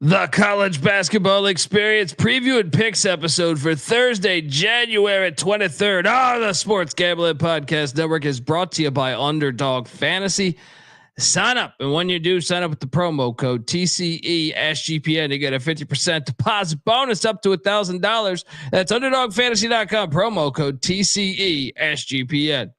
The college basketball experience preview and picks episode for Thursday, January 23rd. The Sports Gambling Podcast Network is brought to you by Underdog Fantasy. Sign up, and when you do, sign up with the promo code TCE-SGPN to get a 50% deposit bonus up to $1,000. That's UnderdogFantasy.com, promo code TCE-SGPN.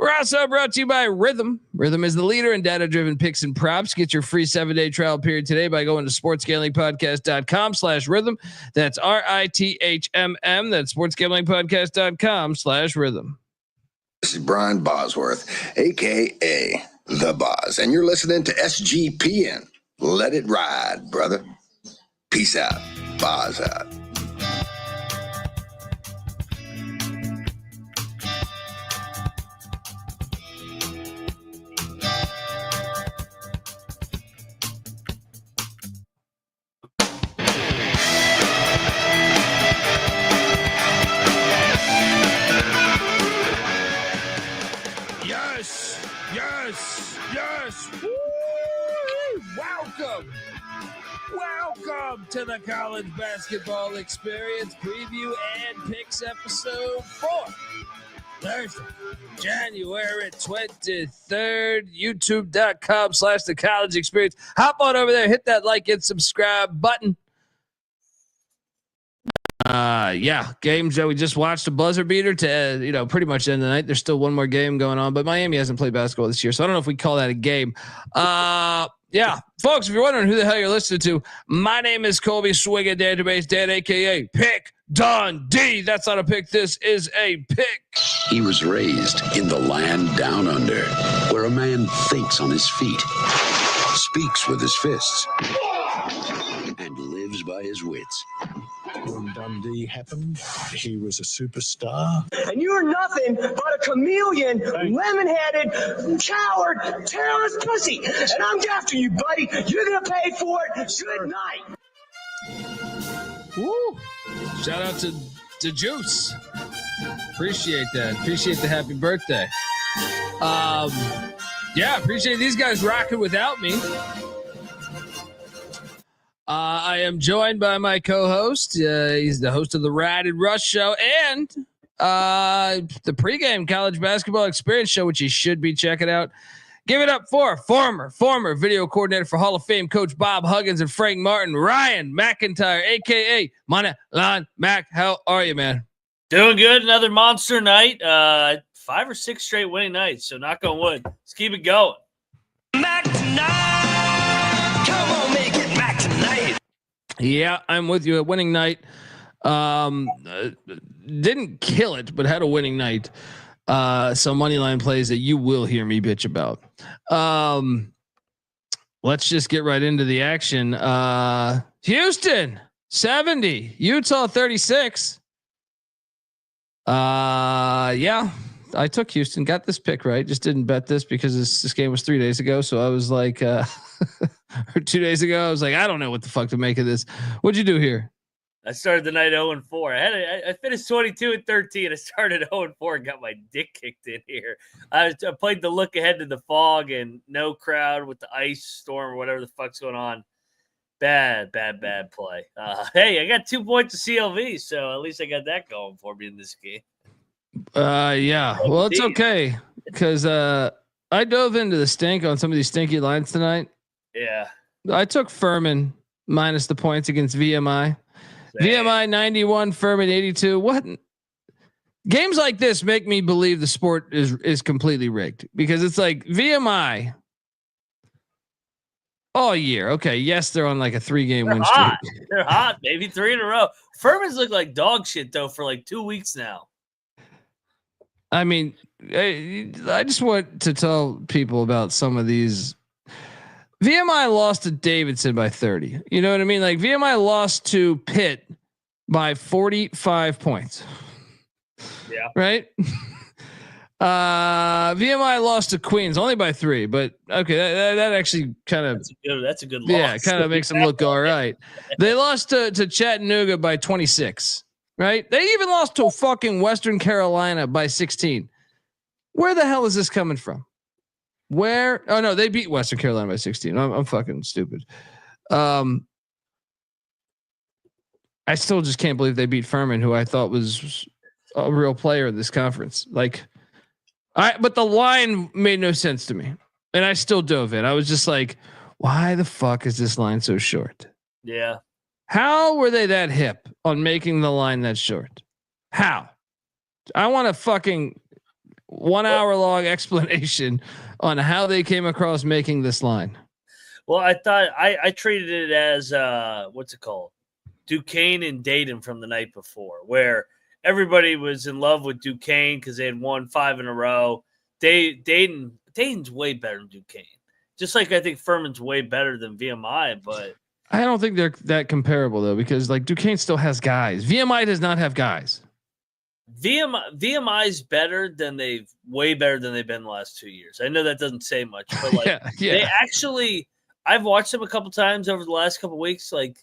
We're also brought to you by Rhythm. Rhythm is the leader in data-driven picks and props. Get your free 7-day trial period today by going to sportsgamblingpodcast.com/rhythm. That's RITHMM. That's sportsgamblingpodcast.com/rhythm. This is Brian Bosworth, a.k.a. The Boz, and you're listening to SGPN. Let it ride, brother. Peace out. Boz out. Welcome to the college basketball experience preview and picks episode 4. Thursday, January 23rd, youtube.com/the college experience. Hop on over there, hit that like and subscribe button. Games that we just watched a buzzer beater to, pretty much end of the night. There's still one more game going on, but Miami hasn't played basketball this year. So I don't know if we call that a game. Folks, if you're wondering who the hell you're listening to, my name is Colby Swing and Database Dan, AKA Pick Dundee. That's not a pick. This is a pick. He was raised in the land down under, where a man thinks on his feet, speaks with his fists, and lives by his wits. When Dundee happened, he was a superstar. And you're nothing but a chameleon, lemon-headed, coward, terrorist pussy. And I'm after you, buddy. You're going to pay for it. Good night. Woo. Shout out to Juice. Appreciate that. Appreciate the happy birthday. Appreciate these guys rocking without me. I am joined by my co-host. He's the host of the Rad and Rush show and the pregame college basketball experience show, which you should be checking out. Give it up for former video coordinator for Hall of Fame coach Bob Huggins and Frank Martin, Ryan McIntyre, a.k.a. Moneyline Mac. How are you, man? Doing good. Another monster night. 5 or 6 straight winning nights, so knock on wood. Let's keep it going. Mac tonight. Come on, make it Mac tonight. Yeah, I'm with you. A winning night. Didn't kill it, but had a winning night. Some money line plays that you will hear me bitch about. Let's just get right into the action. Houston 70, Utah 36. I took Houston, got this pick right. Just didn't bet this because this game was 3 days ago. So I was like, or 2 days ago, I was like, I don't know what the fuck to make of this. What'd you do here? I started the night 0-4. I finished 22-13. I started 0-4 and got my dick kicked in here. I played the look ahead to the fog and no crowd with the ice storm or whatever the fuck's going on. Bad play. Hey, I got 2 points of CLV, so at least I got that going for me in this game. Well, it's okay because I dove into the stink on some of these stinky lines tonight. Yeah, I took Furman minus the points against VMI. VMI 91, Furman 82. What games like this make me believe the sport is completely rigged because it's like VMI all year. Okay, yes, they're on like a 3-game win streak. They're hot, maybe 3 in a row. Furman's look like dog shit though for like 2 weeks now. I mean, I just want to tell people about some of these. VMI lost to Davidson by 30. You know what I mean? Like VMI lost to Pitt by 45 points. Yeah. Right. VMI lost to Queens only by 3, but okay. That actually kind of, that's a good loss. Yeah. Kind of makes them look all right. They lost to Chattanooga by 26. Right. They even lost to fucking Western Carolina by 16. Where the hell is this coming from? Where? Oh no, they beat Western Carolina by 16. I'm fucking stupid. I still just can't believe they beat Furman, who I thought was a real player in this conference. But the line made no sense to me, and I still dove in. I was just like, why the fuck is this line so short? Yeah. How were they that hip on making the line that short? How? I want a fucking 1 hour long explanation on how they came across making this line. Well, I thought I treated it as what's it called? Duquesne and Dayton from the night before, where everybody was in love with Duquesne because they had won 5 in a row. Dayton's way better than Duquesne. Just like I think Furman's way better than VMI, but I don't think they're that comparable though, because like Duquesne still has guys. VMI does not have guys. VMI's way better than they've been the last 2 years. I know that doesn't say much, but like they actually, I've watched them a couple times over the last couple weeks. Like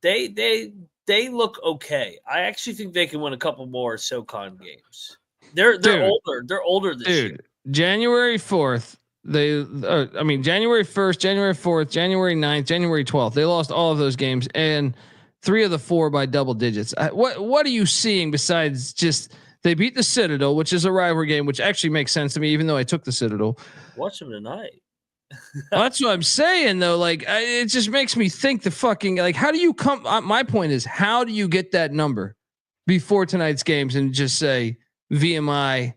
they look okay. I actually think they can win a couple more SoCon games. They're older. They're older this year. January 4th. January 1st, January 4th, January 9th, January 12th. They lost all of those games, and 3 of the 4 by double digits. What are you seeing besides just they beat the Citadel, which is a rivalry game, which actually makes sense to me, even though I took the Citadel. Watch them tonight. That's what I'm saying, though. Like, it just makes me think the fucking like, how do you come? My point is, how do you get that number before tonight's games and just say VMI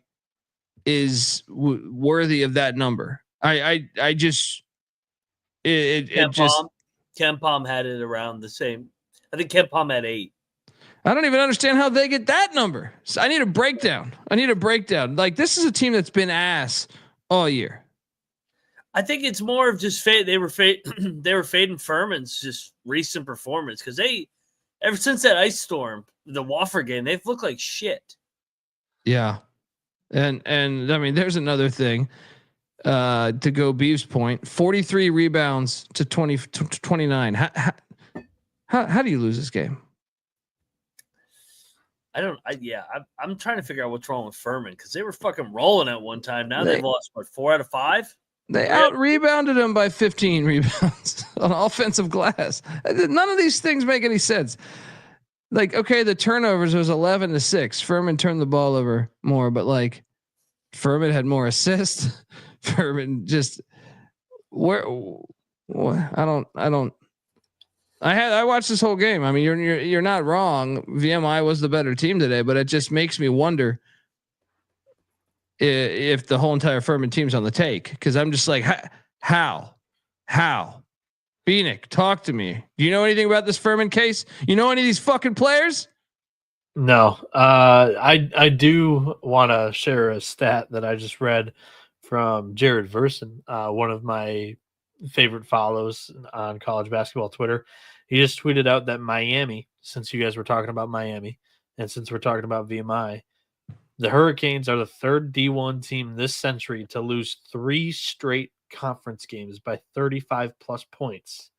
is worthy of that number? I just KenPom had it around the same. I think KenPom had 8. I don't even understand how they get that number. So I need a breakdown. Like, this is a team that's been ass all year. I think it's more of just fade. They were fading Furman's just recent performance because ever since that ice storm, the Wofford game, they've looked like shit. Yeah, and I mean, there's another thing. To go Beef's point, 43 rebounds to 29. How do you lose this game? I'm trying to figure out what's wrong with Furman because they were fucking rolling at one time. Now they've lost 4 out of 5. They out rebounded them by 15 rebounds on offensive glass. None of these things make any sense. Like, okay, the turnovers was 11-6. Furman turned the ball over more, but like Furman had more assists. Furman just I watched this whole game. I mean, you're not wrong. VMI was the better team today, but it just makes me wonder if the whole entire Furman team's on the take. Because I'm just like, how? Bieniek, talk to me. Do you know anything about this Furman case? You know any of these fucking players? No. I do want to share a stat that I just read from Jared Verson, one of my favorite follows on college basketball Twitter. He just tweeted out that Miami, since you guys were talking about Miami, and since we're talking about VMI, the Hurricanes are the 3rd D1 team this century to lose 3 straight conference games by 35 plus points.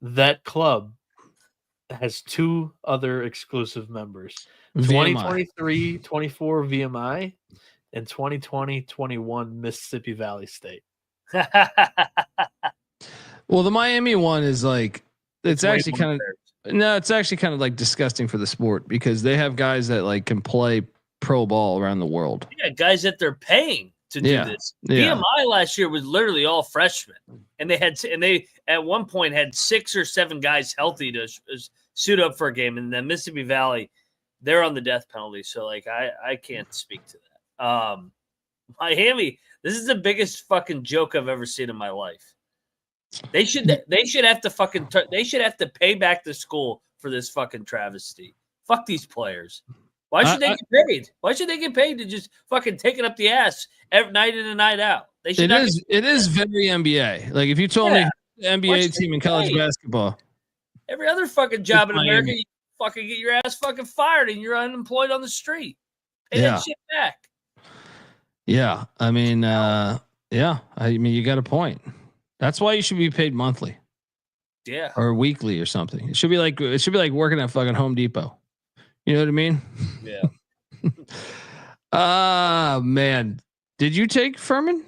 That club has 2 other exclusive members, 2023-24 VMI and 2020-21 Mississippi Valley State. Well, the Miami one is like, it's actually kind of like disgusting for the sport because they have guys that like can play pro ball around the world. Yeah, guys that they're paying to do this. Yeah. VMI last year was literally all freshmen, and they at one point had 6 or 7 guys healthy to suit up for a game. And then Mississippi Valley, they're on the death penalty, so like I can't speak to that. Miami, this is the biggest fucking joke I've ever seen in my life. They should have to they should have to pay back the school for this fucking travesty. Fuck these players. Why should they get paid? Why should they get paid to just fucking take it up the ass every night in and night out? They should. It is very NBA. Like if you told me the NBA team in college basketball, every other fucking job in America, you fucking get your ass fucking fired and you're unemployed on the street. Pay that shit back. Yeah, I mean, you got a point. That's why you should be paid monthly. Yeah. Or weekly or something. It should be like working at fucking Home Depot. You know what I mean? Yeah. Man. Did you take Furman?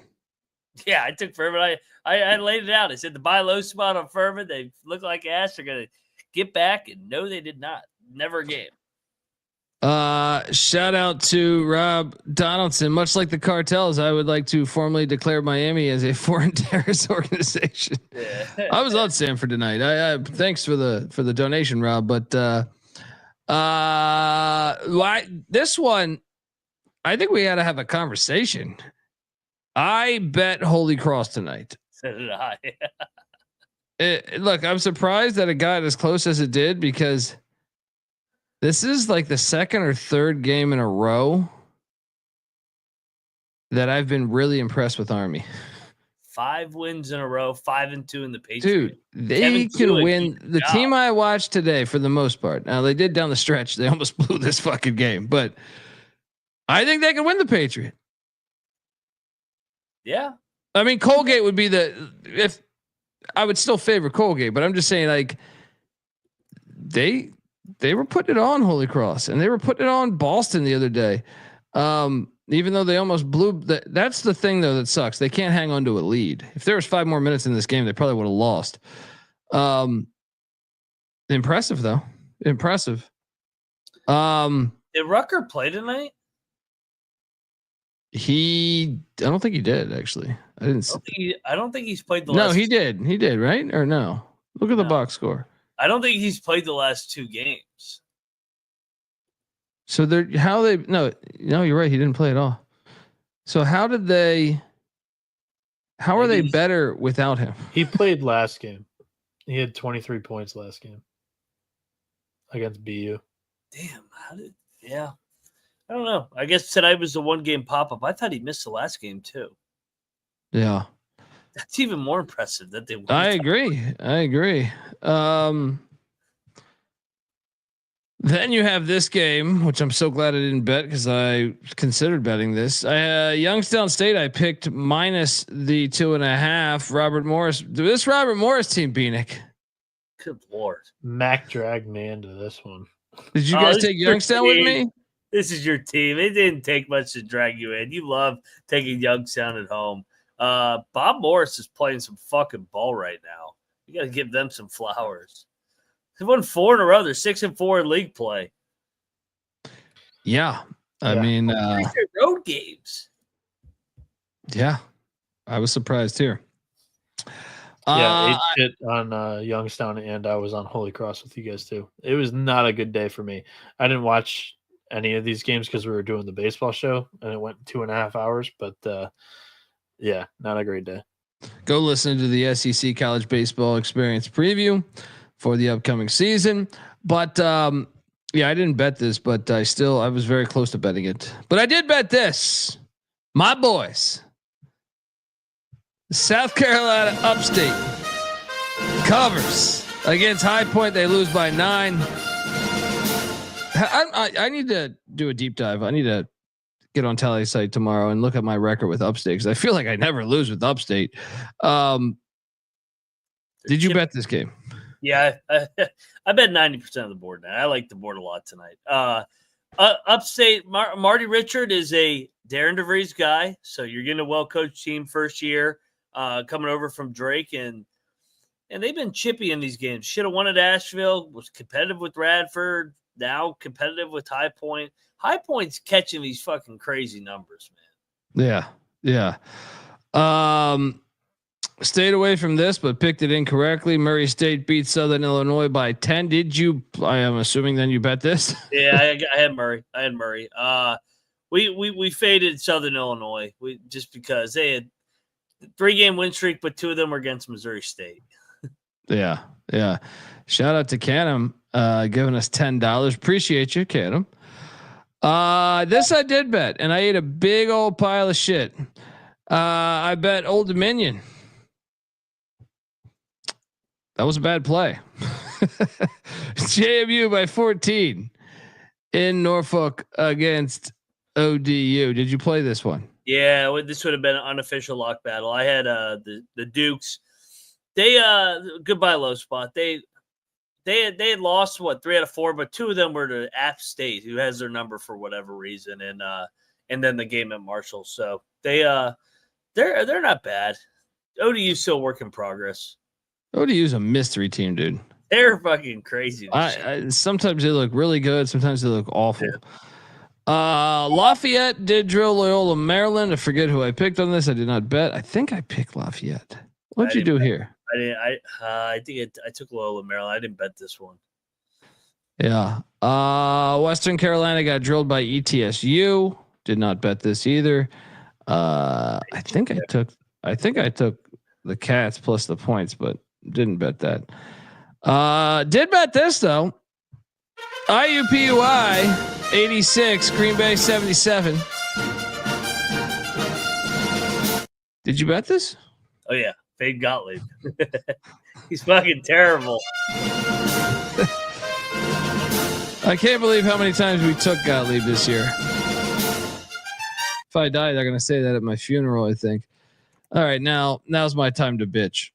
Yeah, I took Furman. I laid it out. I said the buy low spot on Furman. They look like ass. They're gonna get back, and no, they did not. Never a game. Shout out to Rob Donaldson. Much like the cartels, I would like to formally declare Miami as a foreign terrorist organization. Yeah. I was on Samford tonight. I thanks for the donation, Rob. But why this one? I think we had to have a conversation. I bet Holy Cross tonight. So did I. Look, I'm surprised that it got as close as it did because this is like the second or third game in a row that I've been really impressed with Army. 5 wins in a row, 5-2 in the Patriots. Dude, they can win. The team I watched today, for the most part. Now they did down the stretch. They almost blew this fucking game, but I think they can win the Patriot. Yeah. I mean, Colgate would be if I would still favor Colgate, but I'm just saying, like, they were putting it on Holy Cross and they were putting it on Boston the other day. Even though they almost blew that's the thing though that sucks. They can't hang on to a lead. If there was 5 more minutes in this game, they probably would have lost. Impressive though. Impressive. Did Rucker play tonight? I don't think he did actually. I don't think he's played the No, last. he did. He did, right? Or no? Look at the box score. I don't think he's played the last 2 games. So no, you're right. He didn't play at all. So how are they better without him? He played last game. He had 23 points last game against BU. Damn. I don't know. I guess tonight was the 1 game pop-up. I thought he missed the last game too. Yeah. That's even more impressive that they won. I agree. Then you have this game, which I'm so glad I didn't bet because I considered betting this. Youngstown State, I picked minus the 2.5. Robert Morris. This Robert Morris team, Bieniek. Good Lord. Mac dragged me into this one. Did you guys take Youngstown with me? This is your team. It didn't take much to drag you in. You love taking Youngstown at home. Bob Morris is playing some fucking ball right now. You got to give them some flowers. They won 4 in a row. They're 6-4 in league play. Yeah. I mean, road games. Yeah. I was surprised here. Yeah, 8 on Youngstown, and I was on Holy Cross with you guys too. It was not a good day for me. I didn't watch any of these games because we were doing the baseball show, and it went 2.5 hours. But yeah, not a great day. Go listen to the SEC College Baseball Experience preview for the upcoming season. But yeah, I didn't bet this, but I was very close to betting it. But I did bet this. My boys, South Carolina Upstate covers against High Point. They lose by 9. I need to do a deep dive. I need to get on Tally site tomorrow and look at my record with Upstate because I feel like I never lose with Upstate. Did you bet this game? Yeah, I bet 90% of the board now. I like the board a lot tonight. Upstate, Marty Richard is a Darren DeVries guy, so you're getting a well-coached team first year coming over from Drake, and they've been chippy in these games. Should have won at Asheville, was competitive with Radford, now competitive with High Point. High Point's catching these fucking crazy numbers, man. Yeah. Stayed away from this, but picked it incorrectly. Murray State beat Southern Illinois by 10. I am assuming then you bet this? Yeah, I had Murray. We faded Southern Illinois just because they had 3-game win streak, but 2 of them were against Missouri State. Yeah. Shout out to Canham giving us $10. Appreciate you, Canham. This I did bet, and I ate a big old pile of shit. I bet Old Dominion. That was a bad play. JMU by 14 in Norfolk against ODU. Did you play this one? Yeah, this would have been an unofficial lock battle. I had the Dukes. They goodbye low spot. They had lost 3 out of 4, but 2 of them were to App State, who has their number for whatever reason, and then the game at Marshall. So they're not bad. ODU still work in progress. ODU's a mystery team, dude. They're fucking crazy. Sometimes they look really good. Sometimes they look awful. Lafayette did drill Loyola, Maryland. I forget who I picked on this. I did not bet. I think I picked Lafayette. What'd you do here? I didn't. I think I took Loyola, Maryland. I didn't bet this one. Yeah. Western Carolina got drilled by ETSU. Did not bet this either. I think I took the Cats plus the points, but didn't bet that. Did bet this though. IUPUI 86, Green Bay 77. Did you bet this? Oh yeah, Fade Gottlieb. He's fucking terrible. I can't believe how many times we took Gottlieb this year. If I die, they're gonna say that at my funeral, I think. All right, now's my time to bitch.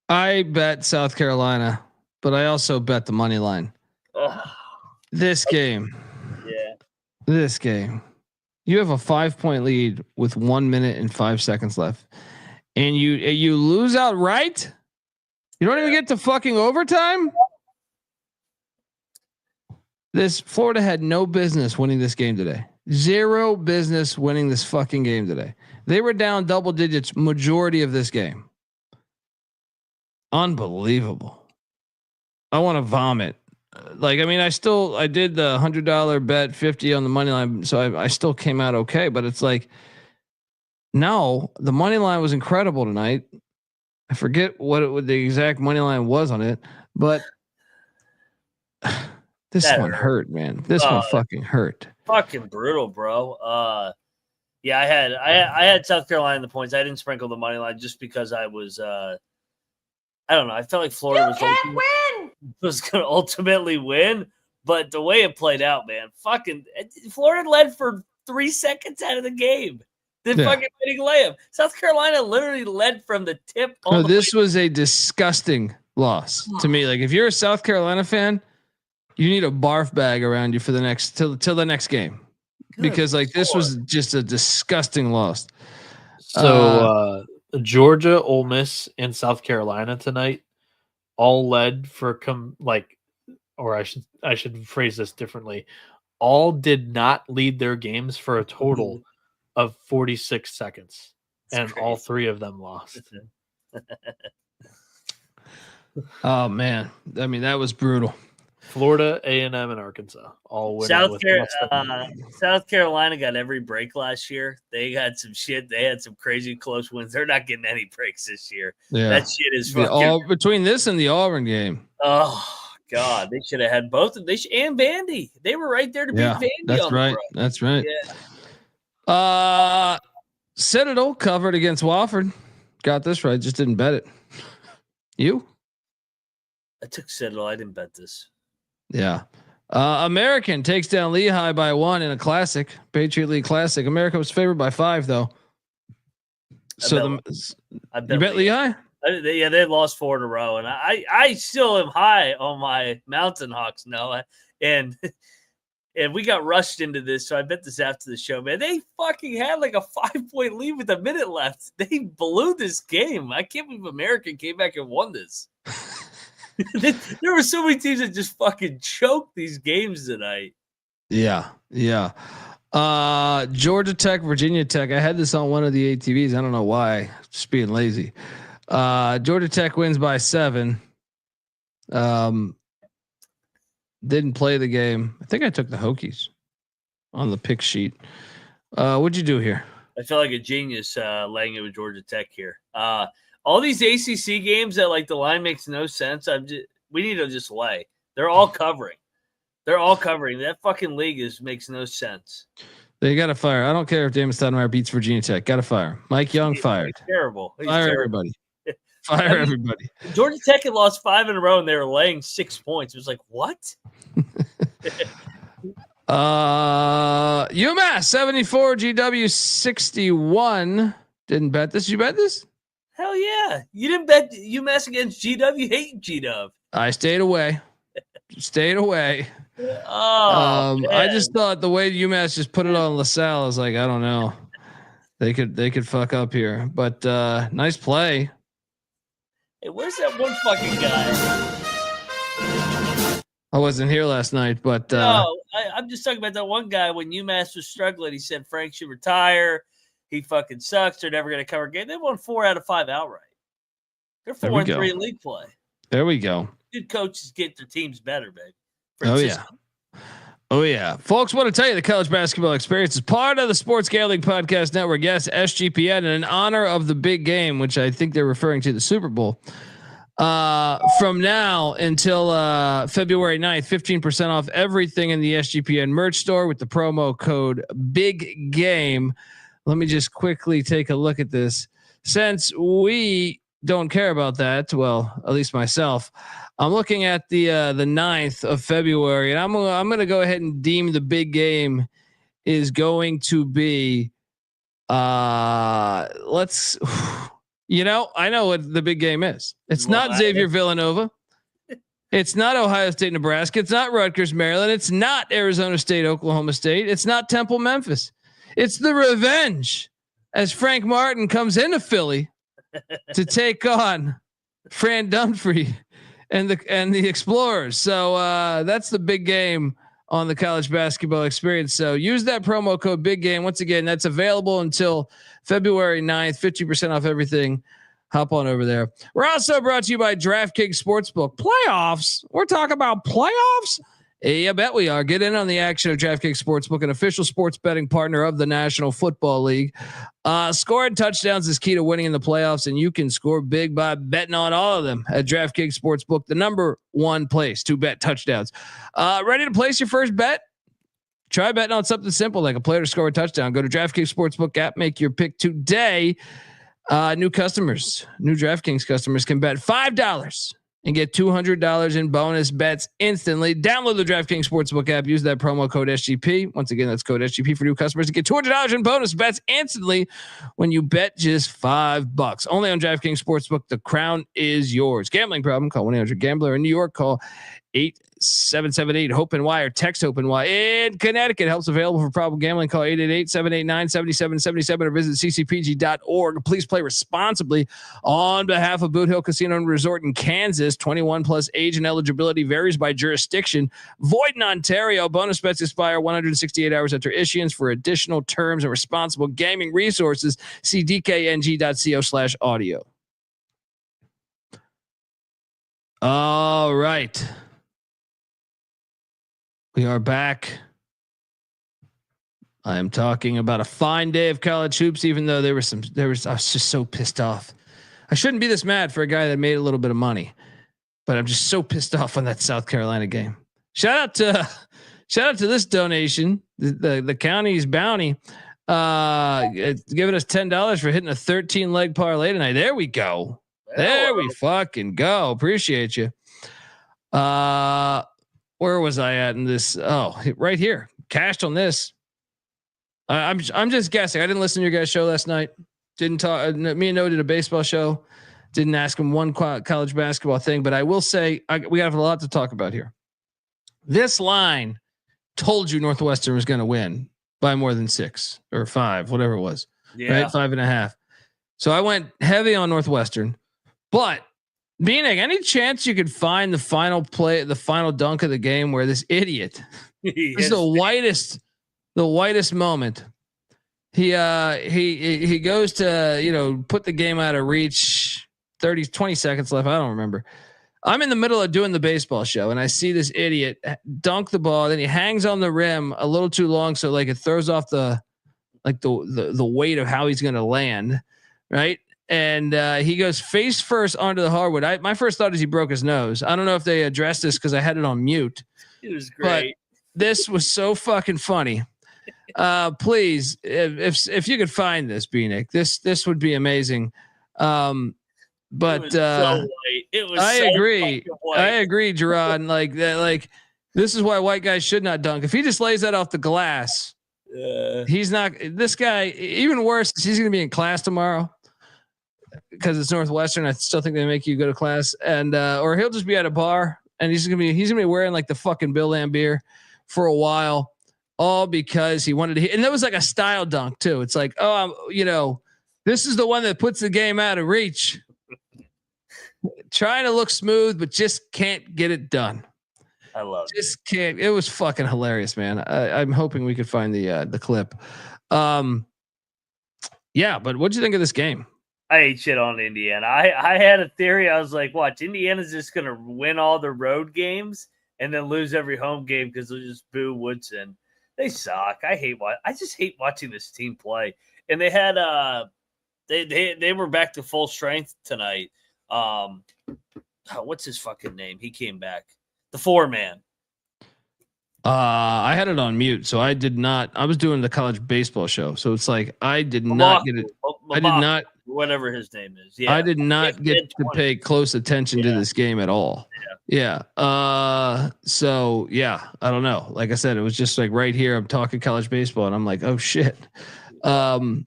I bet South Carolina, but I also bet the money line. This game. Yeah. This game. You have a 5-point lead with 1 minute and 5 seconds left. And you lose outright? You don't even get to fucking overtime? Florida had no business winning this game today. Zero business winning this fucking game today. They were down double digits majority of this game. Unbelievable. I want to vomit. I did the $100 bet, 50 on the money line. So I still came out okay, but it's like, no, the money line was incredible tonight. I forget what the exact money line was on it, but this one hurt, man. This one fucking hurt. Fucking brutal, bro. Yeah, I had South Carolina in the points. I didn't sprinkle the money line just because I was I don't know. I felt like Florida was going to ultimately win, but the way it played out, man, fucking Florida led for 3 seconds out of the game. Fucking winning layup. South Carolina literally led from the tip. This was a disgusting loss to me. Like if you're a South Carolina fan, you need a barf bag around you for the next till the next game. Because this was just a disgusting loss. So Georgia, Ole Miss, and South Carolina tonight all led for I should phrase this differently. All did not lead their games for a total of 46 seconds, and crazy. All three of them lost. Oh man, I mean that was brutal. Florida, A&M, and Arkansas all win. South Carolina got every break last year. They got some shit. They had some crazy close wins. They're not getting any breaks this year. Yeah. That shit is fucking between this and the Auburn game. Oh God, they should have had both of them. And Vandy. They were right there to beat Vandy. That's right. That's right. Yeah. Citadel covered against Wofford. Got this right. Just didn't bet it. You? I took Citadel. I didn't bet this. Yeah. American takes down Lehigh by 1 in a classic, Patriot League Classic. America was favored by 5 though. You bet Lehigh? They lost 4 in a row, and I still am high on my Mountain Hawks, Noah, and we got rushed into this, so I bet this after the show, man. They fucking had like a 5-point lead with a minute left. They blew this game. I can't believe American came back and won this. There were so many teams that just fucking choked these games tonight. Yeah. Georgia Tech, Virginia Tech. I had this on one of the ATVs. I don't know why. Just being lazy. Georgia Tech wins by 7. Didn't play the game. I think I took the Hokies on the pick sheet. What'd you do here? I feel like a genius laying it with Georgia Tech here. All these ACC games that the line makes no sense. We need to just lay. They're all covering. That fucking league makes no sense. They got to fire. I don't care if Damon Stoudemire beats Virginia Tech. Got to fire. Mike Young fired. He's terrible. Everybody. Fire everybody. Georgia Tech had lost 5 in a row and they were laying 6 points. It was like, what? UMass 74, GW 61. Didn't bet this. You bet this? Hell yeah. You didn't bet UMass against GW. You hate GW. I stayed away. I just thought the way UMass just put it on LaSalle, I was like, I don't know. They could fuck up here. But nice play. Hey, where's that one fucking guy? I wasn't here last night, but No, I'm just talking about that one guy when UMass was struggling. He said Frank should retire. He fucking sucks. They're never going to cover a game. They won 4 out of 5 outright. They're 4-3 in league play. There we go. Good coaches get their teams better, babe. Oh yeah, folks. Want to tell you the college basketball experience is part of the Sports Gambling Podcast Network. Yes, SGPN, and in honor of the big game, which I think they're referring to the Super Bowl. From now until February 9th, 15% off everything in the SGPN merch store with the promo code Big Game. Let me just quickly take a look at this. Since we don't care about that, well, at least myself, I'm looking at the 9th of February, and I'm going to go ahead and deem the big game is going to be let's. You know, I know what the big game is. It's not Xavier Villanova. It's not Ohio State, Nebraska. It's not Rutgers, Maryland. It's not Arizona State, Oklahoma State. It's not Temple, Memphis. It's the revenge as Frank Martin comes into Philly to take on Fran Dunphy and the Explorers. So that's the big game on the college basketball experience. So use that promo code Big Game. Once again, that's available until February 9th, 50% off everything. Hop on over there. We're also brought to you by DraftKings Sportsbook. Playoffs? We're talking about playoffs? Yeah, I bet we are. Get in on the action of DraftKings Sportsbook, an official sports betting partner of the National Football League. Scoring touchdowns is key to winning in the playoffs, and you can score big by betting on all of them at DraftKings Sportsbook, the #1 place to bet touchdowns. Ready to place your first bet? Try betting on something simple like a player to score a touchdown. Go to DraftKings Sportsbook app, make your pick today. New DraftKings customers can bet $5 and get $200 in bonus bets instantly. Download the DraftKings Sportsbook app. Use that promo code SGP. Once again, that's code SGP for new customers to get $200 in bonus bets instantly when you bet just $5. Only on DraftKings Sportsbook. The crown is yours. Gambling problem? Call 1-800-GAMBLER. In New York, call 877-8-HOPE-NY or text HOPE-NY. In Connecticut, help's available for problem gambling. Call 888-789-7777 or visit ccpg.org. Please play responsibly. On behalf of Boot Hill Casino and Resort in Kansas, 21 plus age and eligibility varies by jurisdiction. Void in Ontario. Bonus bets expire 168 hours after issuance. For additional terms and responsible gaming resources, see dkng.co/audio. All right. We are back. I am talking about a fine day of college hoops, even though I was just so pissed off. I shouldn't be this mad for a guy that made a little bit of money, but I'm just so pissed off on that South Carolina game. Shout out to this donation, the county's bounty, giving us $10 for hitting a 13-leg parlay tonight. There we go. There we fucking go. Appreciate you. Where was I at in this? Oh, right here. Cashed on this. I'm just guessing. I didn't listen to your guys' show last night. Didn't talk. Me and Noah did a baseball show. Didn't ask him one college basketball thing, but I will say we have a lot to talk about here. This line told you Northwestern was going to win by more than 6 or 5, whatever it was. Yeah. Right, 5.5. So I went heavy on Northwestern, but Bieniek, any chance you could find the final play, the final dunk of the game where this idiot, this is the whitest moment. He goes to, put the game out of reach, 20 seconds left. I don't remember. I'm in the middle of doing the baseball show and I see this idiot dunk the ball. Then he hangs on the rim a little too long. So like it throws off the weight of how he's going to land. Right. And he goes face first onto the hardwood. My first thought is he broke his nose. I don't know if they addressed this because I had it on mute. It was great. But this was so fucking funny. Please, if you could find this, Bieniek, this would be amazing. But it was so white. It was. I agree. I agree, Gerard. Like that. Like this is why white guys should not dunk. If he just lays that off the glass, he's not. This guy. Even worse, he's going to be in class tomorrow. Because it's Northwestern, I still think they make you go to class, and or he'll just be at a bar, and he's gonna be wearing like the fucking Bill Lambier for a while, all because he wanted to hit. And that was like a style dunk too. It's like, this is the one that puts the game out of reach. trying to look smooth, but just can't get it done. I love it. Just can't. It was fucking hilarious, man. I'm hoping we could find the clip. Yeah, but what'd you think of this game? I ate shit on Indiana. I had a theory. I was like, watch, Indiana's just going to win all the road games and then lose every home game because they'll just boo Woodson. They suck. I just hate watching this team play. And they had they were back to full strength tonight. What's his fucking name? He came back. The 4-man. I had it on mute, so I did not. I was doing the college baseball show, so it's like I did not get it. I did not. Whatever his name is. Yeah. I did not get to pay close attention to this game at all. Yeah. So yeah, I don't know. Like I said, it was just like right here. I'm talking college baseball, and I'm like, oh shit. But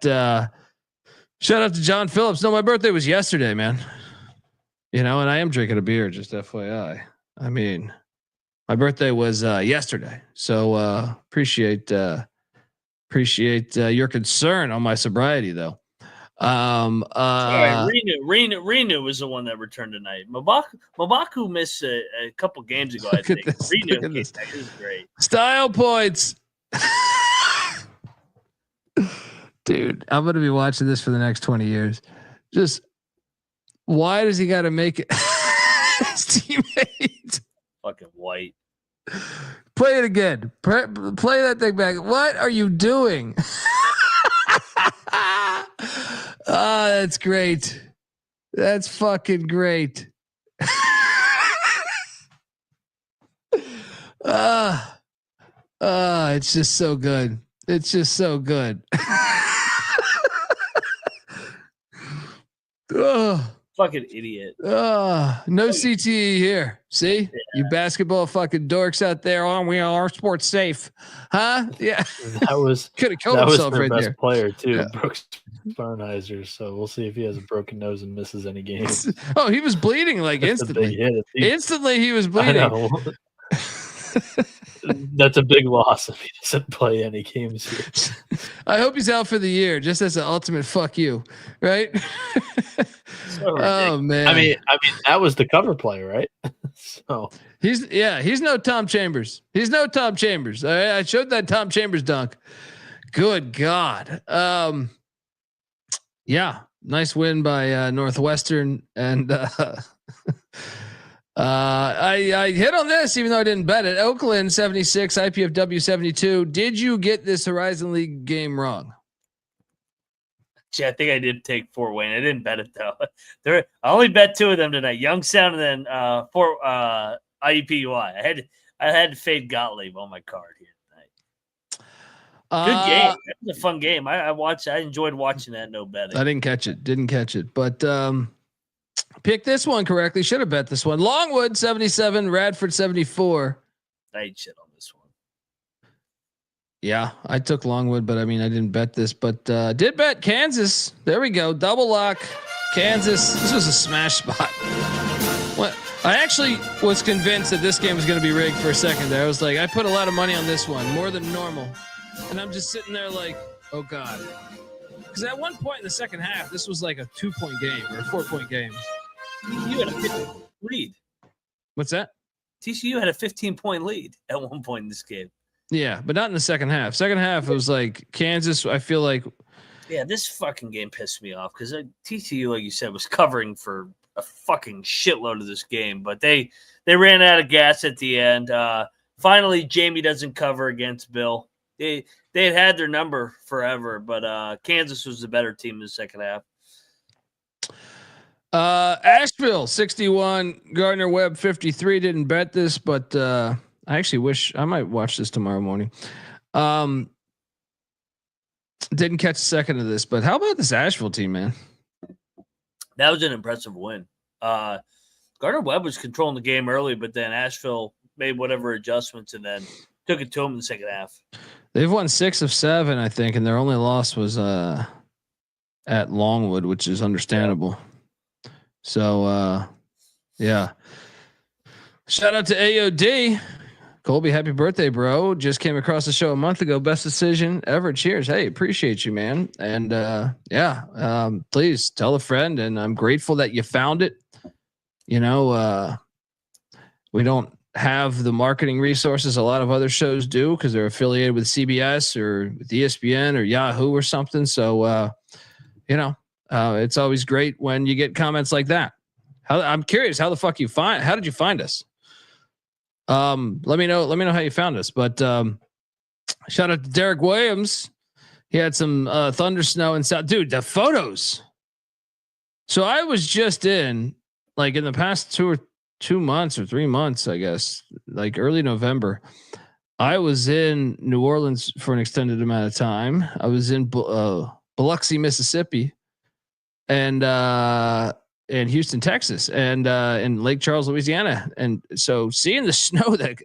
shout out to John Phillips. No, my birthday was yesterday, man. And I am drinking a beer, just FYI. I mean, my birthday was yesterday, so appreciate your concern on my sobriety, though. Renu was the one that returned tonight. Mabaku missed a couple games ago. I think Renu is great. Style points. Dude, I'm gonna be watching this for the next 20 years. Just why does he got to make it his teammate? Fucking white. Play it again. Play that thing back. What are you doing? That's great. That's fucking great. It's just so good. It's just so good. Fucking idiot. No CTE here. See, you basketball fucking dorks out there. We are sports safe, huh? Yeah, that was could have killed himself right best there. Player too, yeah. Brooks Barnheiser. So we'll see if he has a broken nose and misses any games. Oh, he was bleeding like instantly. Instantly, he was bleeding. That's a big loss if he doesn't play any games here. I hope he's out for the year, just as an ultimate fuck you, right? Oh man. I mean that was the cover play, right? So he's no Tom Chambers. He's no Tom Chambers. I showed that Tom Chambers dunk. Good God. Yeah, nice win by Northwestern, and I hit on this even though I didn't bet it. Oakland 76, IPFW 72. Did you get this Horizon League game wrong? I think I did take Fort Wayne. I didn't bet it though. I only bet two of them tonight: Youngstown and then IUPUI. I had to fade Gottlieb on my card here tonight. Good game. It was a fun game. I enjoyed watching that. No betting. I didn't catch it, but picked this one correctly. Should have bet this one. Longwood 77, Radford 74. I ate shit on this one. Yeah, I took Longwood, but I mean, I didn't bet this, but did bet Kansas. There we go. Double lock. Kansas. This was a smash spot. What? I actually was convinced that this game was going to be rigged for a second there. I was like, I put a lot of money on this one, more than normal. And I'm just sitting there like, oh God. Because at one point in the second half, this was like a 2-point game or a 4-point game. You had a 15-point lead. What's that? TCU had a 15-point lead at one point in this game. Yeah, but not in the second half. Second half, it was like Kansas, I feel like. Yeah, this fucking game pissed me off because TCU, like you said, was covering for a fucking shitload of this game. But they ran out of gas at the end. Finally, Jamie doesn't cover against Bill. They had their number forever, but Kansas was the better team in the second half. Asheville 61, Gardner Webb 53. Didn't bet this, but I actually wish I might watch this tomorrow morning. Didn't catch a second of this, but how about this Asheville team, man? That was an impressive win. Gardner Webb was controlling the game early, but then Asheville made whatever adjustments and then took it to them in the second half. They've won 6 of 7, I think, and their only loss was at Longwood, which is understandable. Yeah. So, yeah. Shout out to AOD. Colby, happy birthday, bro. Just came across the show a month ago. Best decision ever. Cheers. Hey, appreciate you, man. And please tell a friend. And I'm grateful that you found it. we don't have the marketing resources a lot of other shows do because they're affiliated with CBS or with ESPN or Yahoo or something. So, it's always great when you get comments like that. I'm curious how did you find us? Let me know how you found us, but, shout out to Derek Williams. He had some, thunder snow and South, dude, the photos. So I was just in the past 2 months or 3 months, I guess, like early November, I was in New Orleans for an extended amount of time. I was in, Biloxi, Mississippi, and Houston, Texas, and in Lake Charles, Louisiana. And so seeing the snow that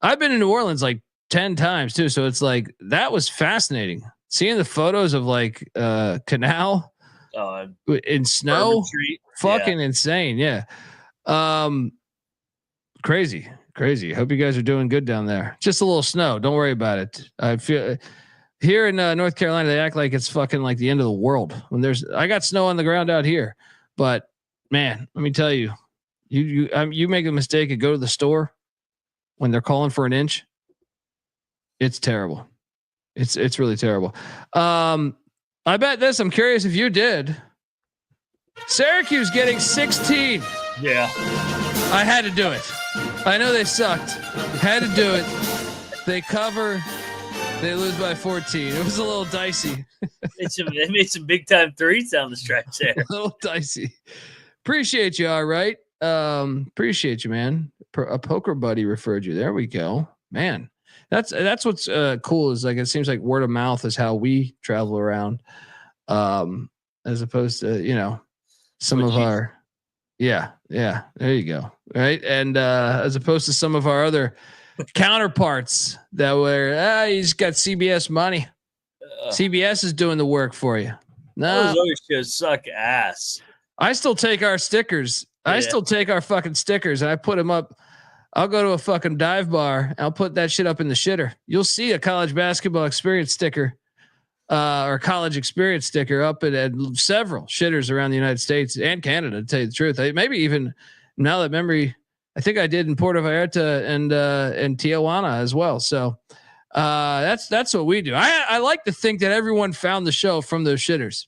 I've been in New Orleans like 10 times too. So it's like, that was fascinating. Seeing the photos of canal in snow, fucking insane. Yeah. Crazy. Hope you guys are doing good down there. Just a little snow. Don't worry about it. I feel here in North Carolina, they act like it's fucking like the end of the world when I got snow on the ground out here, but man, let me tell you, you make a mistake and go to the store when they're calling for an inch. It's terrible. It's really terrible. I bet this, I'm curious if you did. Syracuse getting 16. Yeah. I had to do it. I know they sucked. Had to do it. They cover. They lose by 14. It was a little dicey. They made some big time threes down the stretch there. A little dicey. Appreciate you. All right. Appreciate you, man. A poker buddy referred you. There we go, man. That's what's cool is it seems like word of mouth is how we travel around, as opposed to some of our. Yeah. There you go. Right. And as opposed to some of our other counterparts that were, he's got CBS money. CBS is doing the work for you. No, those other shows suck ass. I still take our stickers. Yeah. I still take our fucking stickers and I put them up. I'll go to a fucking dive bar and I'll put that shit up in the shitter. You'll see a college basketball experience sticker. Or college experience sticker up at several shitters around the United States and Canada, to tell you the truth. Maybe even now that memory, I think I did in Puerto Vallarta and Tijuana as well. So that's what we do. I like to think that everyone found the show from those shitters.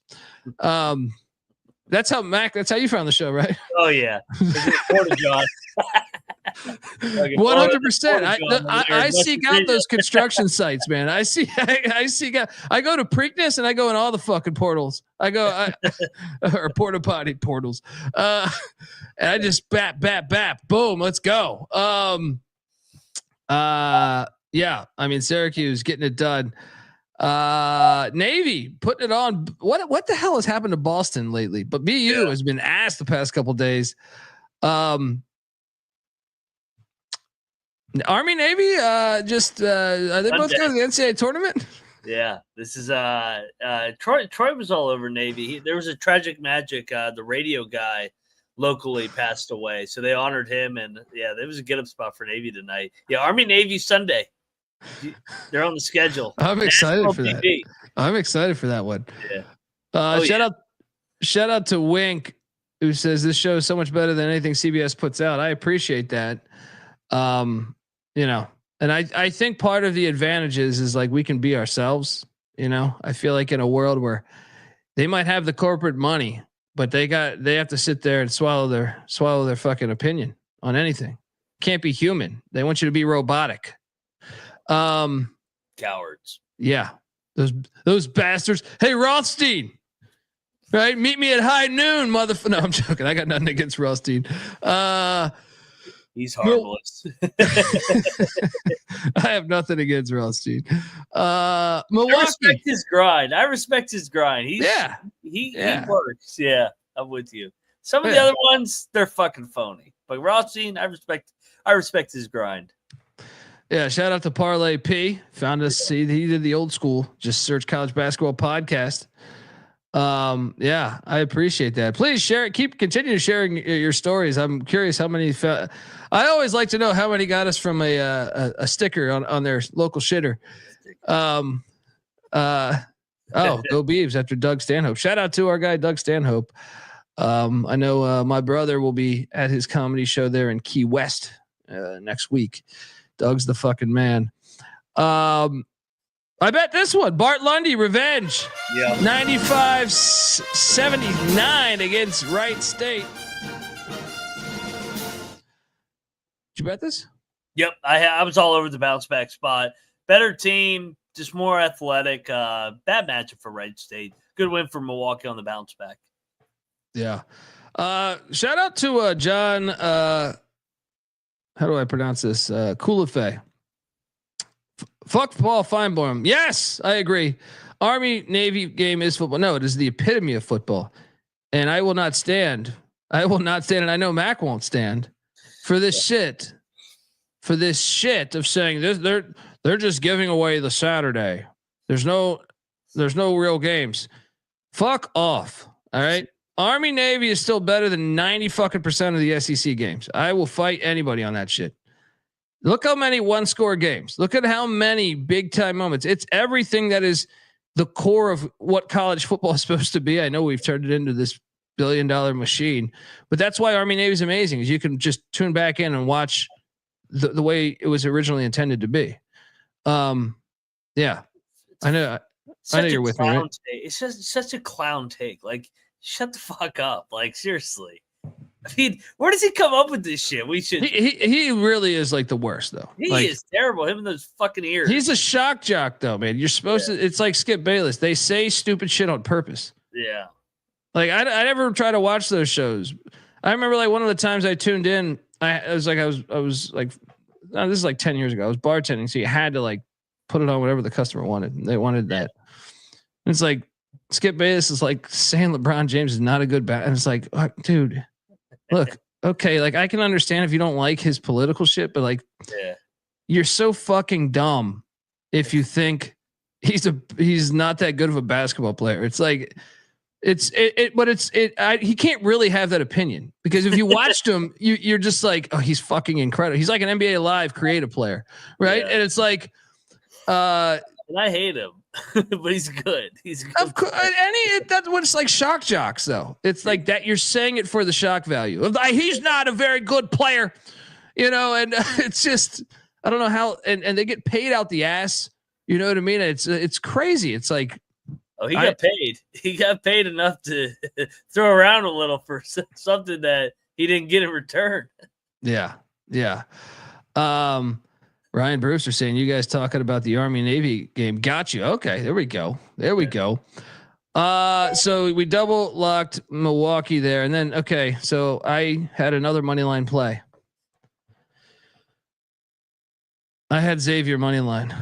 That's how you found the show, right? Oh yeah. Porta John. 100%. I seek out those construction sites, man. I seek out. I go to Preakness and I go in all the fucking portals. Or porta potty portals. And I just bap, boom, let's go. Yeah. I mean, Syracuse getting it done. Navy putting it on. What the hell has happened to Boston lately? But BU has been asked the past couple days. Army, Navy, are they both going to the NCAA tournament? Yeah, this is Troy was all over Navy. There was a tragic magic. The radio guy locally passed away, so they honored him, and there was a get up spot for Navy tonight. Yeah, Army Navy Sunday. They're on the schedule. I'm excited for that. I'm excited for that one. Yeah. Shout out to Wink, who says this show is so much better than anything CBS puts out. I appreciate that. And I think part of the advantages is we can be ourselves. I feel like in a world where they might have the corporate money, but they have to sit there and swallow their fucking opinion on anything. Can't be human. They want you to be robotic. Cowards. Yeah. Those bastards. Hey, Rothstein. Right. Meet me at high noon, motherfucker. No, I'm joking. I got nothing against Rothstein. He's harmless. I have nothing against Rothstein. Milwaukee. I respect his grind. He works. Yeah, I'm with you. Some of the other ones, they're fucking phony. But Rothstein, I respect his grind. Yeah, shout out to Parlay P. Found us. He did the old school. Just search College Basketball Podcast. I appreciate that. Please share it. Continue sharing your stories. I'm curious how many. I always like to know how many got us from a sticker on their local shitter. Go Beavs after Doug Stanhope. Shout out to our guy Doug Stanhope. I know my brother will be at his comedy show there in Key West next week. Doug's the fucking man. I bet this one, Bart Lundy, revenge. Yeah. 95-79 against Wright State. Did you bet this? Yep. I was all over the bounce back spot. Better team, just more athletic. Bad matchup for Wright State. Good win for Milwaukee on the bounce back. Yeah. Shout out to John. How do I pronounce this? Coulafay. Fuck Paul Feinbaum. Yes, I agree. Army Navy game is football. No, it is the epitome of football, and I will not stand. I will not stand, and I know Mac won't stand for this shit. For this shit of saying this, they're just giving away the Saturday. There's no real games. Fuck off. All right. Army Navy is still better than 90% of the SEC games. I will fight anybody on that shit. Look how many one-score games. Look at how many big-time moments. It's everything that is the core of what college football is supposed to be. I know we've turned it into this billion-dollar machine, but that's why Army Navy is amazing. Is you can just tune back in and watch the way it was originally intended to be. Yeah, I know. I know you're with me. Right? It's just such a clown take. Like, shut the fuck up. Like, seriously. I mean, where does he come up with this shit? We should. He really is like the worst though. He like, is terrible. Him and those fucking ears. He's a shock jock though, man. You're supposed to. It's like Skip Bayless. They say stupid shit on purpose. Yeah. Like I never try to watch those shows. I remember like one of the times I tuned in. I was like this is like 10 years ago. I was bartending, so you had to like put it on whatever the customer wanted. They wanted that. And it's like Skip Bayless is like saying LeBron James is not a good bat, and it's like, oh, dude. Look, okay, like I can understand if you don't like his political shit, but like, you're so fucking dumb if you think he's not that good of a basketball player. It's like, he can't really have that opinion because if you watched him, you're just like, oh, he's fucking incredible. He's like an NBA Live creative player, right? Yeah. And it's like, and I hate him. But he's good. He's good. Of course, that's what it's like. Shock jocks, though. It's like that. You're saying it for the shock value. He's not a very good player, you know. And it's just I don't know how. And they get paid out the ass. You know what I mean? It's crazy. It's like, oh, he got paid. He got paid enough to throw around a little for something that he didn't get in return. Yeah. Ryan Brewster saying you guys talking about the Army Navy game. Got you. Okay. There we go. So we double locked Milwaukee there. And then, okay. So I had another money line play. I had Xavier money line.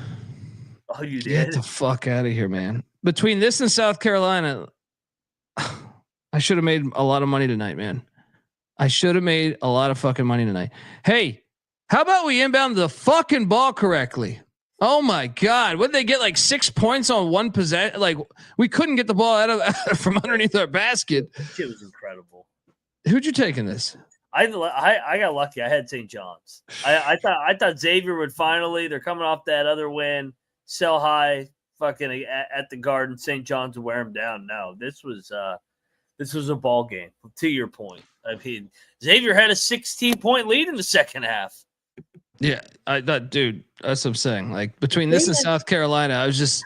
Oh, you did? Get the fuck out of here, man. Between this and South Carolina, I should have made a lot of money tonight, man. I should have made a lot of fucking money tonight. Hey, how about we inbound the fucking ball correctly? Oh my God. What did they get? Like 6 points on one possession? Like we couldn't get the ball out of from underneath our basket. It was incredible. Who'd you take in this? I got lucky. I had St. John's. I thought Xavier would finally, they're coming off that other win, sell high fucking at the Garden. St. John's would wear them down. No, this was a ball game to your point. I mean, Xavier had a 16-point lead in the second half. Yeah, I thought, dude, that's what I'm saying. Like between this and South Carolina, I was just,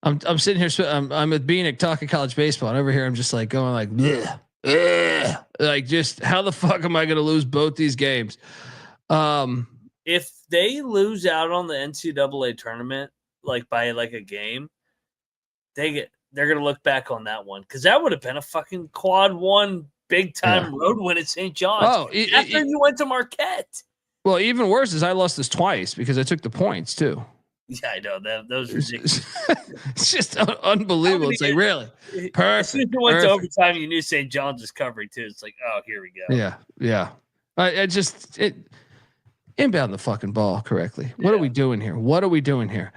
I'm sitting here, I'm with Bieniek talking college baseball, and over here I'm just like going like, bleh, like just how the fuck am I going to lose both these games? If they lose out on the NCAA tournament, like by like a game, they're going to look back on that one because that would have been a fucking quad one big time road win at St. John's. Oh, after you went to Marquette. Well, even worse is I lost this twice because I took the points too. Yeah, I know that. Those ridiculous. It's just unbelievable. It's like really perfect. As soon as you went to overtime, you knew St. John's was covering too. It's like, oh, here we go. Yeah. I just inbound the fucking ball correctly. What are we doing here?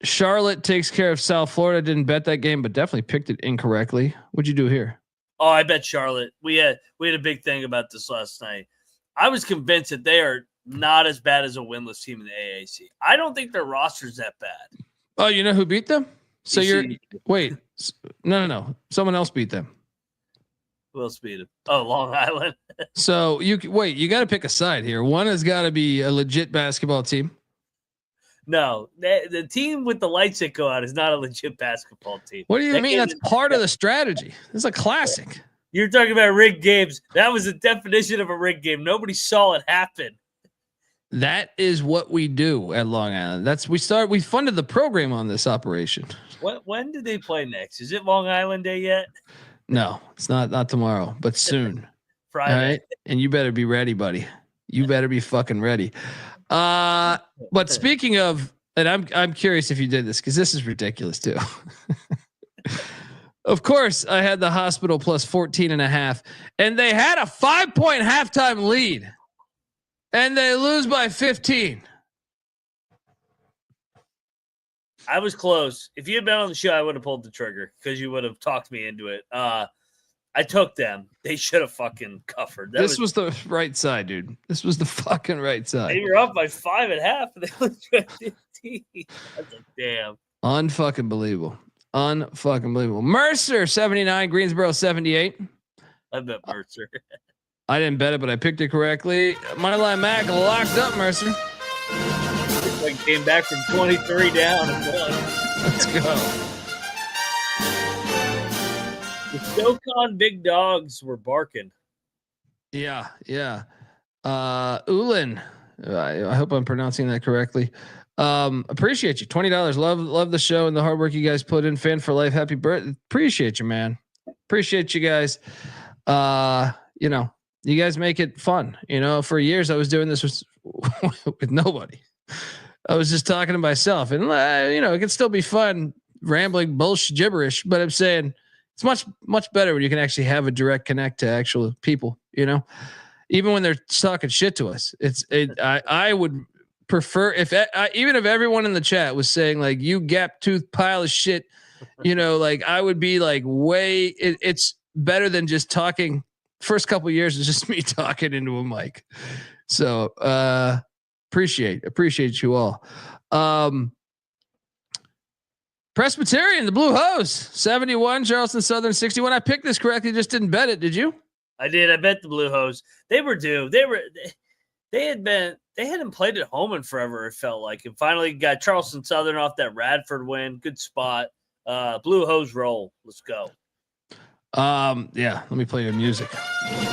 Charlotte takes care of South Florida. Didn't bet that game, but definitely picked it incorrectly. What'd you do here? Oh, I bet Charlotte. We had a big thing about this last night. I was convinced that they are not as bad as a winless team in the AAC. I don't think their roster's that bad. Oh, you know who beat them? So no. Someone else beat them. We'll speed him. Oh, Long Island. So you got to pick a side here. One has got to be a legit basketball team. No, the team with the lights that go out is not a legit basketball team. What do you mean? That's part of the strategy. It's a classic. You're talking about rigged games. That was the definition of a rigged game. Nobody saw it happen. That is what we do at Long Island. We funded the program on this operation. When do they play next? Is it Long Island Day yet? No, it's not tomorrow, but soon. Friday. All right. And you better be ready, buddy. You better be fucking ready. But speaking of, and I'm curious if you did this because this is ridiculous too. Of course, I had the hospital plus 14.5, and they had a 5-point halftime lead, and they lose by 15. I was close. If you had been on the show, I would have pulled the trigger because you would have talked me into it. I took them. They should have fucking covered. This was the right side, dude. This was the fucking right side. They were up by 5.5, and they looked at 15. I was like, damn. Unfucking believable. Unfucking believable. Mercer 79, Greensboro 78. I bet Mercer. I didn't bet it, but I picked it correctly. Moneyline Mac locked up Mercer. Like came back from 23 down and won. Let's go. The SoCon big dogs were barking. Yeah. Ulin. I hope I'm pronouncing that correctly. Appreciate you. $20. Love the show and the hard work you guys put in. Fan for life. Happy birthday. Appreciate you, man. Appreciate you guys. You guys make it fun. For years I was doing this with nobody. I was just talking to myself, and it can still be fun rambling bullshit gibberish, but I'm saying it's much, much better when you can actually have a direct connect to actual people, even when they're talking shit to us. I would prefer if everyone in the chat was saying like, you gap tooth pile of shit, I would be like it's better than just talking. First couple of years is just me talking into a mic. So, appreciate you all. Presbyterian, the Blue Hose 71, Charleston Southern 61. I picked this correctly, just didn't bet it. Did you? I did. I bet the Blue Hose. They were due. They hadn't played at home in forever. It felt like, and finally got Charleston Southern off that Radford win. Good spot. Blue Hose roll. Let's go. Yeah. Let me play your music.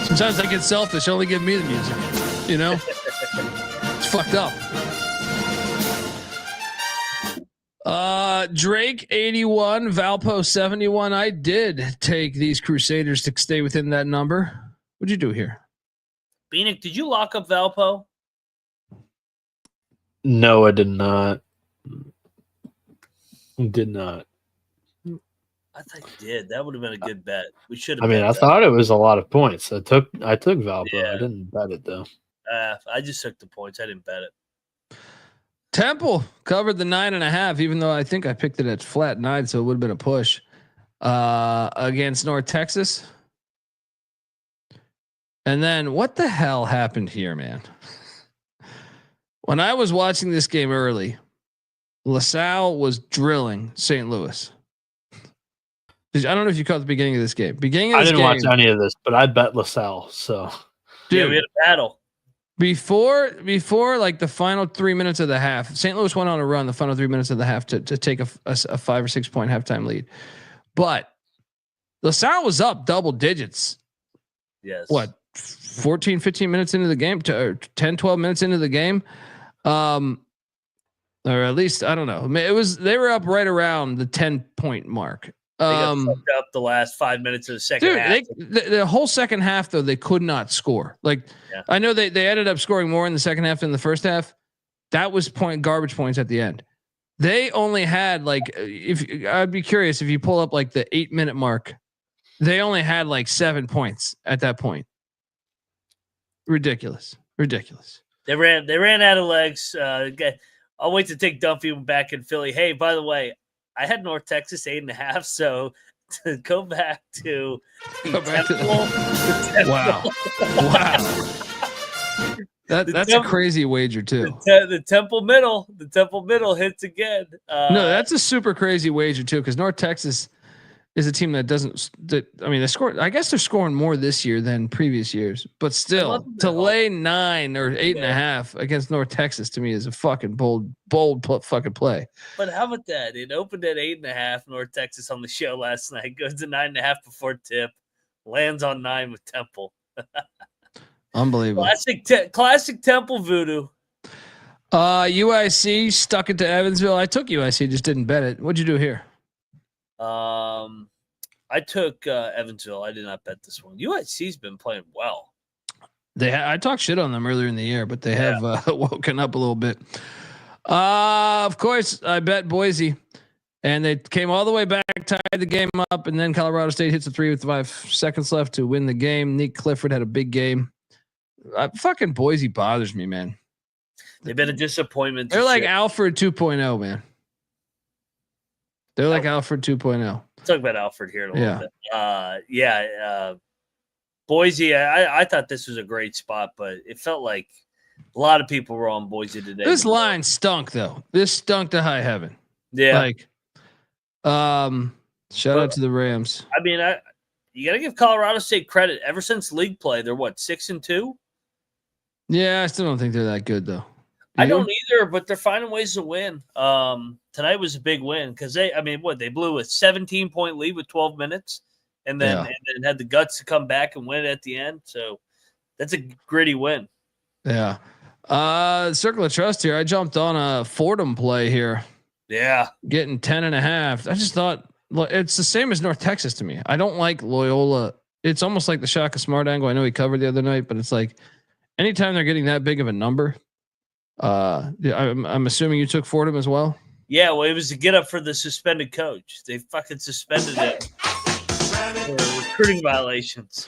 Sometimes I get selfish. Only give me the music. It's fucked up. Drake 81, Valpo 71. I did take these Crusaders to stay within that number. What'd you do here? Bieniek, did you lock up Valpo? No, I did not. Did not. I thought you did. That would have been a good bet. We should have. I mean, I thought it was a lot of points. I took Valpo. Yeah. I didn't bet it though. I just took the points. I didn't bet it. Temple covered the 9.5, even though I think I picked it at flat 9, so it would have been a push against North Texas. And then what the hell happened here, man? When I was watching this game early, LaSalle was drilling St. Louis. I don't know if you caught the beginning of this game. I didn't watch any of this, but I bet LaSalle. So, dude, yeah, we had a battle. Before like the final 3 minutes of the half, St. Louis went on a run the final 3 minutes of the half to take a 5 or 6 point halftime lead. But LaSalle was up double digits. Yes. What, 14, 15 minutes into the game, to 10, 12 minutes into the game. Or at least, I don't know. They were up right around the 10-point mark. They got fucked up the last 5 minutes of the second half. The whole second half, though, they could not score. I know they ended up scoring more in the second half than the first half. That was garbage points at the end. They only had I'd be curious if you pull up like the 8-minute mark, they only had like 7 points at that point. Ridiculous. They ran out of legs. I'll wait to take Dunphy back in Philly. Hey, by the way, I had North Texas 8.5, so to go back to wow. That's a crazy wager too. The Temple middle hits again. No, that's a super crazy wager too, because North Texas, is a team that doesn't. They score. I guess they're scoring more this year than previous years, but still to lay 9 or 8.5 against North Texas to me is a fucking bold fucking play. But how about that? It opened at 8.5. North Texas on the show last night goes to 9.5 before tip, lands on 9 with Temple. Unbelievable. Classic Temple voodoo. UIC stuck it to Evansville. I took UIC, just didn't bet it. What'd you do here? I took Evansville. I did not bet this one. UIC's been playing well. I talked shit on them earlier in the year, but they have woken up a little bit. Of course, I bet Boise, and they came all the way back, tied the game up, and then Colorado State hits a 3 with 5 seconds left to win the game. Nick Clifford had a big game. Fucking Boise bothers me, man. They've been a disappointment. They're like Alfred 2.0, man. They're like Alfred 2.0. Talk about Alfred here in a little bit. Boise, I thought this was a great spot, but it felt like a lot of people were on Boise today. This line stunk, though. This stunk to high heaven. Yeah. Shout out to the Rams. I mean, you got to give Colorado State credit. Ever since league play, they're 6-2? Yeah, I still don't think they're that good, though. I don't either, but they're finding ways to win. Tonight was a big win because they blew a 17-point lead with 12 minutes and then had the guts to come back and win it at the end. So that's a gritty win. Yeah. Circle of Trust here. I jumped on a Fordham play here. Yeah. Getting 10.5. I just thought it's the same as North Texas to me. I don't like Loyola. It's almost like the Shaka Smart angle. I know he covered the other night, but it's like anytime they're getting that big of a number. I'm assuming you took Fordham as well. Yeah, well, it was to get up for the suspended coach. They fucking suspended it for recruiting violations.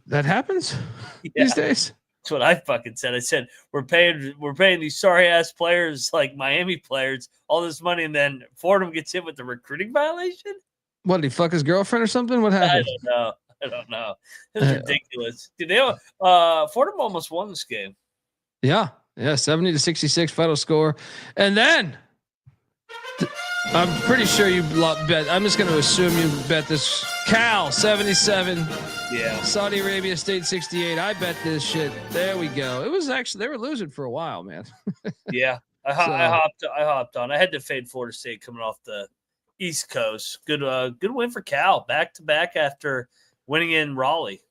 That happens these days. That's what I fucking said. I said we're paying these sorry ass players like Miami players all this money, and then Fordham gets hit with the recruiting violation. What, did he fuck his girlfriend or something? What happened? I don't know. It was ridiculous. Dude, Fordham almost won this game. Yeah. 70-66 final score. And then I'm pretty sure you bet. I'm just going to assume you bet this. Cal 77. Yeah. Saudi Arabia State 68. I bet this shit. There we go. It was actually, they were losing for a while, man. Yeah. I hopped on. I had to fade Florida State coming off the East Coast. Good win for Cal. Back to back after winning in Raleigh.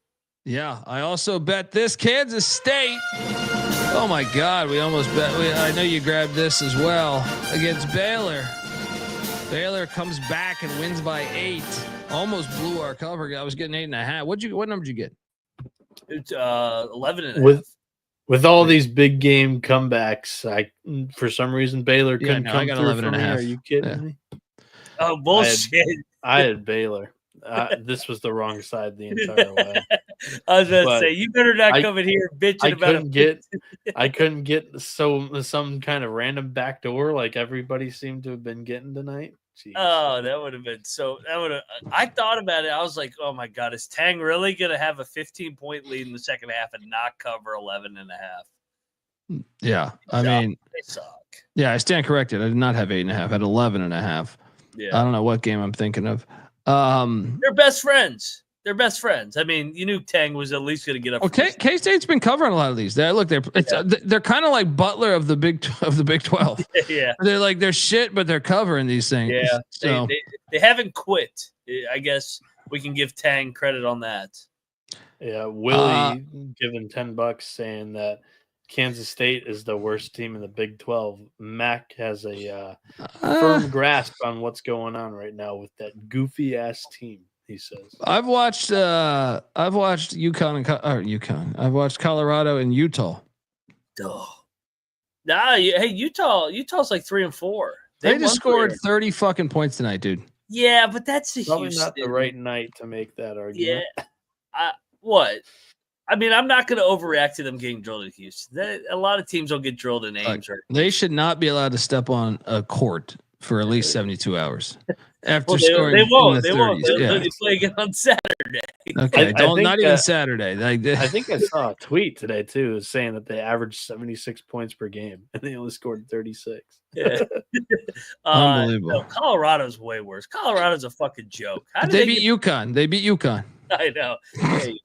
Yeah. I also bet this Kansas State. Oh my God, we almost bet. I know you grabbed this as well against Baylor. Baylor comes back and wins by 8. Almost blew our cover. I was getting 8.5. What number did you get? It's 11.5. With all these big game comebacks, for some reason Baylor couldn't come I got through 11.5. Are you kidding me? Oh bullshit! I had Baylor. This was the wrong side the entire way. I was about to say, you better not come in here bitching about it. I couldn't get some kind of random backdoor like everybody seemed to have been getting tonight. Jeez. Oh, that would have been so. I thought about it. I was like, oh my God, is Tang really going to have a 15-point lead in the second half and not cover 11.5? Yeah, I mean, they suck. Yeah, I stand corrected. I did not have 8.5. I had 11.5. Yeah, I don't know what game I'm thinking of. They're best friends. They're best friends. I mean, you knew Tang was at least going to get up. Okay, K-State's been covering a lot of these. They're kind of like Butler of the Big 12. Yeah, they're shit, but they're covering these things. Yeah, so they haven't quit. I guess we can give Tang credit on that. Yeah, Willie giving $10 saying that Kansas State is the worst team in the Big 12. Mac has a firm grasp on what's going on right now with that goofy ass team. He says. I've watched UConn. I've watched Colorado and Utah. Utah's like 3-4. They just scored 30 fucking points tonight, dude. Yeah, but that's probably not the right night to make that argument. Yeah. What? I mean, I'm not going to overreact to them getting drilled in Houston. A lot of teams will get drilled in Ames. They should not be allowed to step on a court for at least 72 hours. after scoring they won't. in the They 30s. won't. Yeah. They'll play again on Saturday. Okay, I think, not even Saturday. Like, I think I saw a tweet today too saying that they averaged 76 points per game and they only scored 36. Yeah. Unbelievable. No, Colorado's way worse. Colorado's a fucking joke. How did They beat UConn. They beat UConn. I know. Hey,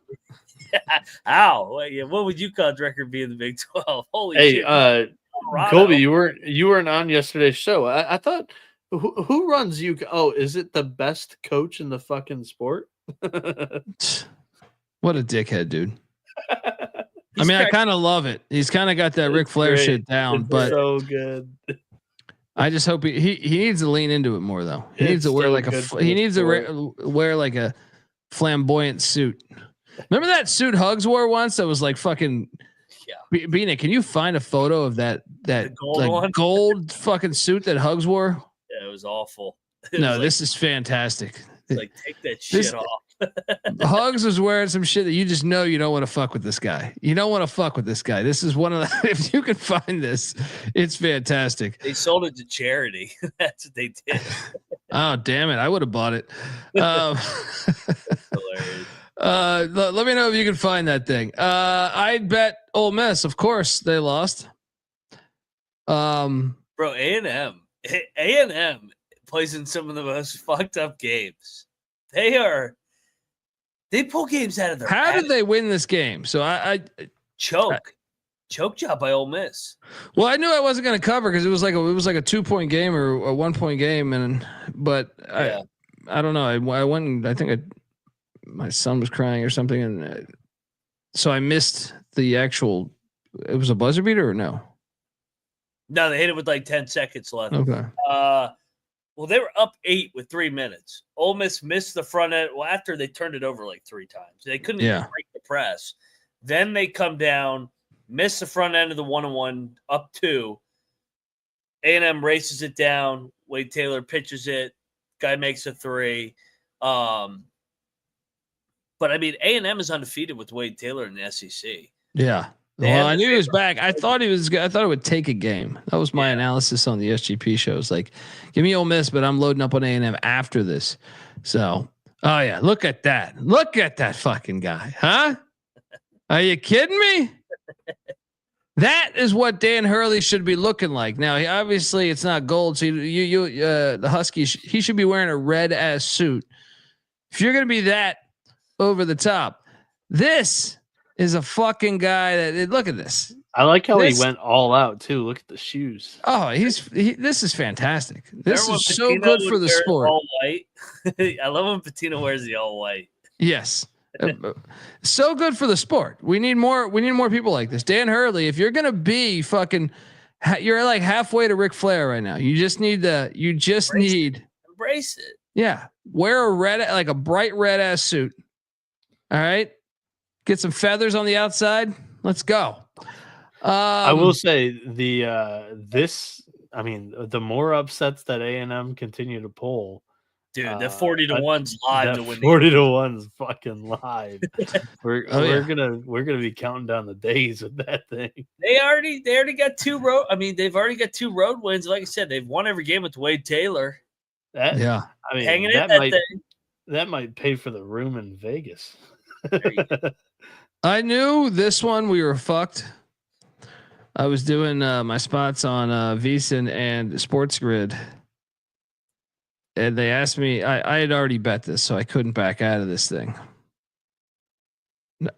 how? What would UConn's record be in the Big 12? Holy shit! Colorado. Colby, you weren't on yesterday's show. I thought who runs UConn? Oh, is it the best coach in the fucking sport? What a dickhead, dude. I mean, I kind of love it. He's kind of got that Ric Flair shit down, but so good. I just hope he needs to lean into it more though. He needs to wear like wear like a flamboyant suit. Remember that suit Hugs wore once? That was like fucking. Yeah. Bieniek, can you find a photo of that gold fucking suit that Hugs wore? Yeah, it was awful. This is fantastic. Like, take that shit off. Hugs was wearing some shit that you just know you don't want to fuck with this guy. You don't want to fuck with this guy. This is one of the, if you can find this, it's fantastic. They sold it to charity. That's what they did. Oh, damn it. I would have bought it. Hilarious. Let me know if you can find that thing. I'd bet Ole Miss. Of course they lost. Bro, A&M plays in some of the most fucked up games. They pull games out of their How did they win this game? So I choke job by Ole Miss. Well, I knew I wasn't going to cover because it was like a 2-point game or a 1-point game, but yeah. I don't know. I went and I think my son was crying or something, and so I missed the actual. It was a buzzer beater or no? No, they hit it with like 10 seconds left. Okay. Well, they were up 8 with 3 minutes. Ole Miss missed the front end. Well, after they turned it over like 3 times, they couldn't even break the press. Then they come down, miss the front end of the 1-on-1, up 2. A&M races it down. Wade Taylor pitches it. Guy makes a 3. But I mean, A&M is undefeated with Wade Taylor in the SEC. Yeah. Well, I knew he was back. I thought it would take a game. That was my analysis on the SGP shows. Like, give me Ole Miss, but I'm loading up on A&M after this. So, oh yeah, look at that. Look at that fucking guy, huh? Are you kidding me? That is what Dan Hurley should be looking like. Now, obviously, it's not gold. So the Husky, he should be wearing a red ass suit. If you're gonna be that over the top, this is a fucking guy that look at this. I like how he went all out too. Look at the shoes. Oh, this is fantastic. This is so good for the sport. All white. I love when Patino wears the all white. Yes. So good for the sport. We need more people like this. Dan Hurley, if you're going to be fucking, you're like halfway to Ric Flair right now. You just need embrace it. Yeah. Wear a bright red ass suit. All right. Get some feathers on the outside. Let's go. I will say the more upsets that A&M continue to pull, dude, the 40-1's live to win. 40-1's fucking live. We're gonna be counting down the days with that thing. They already got 2 road. I mean, they've already got 2 road wins. Like I said, they've won every game with Wade Taylor. Hanging that might pay for the room in Vegas. I knew this one we were fucked. I was doing my spots on VSiN and Sports Grid, and they asked me. I had already bet this, so I couldn't back out of this thing.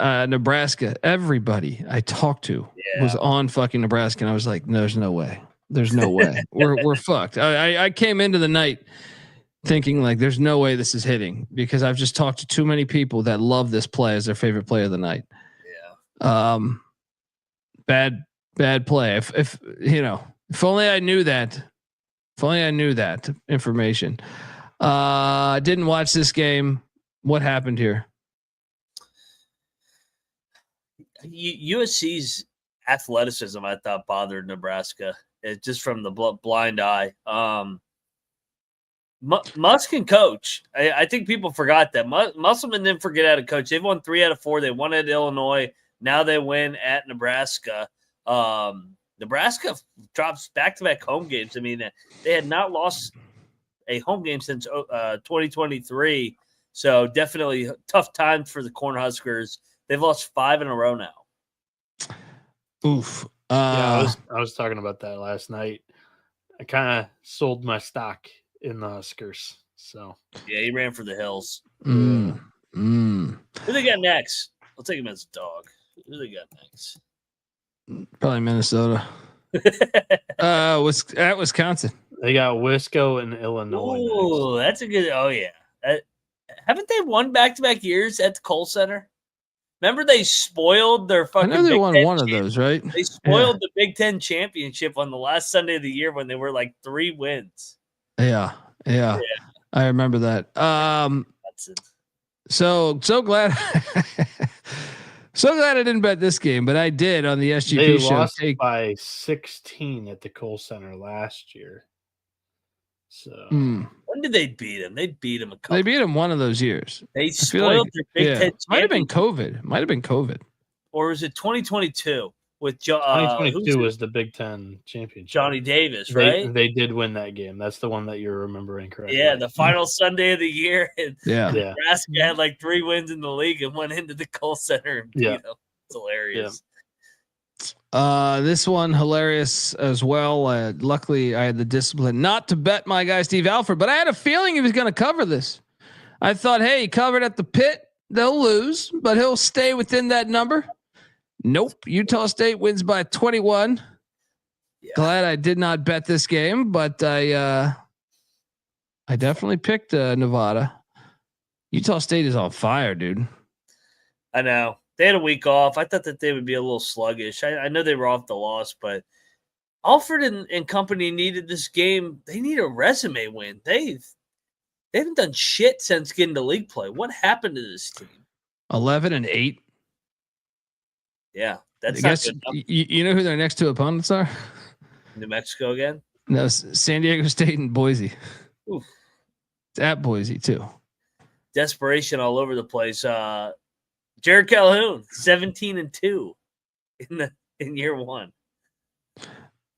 Nebraska. Everybody I talked to was on fucking Nebraska, and I was like, no, "There's no way. There's no way. We're fucked." I came into the night thinking like, "There's no way this is hitting," because I've just talked to too many people that love this play as their favorite play of the night. Yeah. Bad play. If only I knew that. If only I knew that information. Didn't watch this game. What happened here? USC's athleticism, I thought, bothered Nebraska. It's just from the blind eye. Musk can coach. I think people forgot that. Musselman didn't forget how to coach. They've won 3 out of 4. They won at Illinois. Now they win at Nebraska. Nebraska drops back-to-back home games. I mean, they had not lost a home game since 2023. So definitely tough time for the Cornhuskers. They've lost 5 in a row now. Oof. Yeah, I was talking about that last night. I kind of sold my stock in the Huskers. So yeah, he ran for the hills. Who they got next? I'll take him as a dog. Who they got next? Probably Minnesota. Was at Wisconsin. They got Wisco and Illinois. Oh, that's a good. Oh yeah, haven't they won back-to-back years at the Kohl Center? Remember they spoiled their fucking. I know they Big won Ten one of those, right? They spoiled the Big Ten championship on the last Sunday of the year when they were like 3 wins. Yeah. I remember that. That's it. So glad. So glad I didn't bet this game, but I did on the SGP They show. lost by 16 at the Kohl Center last year. So when did they beat them? They beat them a couple. They beat them one of those years. They spoiled their Big Ten. Might have been COVID. Or was it 2022 with 2022 was the Big Ten championship. Johnny Davis, right? They did win that game. That's the one that you're remembering correctly. Yeah, the final Sunday of the year. And Yeah. Nebraska had like 3 wins in the league and went into the Kohl Center and beat them. It's hilarious. This one hilarious as well. Luckily, I had the discipline not to bet my guy Steve Alford, but I had a feeling he was going to cover this. I thought, hey, he covered at the pit. They'll lose, but he'll stay within that number. Nope. Utah State wins by 21. Yeah. Glad I did not bet this game, but I definitely picked Nevada. Utah State is on fire, dude. I know. They had a week off. I thought that they would be a little sluggish. I know they were off the loss, but Alford and company needed this game. They need a resume win. They haven't done shit since getting to league play. What happened to this team? 11-8. Yeah, that's not good enough. You know who their next 2 opponents are? New Mexico again? No, San Diego State and Boise. Oof. It's at Boise too. Desperation all over the place. Jared Calhoun, 17-2 in year 1.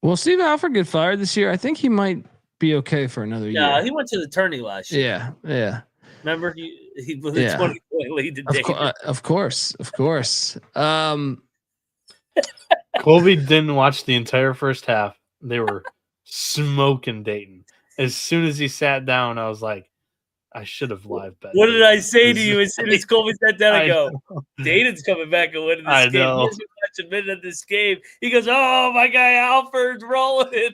Will Steve Alford get fired this year? I think he might be okay for another year. Yeah, he went to the tourney last year. Yeah. Remember, he blew the 20-point lead to David. Of course. Colby didn't watch the entire first half. They were smoking Dayton. As soon as he sat down, I was like, I should have live bet. What did I say to you as soon as Colby sat down? I go, Dayton's coming back and winning this game. Know. He hasn't watched a minute of this game. He goes, oh, my guy Alford's rolling.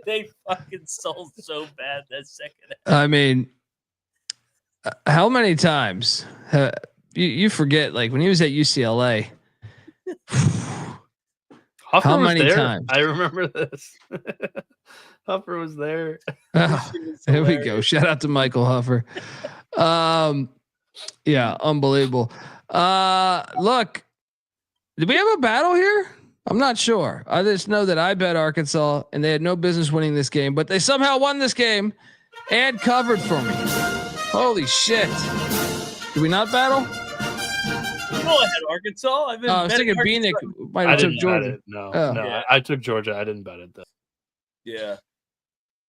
They fucking sold so bad that second half. I mean, how many times you forget? Like when he was at UCLA. How many times? I remember this. Huffer was there. There we go. Shout out to Michael Huffer. Yeah, unbelievable. Look, did we have a battle here? I'm not sure. I just know that I bet Arkansas and they had no business winning this game, but they somehow won this game and covered for me. Holy shit. Did we not battle? No, I had Arkansas. I was thinking Bieniek might have took Georgia. I took Georgia. I didn't bet it though. Yeah.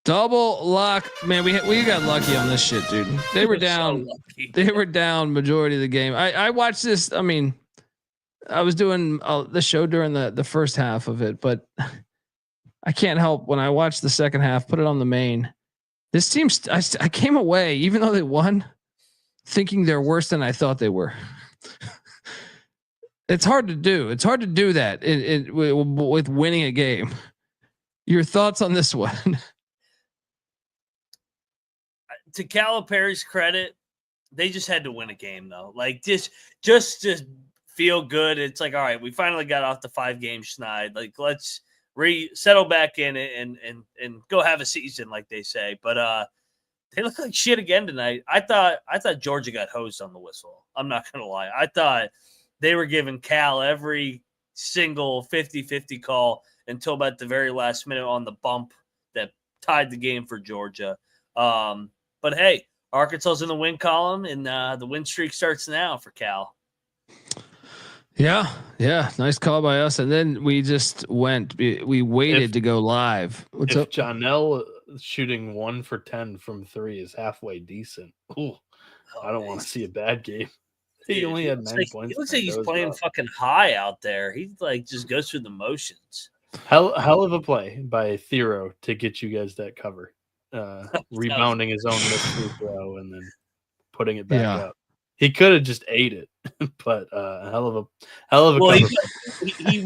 Double lock, man. We got lucky on this shit, dude. They were down. So they were down majority of the game. I watched this. I mean, I was doing the show during the first half of it, but I can't help when I watched the second half. Put it on the main. This team, I came away, even though they won, thinking they're worse than I thought they were. It's hard to do. It's hard to do that with winning a game. Your thoughts on this one? To Calipari's credit, they just had to win a game though. Like just to feel good. It's like, all right, we finally got off the 5-game schneid. Like let's settle back in it and go have a season, like they say. But they look like shit again tonight. I thought Georgia got hosed on the whistle. I'm not gonna lie. I thought they were giving Cal every single 50-50 call until about the very last minute on the bump that tied the game for Georgia. But hey, Arkansas's in the win column, and the win streak starts now for Cal. Yeah, nice call by us. And then we just went. We waited to go live. What's up? Jonell shooting 1 for 10 from 3 is halfway decent. Ooh, I don't want to see a bad game. He only had 9 points. He looks like he's playing fucking high out there. He like just goes through the motions. Hell of a play by Thero to get you guys that cover. Rebounding his own missed free throw and then putting it back up. He could have just ate it, but hell of a cover. He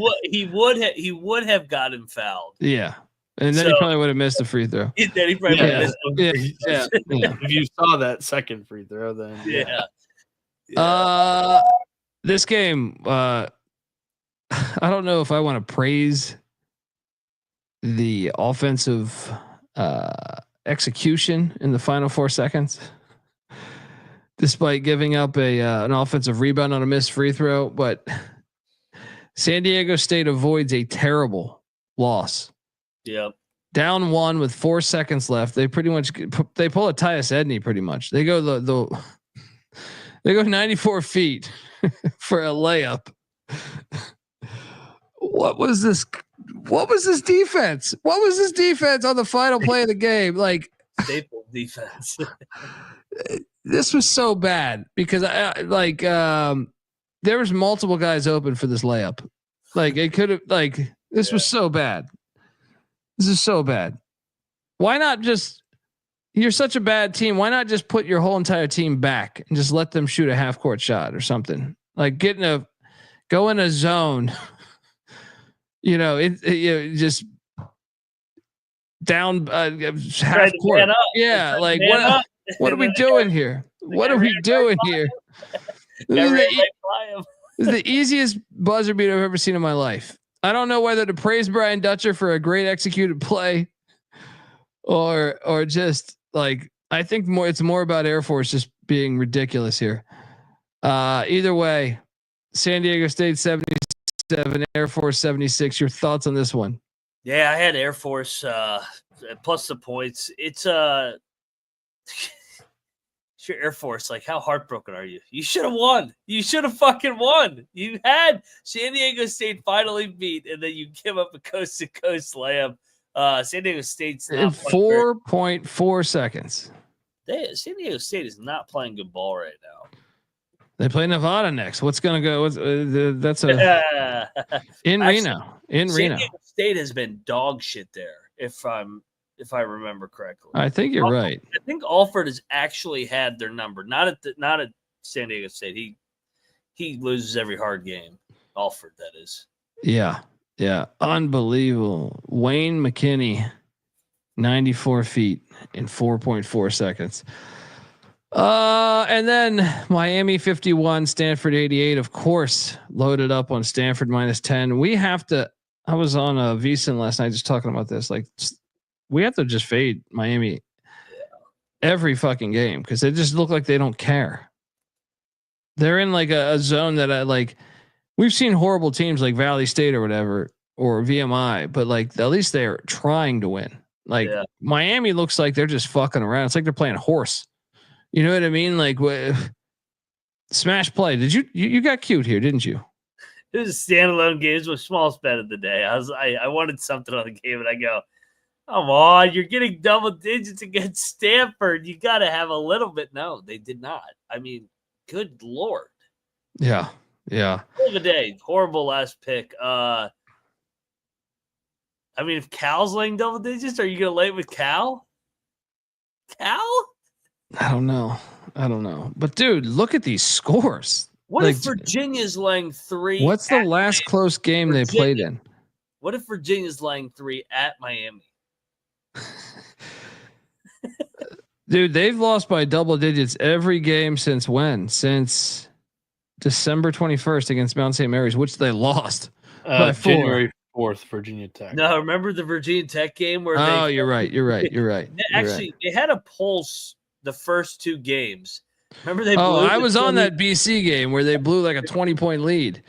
would have got him fouled. Yeah. And then he probably would have missed the free throw. Then he probably missed yeah. If you saw that second free throw, then this game, I don't know if I want to praise the offensive execution in the final 4 seconds, despite giving up an offensive rebound on a missed free throw. But San Diego State avoids a terrible loss. Yep. Down 1 with 4 seconds left. They pretty much they pull a Tyus Edney pretty much. They go they go 94 feet for a layup. What was this defense? What was this defense on the final play of the game? Like staple defense. This was so bad because there was multiple guys open for this layup. Like it could have this was so bad. This is so bad. Why not just? You're such a bad team. Why not just put your whole entire team back and just let them shoot a half court shot or something? Like go in a zone. Just down half court. Yeah, like what are we doing here? What are we doing here? This is the easiest buzzer beat I've ever seen in my life. I don't know whether to praise Brian Dutcher for a great executed play or just like, I think it's more about Air Force just being ridiculous here. Either way, San Diego State 77, Air Force 76. Your thoughts on this one? Yeah, I had Air Force plus the points. It's your Air Force. Like, how heartbroken are you? You should have won. You should have fucking won. You had San Diego State finally beat, and then you give up a coast to coast layup. San Diego State's in 4.4 seconds. San Diego State is not playing good ball right now. They play Nevada next. What's going to go? That's in Reno. In San Reno. Diego State has been dog shit there. If I remember correctly, I think you're right. I think Alford has actually had their number. Not at San Diego State. He loses every hard game. Alford, that is. Yeah. Unbelievable. Wayne McKinney, 94 feet in 4.4 seconds. And then Miami 51, Stanford 88. Of course, loaded up on Stanford -10. We have to. I was on a VSiN last night just talking about this. Like, we have to just fade Miami every fucking game because they just look like they don't care. They're in like a zone that we've seen horrible teams like Valley State or whatever, or VMI, but like at least they're trying to win. Like Miami looks like they're just fucking around. It's like they're playing horse. You know what I mean? Like smash play. Did you got cute here, didn't you? It was a standalone game. It was my smallest bet of the day. I wanted something on the game, and I go, come on, you're getting double digits against Stanford. You got to have a little bit. No, they did not. I mean, good Lord. Yeah. Of the day, horrible last pick. I mean, if Cal's laying double digits, are you going to lay it with Cal? Cal? I don't know. But dude, look at these scores. What if Virginia's laying 3? What's the last close game they played in? What if Virginia's laying 3 at Miami? Dude, they've lost by double digits every game since when? Since December 21st against Mount St. Mary's, which they lost by 4. January 4th, Virginia Tech. No, remember the Virginia Tech game where you're right. They had a pulse the first 2 games. Remember they blew I was on that BC game where they blew like a 20-point lead.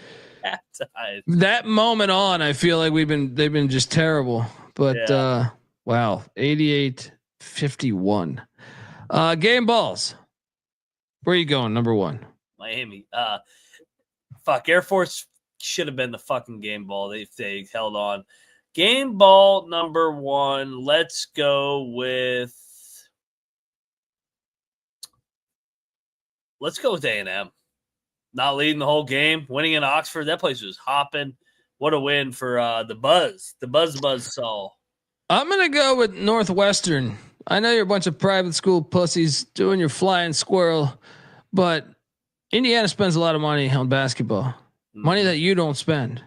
That moment on, I feel like they've been just terrible. But wow, 88-51. Game balls. Where are you going? Number 1. Miami. Air Force should have been the fucking game ball if they held on. Game ball number 1. Let's go with A&M. Not leading the whole game, winning in Oxford. That place was hopping. What a win for the Buzz. The Buzz Saw. I'm going to go with Northwestern. I know you're a bunch of private school pussies doing your flying squirrel, but Indiana spends a lot of money on basketball. Money that you don't spend.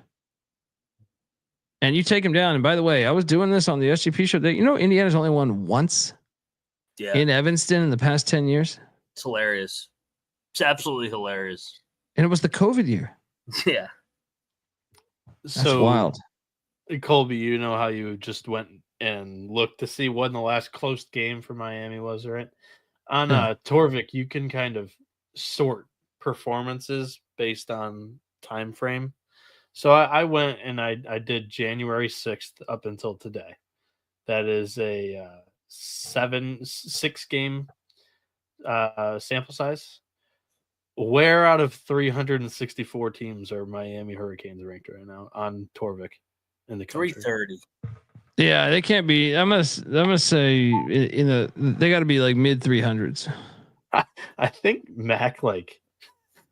And you take them down. And by the way, I was doing this on the SGP show. Indiana's only won once in Evanston in the past 10 years. It's hilarious. It's absolutely hilarious. And it was the COVID year. Yeah. That's wild. Colby, you know how you just went and looked to see when the last close game for Miami was, right? On Torvik, you can kind of sort performances based on time frame. So I went and I did January 6th up until today. That is a 6 game sample size. Where out of 364 teams are Miami Hurricanes ranked right now on Torvik in the country? 330. Yeah, they can't be. I'm gonna say they got to be like mid 300s. I think Mac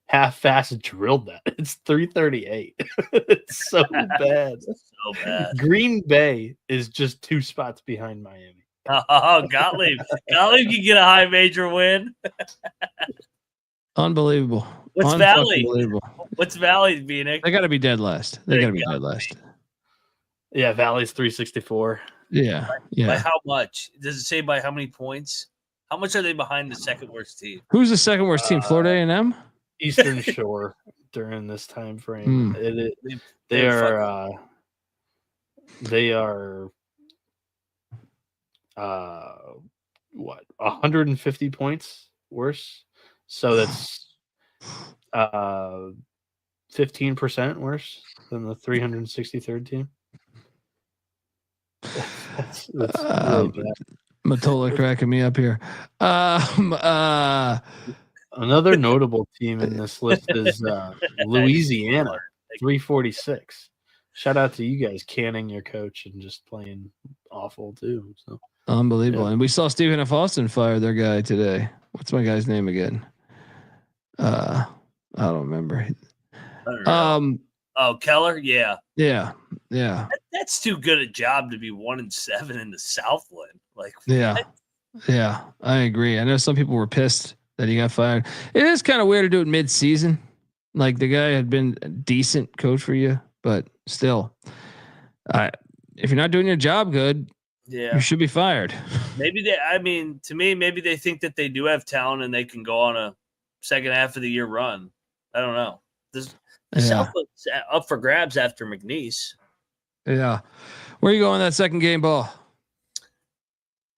half-fast drilled that. It's 338. It's so bad. So bad. Green Bay is just 2 spots behind Miami. Oh, Gottlieb can get a high major win. Unbelievable. What's Valley? What's Valley, Bieniek? They got to be dead last. They got to be dead last. Yeah, Valley's 364. Yeah. By how much? Does it say by how many points? How much are they behind the second worst team? Who's the second worst team? Florida A&M? Eastern Shore during this time frame. They are 150 points worse. So that's 15% worse than the 363rd team. That's really bad. Matola cracking me up here. Another notable team in this list is Louisiana, 346. Shout out to you guys canning your coach and just playing awful too. So unbelievable. Yeah. And we saw Stephen F. Austin fire their guy today. What's my guy's name again? I don't remember. Keller? Yeah. Yeah. That's too good a job to be 1-7 in the Southland. Yeah, I agree. I know some people were pissed that he got fired. It is kind of weird to do it mid-season. Like the guy had been a decent coach for you, but still, if you're not doing your job good, you should be fired. Maybe maybe they think that they do have talent and they can go on a second half of the year run. I don't know. The Southland's up for grabs after McNeese. Yeah. Where are you going that second game ball?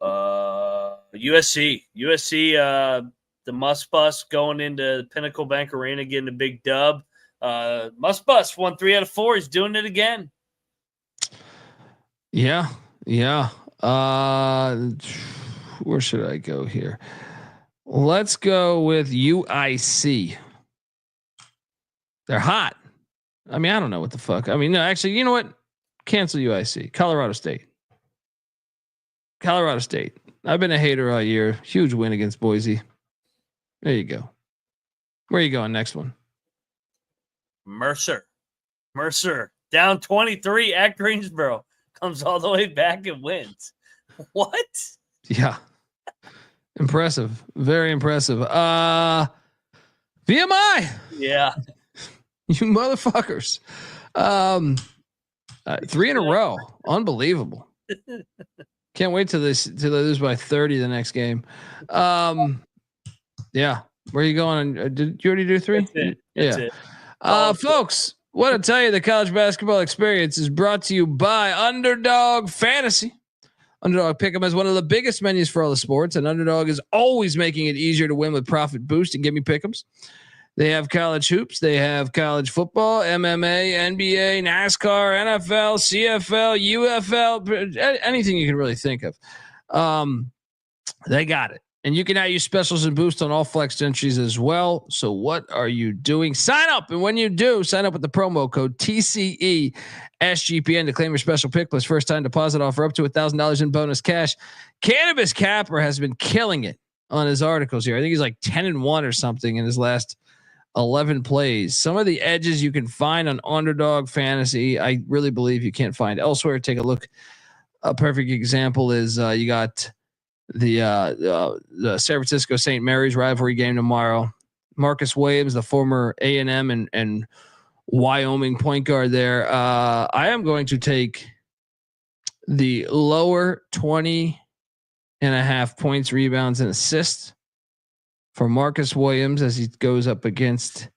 USC, the Must Bus going into Pinnacle Bank Arena, getting a big dub. Must Bus won 3 out of 4. He's doing it again. Yeah. Where should I go here? Let's go with UIC. They're hot. I mean, I don't know what the fuck. I mean, no, actually, you know what? Cancel UIC. Colorado State. I've been a hater all year. Huge win against Boise. There you go. Where are you going next one? Mercer down 23 at Greensboro. Comes all the way back and wins. What? Yeah. Impressive. Very impressive. VMI. Yeah. You motherfuckers. 3 in a row. Unbelievable. Can't wait till they lose by 30 the next game. Yeah. Where are you going? Did you already do 3? That's it. Folks, what I tell you, the college basketball experience is brought to you by Underdog Fantasy. Underdog Pick'em is one of the biggest menus for all the sports, and Underdog is always making it easier to win with Profit Boost and Give Me Pick'ems. They have college hoops. They have college football, MMA, NBA, NASCAR, NFL, CFL, UFL, anything you can really think of. They got it. And you can now use specials and boost on all flex entries as well. So what are you doing? Sign up. And when you do, sign up with the promo code TCE SGPN to claim your special pick plus first time deposit offer up to $1,000 in bonus cash. Cannabis Capper has been killing it on his articles here. I think he's like 10-1 or something in his last 11 plays. Some of the edges you can find on Underdog Fantasy, I really believe you can't find elsewhere. Take a look. A perfect example is you got the San Francisco St. Mary's rivalry game tomorrow. Marcus Williams, the former A&M and Wyoming point guard there. I am going to take the lower 20.5 points, rebounds, and assists for Marcus Williams as he goes up against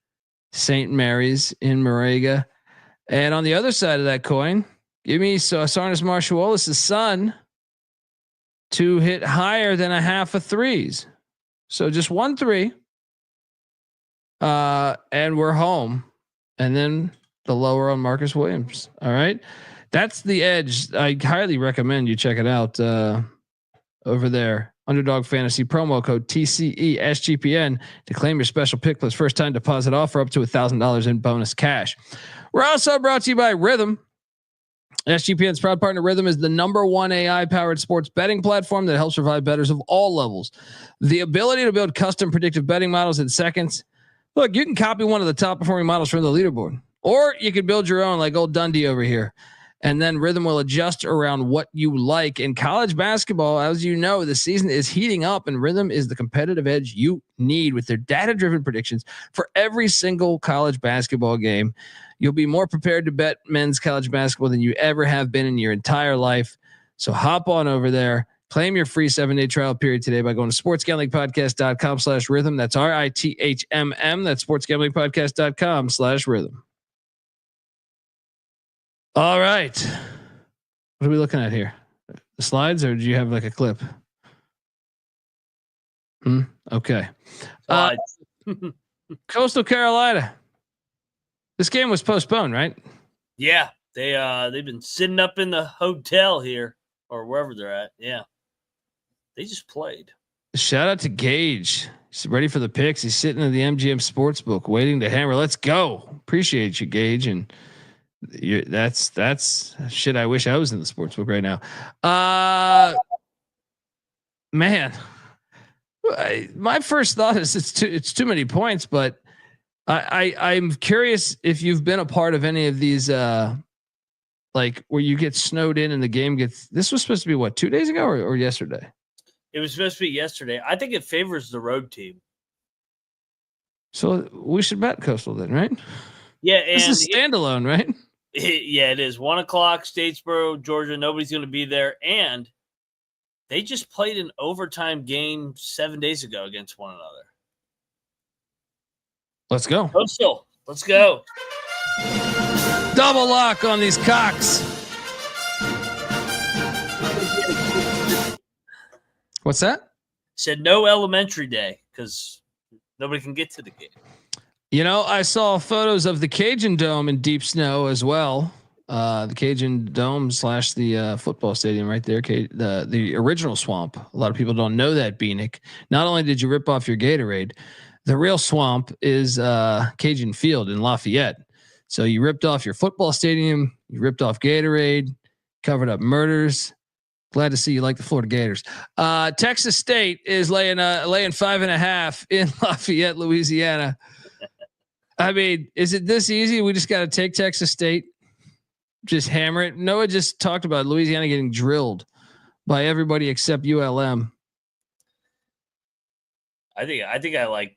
St. Mary's in Moraga. And on the other side of that coin, give me Sarnas Marshall-Wallace's son to hit higher than a half of threes. So just 1 3. And we're home. And then the lower on Marcus Williams. All right. That's the edge. I highly recommend you check it out over there. Underdog Fantasy promo code TCE SGPN to claim your special pick plus first time deposit offer up to $1,000 in bonus cash. We're also brought to you by Rhythm. SGPN's proud partner Rhythm is the #1 AI powered sports betting platform that helps provide bettors of all levels the ability to build custom predictive betting models in seconds. Look, you can copy one of the top performing models from the leaderboard, or you can build your own like old Dundee over here. And then Rhythm will adjust around what you like. In college basketball, as you know, the season is heating up, and Rhythm is the competitive edge you need with their data-driven predictions for every single college basketball game. You'll be more prepared to bet men's college basketball than you ever have been in your entire life. So hop on over there. Claim your free 7-day trial period today by going to sportsgamblingpodcast.com/rhythm. That's RITHMM. That's sportsgamblingpodcast.com/rhythm. All right. What are we looking at here? The slides, or do you have like a clip? Okay. Coastal Carolina. This game was postponed, right? Yeah. They've been sitting up in the hotel here or wherever they're at. Yeah. They just played. Shout out to Gage. He's ready for the picks. He's sitting in the MGM Sportsbook waiting to hammer. Let's go. Appreciate you, Gage. And that's shit. I wish I was in the sportsbook right now. Man, my first thought is it's too many points, but I'm curious if you've been a part of any of these, like where you get snowed in and the game gets. This was supposed to be what, 2 days ago or yesterday? It was supposed to be yesterday. I think it favors the road team. So we should bet Coastal then, right? Yeah, and this is standalone, right? Yeah, it is 1:00, Statesboro, Georgia. Nobody's going to be there, and they just played an overtime game 7 days ago against one another. Let's go. Coastal, let's go. Double lock on these cocks. What's that? Said no elementary day because nobody can get to the game. You know, I saw photos of the Cajun Dome in deep snow as well. The Cajun Dome / the football stadium right there. The original swamp. A lot of people don't know that, Bieniek. Not only did you rip off your Gatorade, the real swamp is Cajun Field in Lafayette. So you ripped off your football stadium. You ripped off Gatorade, covered up murders. Glad to see you like the Florida Gators. Texas State is laying 5.5 in Lafayette, Louisiana. I mean, is it this easy? We just got to take Texas State, just hammer it. Noah just talked about Louisiana getting drilled by everybody except ULM. I think I like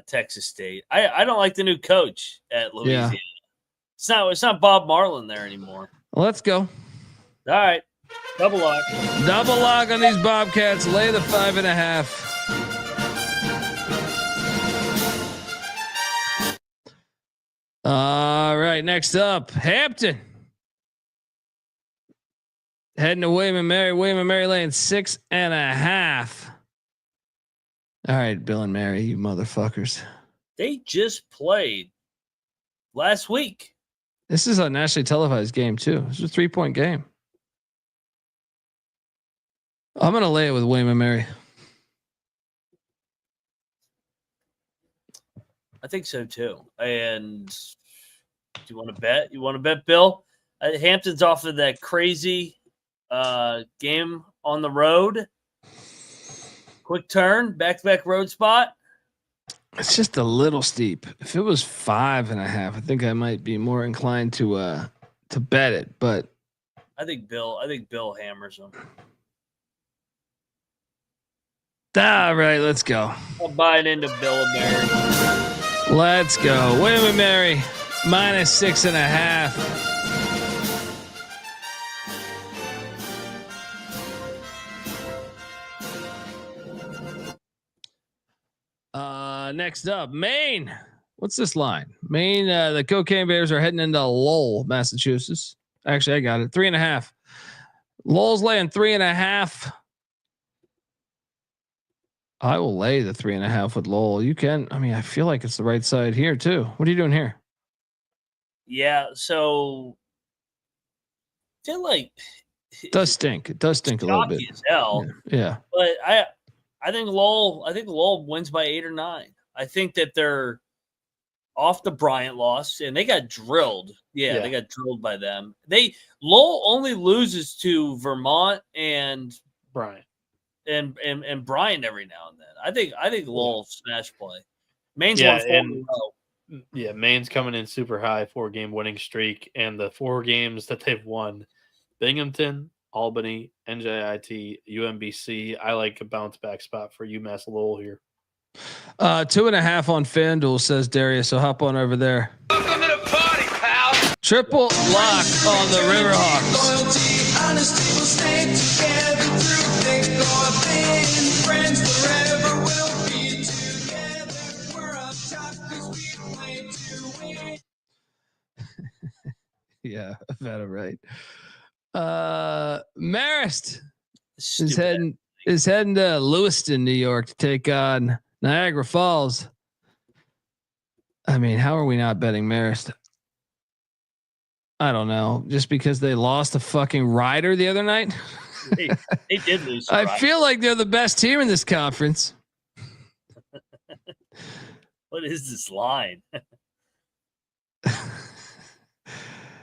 Texas State. I don't like the new coach at Louisiana. Yeah. It's not Bob Marlin there anymore. Let's go. All right. Double lock on these Bobcats. Lay the 5.5. All right, next up, Hampton. Heading to William and Mary. William and Mary laying 6.5. All right, Bill and Mary, you motherfuckers. They just played last week. This is a nationally televised game too. It's a 3-point game. I'm gonna lay it with William and Mary. I think so too. And do you want to bet? You want to bet, Bill? Hampton's off of that crazy game on the road. Quick turn, back-to-back road spot. It's just a little steep. If it was 5.5, I think I might be more inclined to bet it. But I think Bill hammers them. All right, let's go. I'm buying into Bill and Mary. Let's go. William and Mary -6.5. Next up, Maine. What's this line? Maine, the Cocaine Bears are heading into Lowell, Massachusetts. Actually, I got it. 3.5. Lowell's laying 3.5. I will lay the 3.5 with Lowell. You can. I mean, I feel like it's the right side here too. What are you doing here? Yeah, so I feel like it does stink. It does stink a little bit. As hell. Yeah. But I think Lowell wins by 8 or 9. I think that they're off the Bryant loss and they got drilled. Yeah, they got drilled by them. Lowell only loses to Vermont and Bryant. And Bryant every now and then. I think Lowell smash play. Maine's Yeah, won 4 in a row. Yeah, Maine's coming in super high, 4-game winning streak, and the 4 games that they've won: Binghamton, Albany, NJIT, UMBC. I like a bounce back spot for UMass Lowell here. 2.5 on FanDuel, says Darius. So hop on over there. Welcome to the party, pal. Triple lock on the Riverhawks. Honesty will stay together through thick or thin. Friends forever will be together. We're up top 'cause we play to win. Yeah, I've had it right. Marist is heading to Lewiston, New York to take on Niagara Falls. I mean, how are we not betting Marist? I don't know. Just because they lost a fucking rider the other night. They did lose. I feel like they're the best team in this conference. What is this line?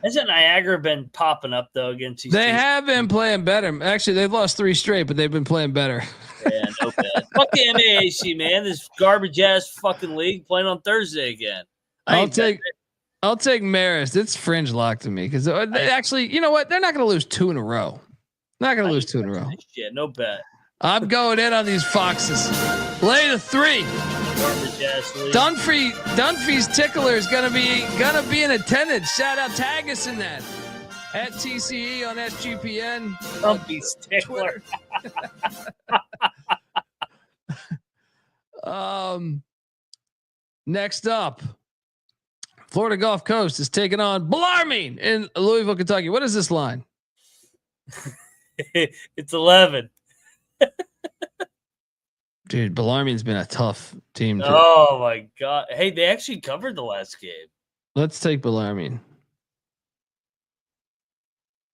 Hasn't Niagara been popping up though against these They teams? have been playing better. Actually, they've lost 3 straight, but they've been playing better. Yeah, no bad. Fuck the MAAC, man. This garbage ass fucking league playing on Thursday again. I'll take Marist. It's fringe lock to me because actually, you know what? They're not going to lose 2 in a row. Not going to lose 2 in a row. Shit, no bet. I'm going in on these Foxes. Lay the 3. Garbage ass league. Dunphy's tickler is gonna be in attendance. Shout out, tag us in that at TCE on SGPN. Dunphy's tickler. Next up, Florida Gulf Coast is taking on Bellarmine in Louisville, Kentucky. What is this line? It's 11. Dude, Bellarmine's been a tough team. Oh my god! Hey, they actually covered the last game. Let's take Bellarmine.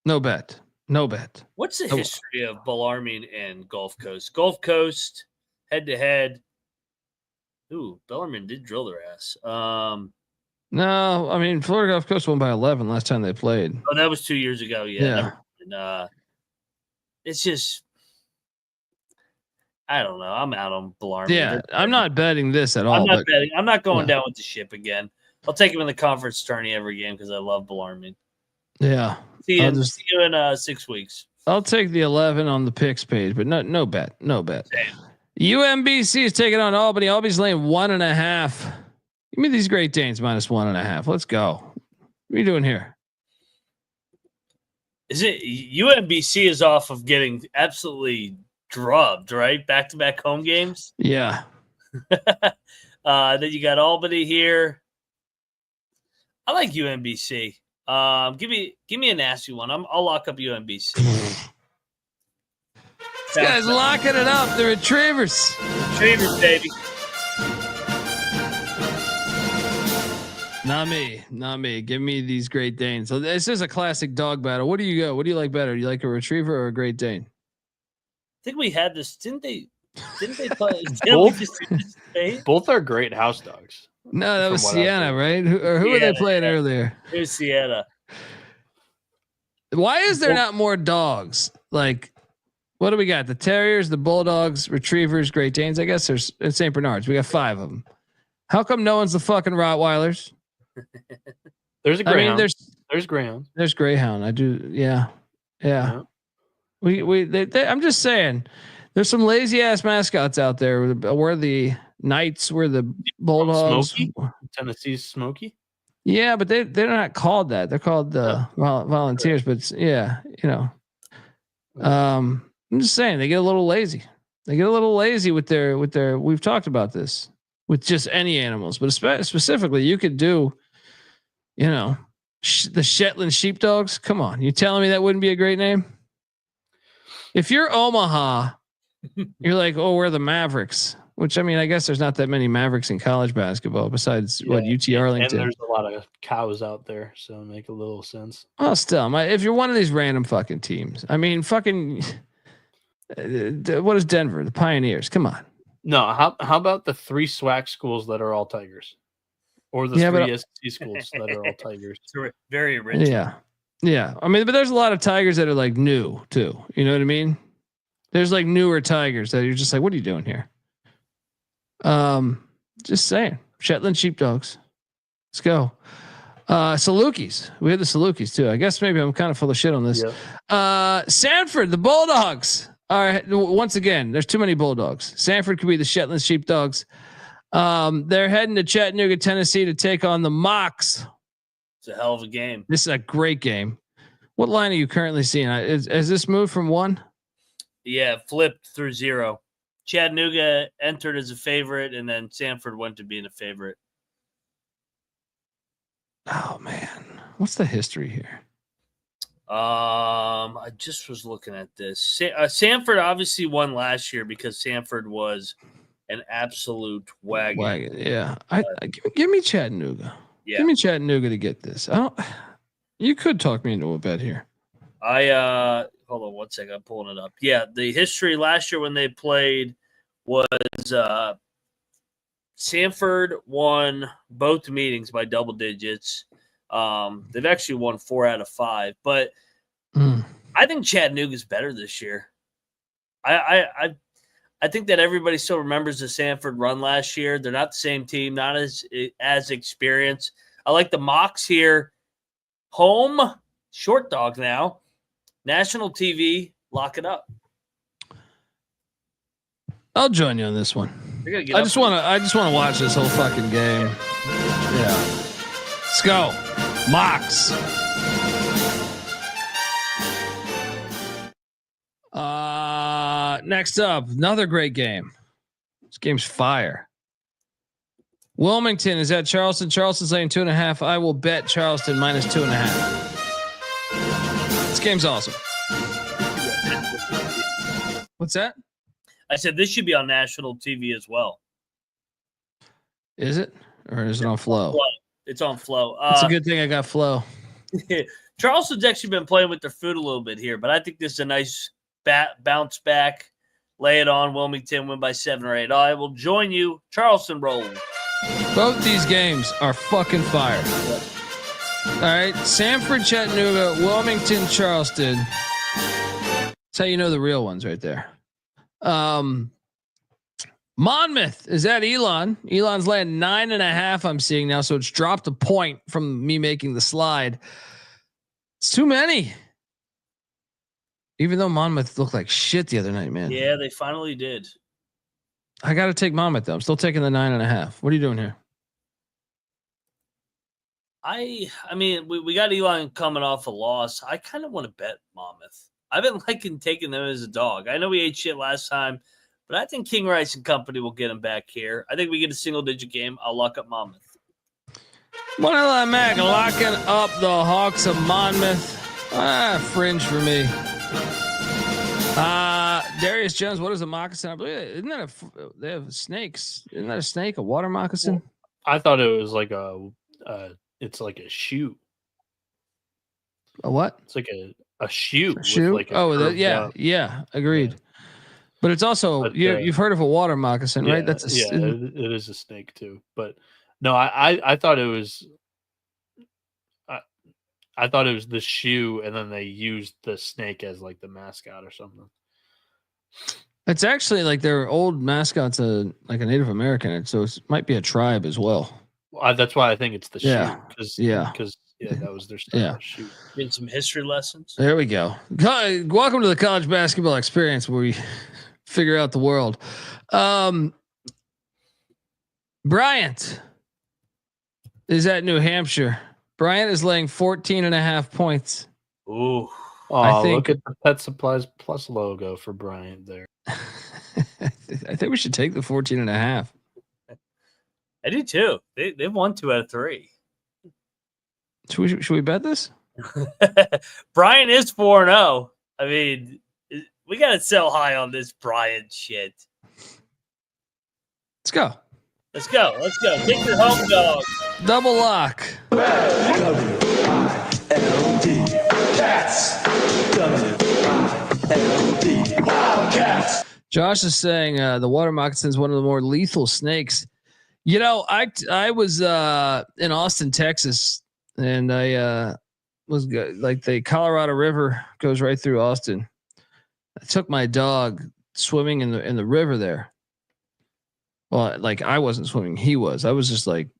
No bet. What's the history of Bellarmine and Gulf Coast? Gulf Coast head to head. Ooh, Bellarmine did drill their ass. No, I mean Florida Gulf Coast won by 11 last time they played. Oh, that was 2 years ago. Yeah. And, it's just. I don't know. I'm out on Bellarmine. Yeah, I'm not betting this at all. I'm not betting. I'm not going down with the ship again. I'll take him in the conference tourney every game because I love Bellarmine. Yeah. See you in 6 weeks. I'll take the 11 on the picks page, but no bet. Same. UMBC is taking on Albany. Albany's laying 1.5. Give me these Great Danes -1.5. Let's go. What are you doing here? Is it UMBC is off of getting absolutely drubbed, right? Back-to-back home games. Yeah. Then you got Albany here. I like UMBC. Give me a nasty one. I'll lock up UMBC. This guy's locking it up. The Retrievers. Retrievers, baby. Not me. Give me these Great Danes. So this is a classic dog battle. What do you go? What do you like better? Do you like a Retriever or a Great Dane? I think we had this, didn't they play? Both are great house dogs. No, that was from what I've Siena, heard. right? Who were they playing earlier? It was Siena. Why is there not more dogs? Like, what do we got? The Terriers, the Bulldogs, Retrievers, Great Danes. I guess there's in St. Bernards. We got 5 of them. How come no one's the fucking Rottweilers? There's a Greyhound. I mean, there's Greyhound. There's Greyhound. I do. Yeah. Yeah. I'm just saying, there's some lazy ass mascots out there. We're the Knights. We're the Bulldogs. Smokey? Tennessee's Smokey. Yeah, but they're not called that. They're called the Volunteers. But I'm just saying they get a little lazy. They get a little lazy with their. We've talked about this with just any animals, but specifically, you could do, the Shetland sheepdogs. Come on, you telling me that wouldn't be a great name? If you're Omaha, you're like, oh, we're the Mavericks. Which, I mean, I guess there's not that many Mavericks in college basketball besides UT Arlington. And there's a lot of cows out there, so make a little sense. Well, still, if you're one of these random fucking teams, I mean, fucking, what is Denver? The Pioneers. Come on. No, how about the 3 SWAC schools that are all Tigers, or the 3 SEC schools that are all Tigers? It's very original. Yeah. I mean, but there's a lot of Tigers that are like new too. You know what I mean? There's like newer Tigers that you're just like, what are you doing here? Just saying. Shetland sheepdogs. Let's go. Salukis. We had the Salukis too. I guess maybe I'm kind of full of shit on this. Yep. Sanford, the Bulldogs. All right. Once again, there's too many Bulldogs. Sanford could be the Shetland sheepdogs. They're heading to Chattanooga, Tennessee to take on the Mocs. It's a hell of a game. This is a great game. What line are you currently seeing? Has this moved from 1? Yeah, flipped through 0. Chattanooga entered as a favorite, and then Samford went to being a favorite. Oh man, what's the history here? I just was looking at this. Samford obviously won last year because Samford was an absolute wagon. Yeah, give me Chattanooga. Yeah. Give me Chattanooga to get this. You could talk me into a bet here. Hold on one second. I'm pulling it up. Yeah, the history last year when they played was Samford won both meetings by double digits. They've actually won 4 out of 5, but I think Chattanooga's better this year. I think that everybody still remembers the Samford run last year. They're not the same team, not as experienced. I like the Mocs here. Home short dog now. National TV, lock it up. I'll join you on this one. I just want to watch this whole fucking game. Yeah. Let's go. Mocs. Next up, another great game. This game's fire. Wilmington is at Charleston. Charleston's laying 2.5. I will bet Charleston minus 2.5. This game's awesome. What's that? I said this should be on national TV as well. Is it? Or is it on Flow? It's on Flow. It's a good thing I got Flow. Charleston's actually been playing with their food a little bit here, but I think this is a nice bounce back. Lay it on. Wilmington win by 7 or 8. I will join you. Charleston rolling. Both these games are fucking fire. All right. Samford, Chattanooga, Wilmington, Charleston. That's how you know the real ones right there. Monmouth is at Elon. Elon's laying 9.5. I'm seeing now. So it's dropped a point from me making the slide. It's too many. Even though Monmouth looked like shit the other night, man. Yeah, they finally did. I got to take Monmouth though. I'm still taking the 9.5. What are you doing here? I mean, we got Elon coming off a loss. I kind of want to bet Monmouth. I've been liking taking them as a dog. I know we ate shit last time, but I think King Rice and Company will get them back here. I think we get a single-digit game. I'll lock up Monmouth. Moneyline Mac locking up the Hawks of Monmouth. Fringe for me. Darius Jones, what is a moccasin? I believe isn't that they have snakes? Isn't that a snake? A water moccasin? I thought it was like it's like a shoe. A what? It's like a shoe. A shoe? Like yeah, agreed. Yeah. But it's also you've heard of a water moccasin, right? That's it is a snake too. But No, I thought it was. I thought it was the shoe, and then they used the snake as like the mascot or something. It's actually like their old mascot's like a Native American, so it might be a tribe as well. That's why I think it's the Yeah. shoe. Because that was their style of shoe. Getting some history lessons. There we go. Welcome to the college basketball experience, where we figure out the world. Bryant is at New Hampshire. Bryant is laying 14.5 points. Ooh. Oh, look at the Pet Supplies Plus logo for Bryant there. I think we should take the 14.5. I do too. They won 2 out of 3. Should we bet this? Bryant is 4-0. I mean, we got to sell high on this Bryant shit. Let's go. Let's go. Take your home dog. Double lock. W-I-L-D. Cats. W-I-L-D. Wildcats. Josh is saying the water moccasin is one of the more lethal snakes. You know, I was in Austin, Texas, and I was like the Colorado River goes right through Austin. I took my dog swimming in the river there. Well, like I wasn't swimming, he was. I was just like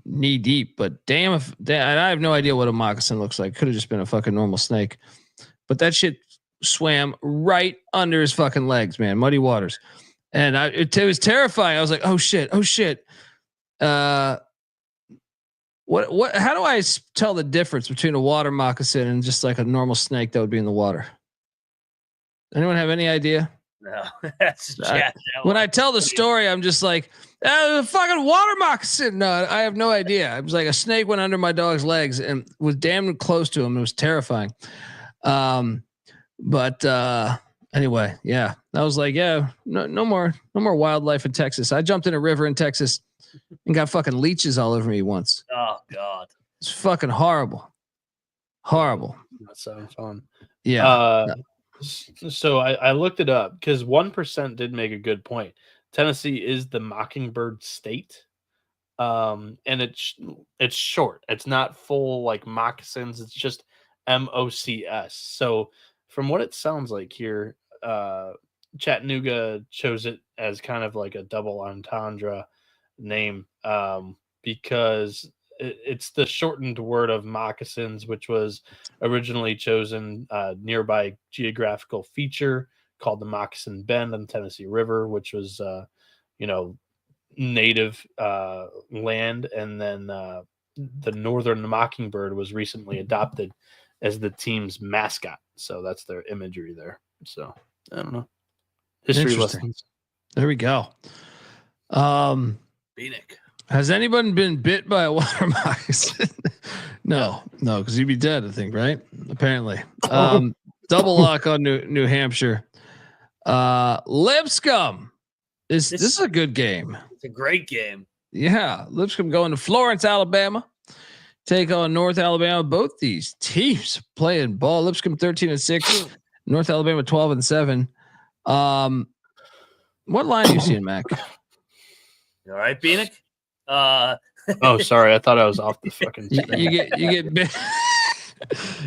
knee deep. But and I have no idea what a moccasin looks like. Could have just been a fucking normal snake. But that shit swam right under his fucking legs, man. Muddy waters. And it was terrifying. I was like, oh shit. How do I tell the difference between a water moccasin and just like a normal snake that would be in the water? Anyone have any idea? No, that's when I tell the story, I'm just like, fucking water moccasin. No, I have no idea. It was like a snake went under my dog's legs and was damn close to him. It was terrifying. But anyway, yeah, I was like, yeah, no more wildlife in Texas. I jumped in a river in Texas and got fucking leeches all over me once. Oh God, it's fucking horrible. That sounds fun. Yeah. So I looked it up because 1% did make a good point. Tennessee is the mockingbird state, and it's short. It's not full like moccasins. It's just MOCS. So from what it sounds like here, Chattanooga chose it as kind of like a double entendre name because it's the shortened word of moccasins, which was originally chosen nearby geographical feature called the Moccasin Bend on the Tennessee River, which was native land, and then the northern mockingbird was recently adopted as the team's mascot. So that's their imagery there. So I don't know. History lessons. There we go. Bieniek. Has anyone been bit by a water moccasin? No, because you'd be dead, I think, right? Apparently. Double lock on New Hampshire. Lipscomb. This is a good game. It's a great game. Yeah. Lipscomb going to Florence, Alabama. Take on North Alabama. Both these teams playing ball. Lipscomb 13-6. North Alabama 12-7. What line are you seeing, Mac? You all right, Bieniek? Oh, sorry. I thought I was off the fucking. You get bit.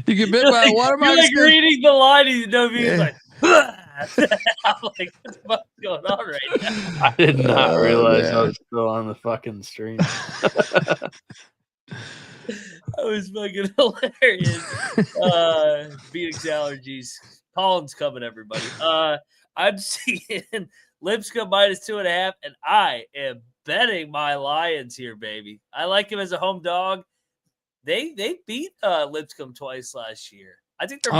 You get bit by a water moccasin. You're like reading the line. You know, he's like, I'm like, what the fuck's going on right now? I did not realize I was still on the fucking stream. That was fucking hilarious. Bieniek's allergies. Pollen's coming, everybody. I'm seeing Lipscomb -2.5, and I am betting my Lions here, baby. I like him as a home dog. They beat Lipscomb twice last year. I think they're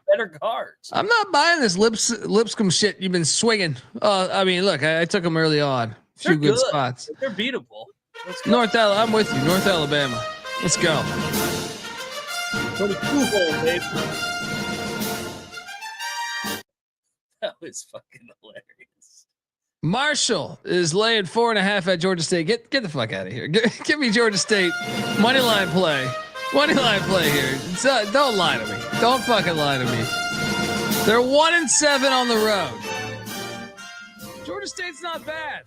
better guards. I'm not buying this Lipscomb shit you've been swinging. I mean, look, I took them early on. A few good spots. They're beatable. Let's go. I'm with you. North Alabama. Let's go. For the cool hole, baby. That was fucking hilarious. Marshall is laying 4.5 at Georgia State. Get the fuck out of here. Give me Georgia State money line play. Money line play here. Don't lie to me. Don't fucking lie to me. They're 1-7 on the road. Georgia State's not bad.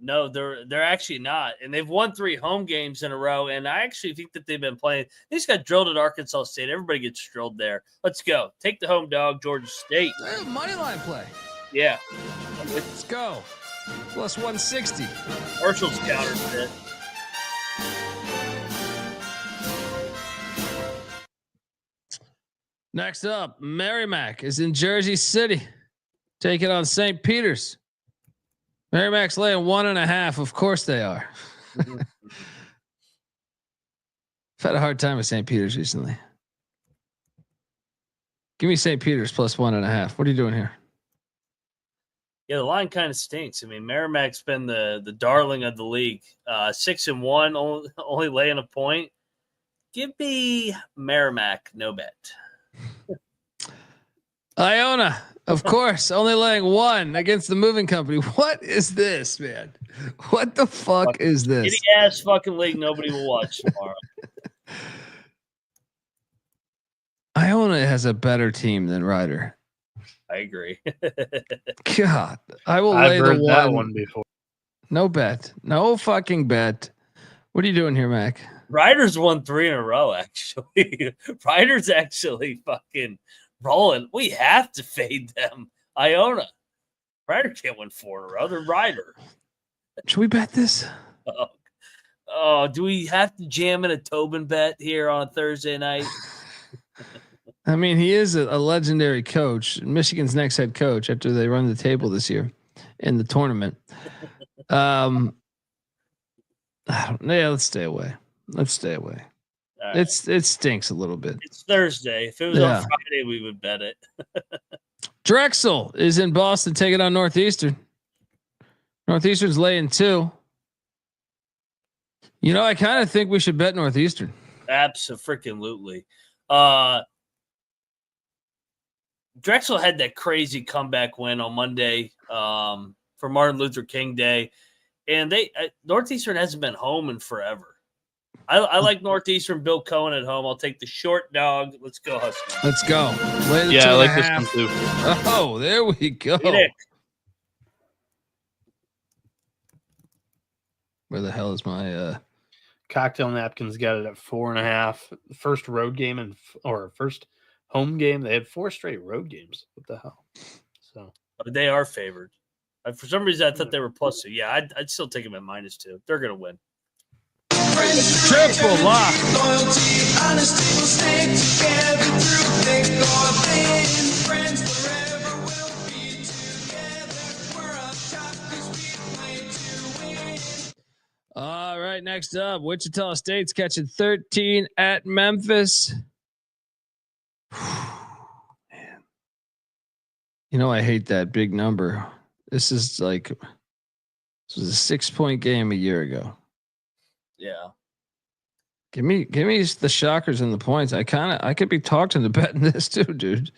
No, they're actually not, and they've won 3 home games in a row. And I actually think that they've been playing. They just got drilled at Arkansas State. Everybody gets drilled there. Let's go. Take the home dog, Georgia State. Money line play. Yeah, Let's go. Plus 160. Marshall's counterfeit. Next up, Merrimack is in Jersey City, taking on St. Peter's. Merrimack's laying 1.5. Of course they are. I've had a hard time with St. Peter's recently. Give me St. Peter's plus 1.5. What are you doing here? Yeah, the line kind of stinks. I mean, Merrimack's been the darling of the league. 6-1, only laying a point. Give me Merrimack, no bet. Iona, of course, only laying 1 against the moving company. What is this, man? What the fuck is this? Any ass fucking league nobody will watch tomorrow. Iona has a better team than Ryder. I agree. God, I will I've lay heard the that 1. one before. No bet. No fucking bet. What are you doing here, Mac? Riders won 3 in a row, actually. Riders actually fucking rolling. We have to fade them. Iona. Ryder can't win 4 in a row. They're Ryder. Should we bet this? Oh, do we have to jam in a Tobin bet here on a Thursday night? I mean, he is a legendary coach, Michigan's next head coach after they run the table this year in the tournament. I don't know. Yeah, let's stay away. Let's stay away. Right. It stinks a little bit. It's Thursday. If it was on Friday, we would bet it. Drexel is in Boston taking on Northeastern. Northeastern's laying 2. You know, I kind of think we should bet Northeastern. Absolutely. Drexel had that crazy comeback win on Monday for Martin Luther King Day, and Northeastern hasn't been home in forever. I like Northeastern. Bill Cohen at home. I'll take the short dog. Let's go, Huskies. Let's go. Yeah, I like this one too. Oh, there we go. Nick. Where the hell is my Cocktail Napkins got it at 4.5. First road game or first home game. They had 4 straight road games. What the hell? So They are favored. For some reason, I thought they were +2. Yeah, I'd still take them at -2. They're gonna win. triple lock? Loyalty, honesty will stay together through thick or thin. Friends forever will be together. We're up top 'cause we play to win. All right, next up, Wichita State's catching 13 at Memphis. Man. You know, I hate that big number. This was a 6-point game a year ago. Yeah. Give me the Shockers and the points. I could be talked into betting this too, dude.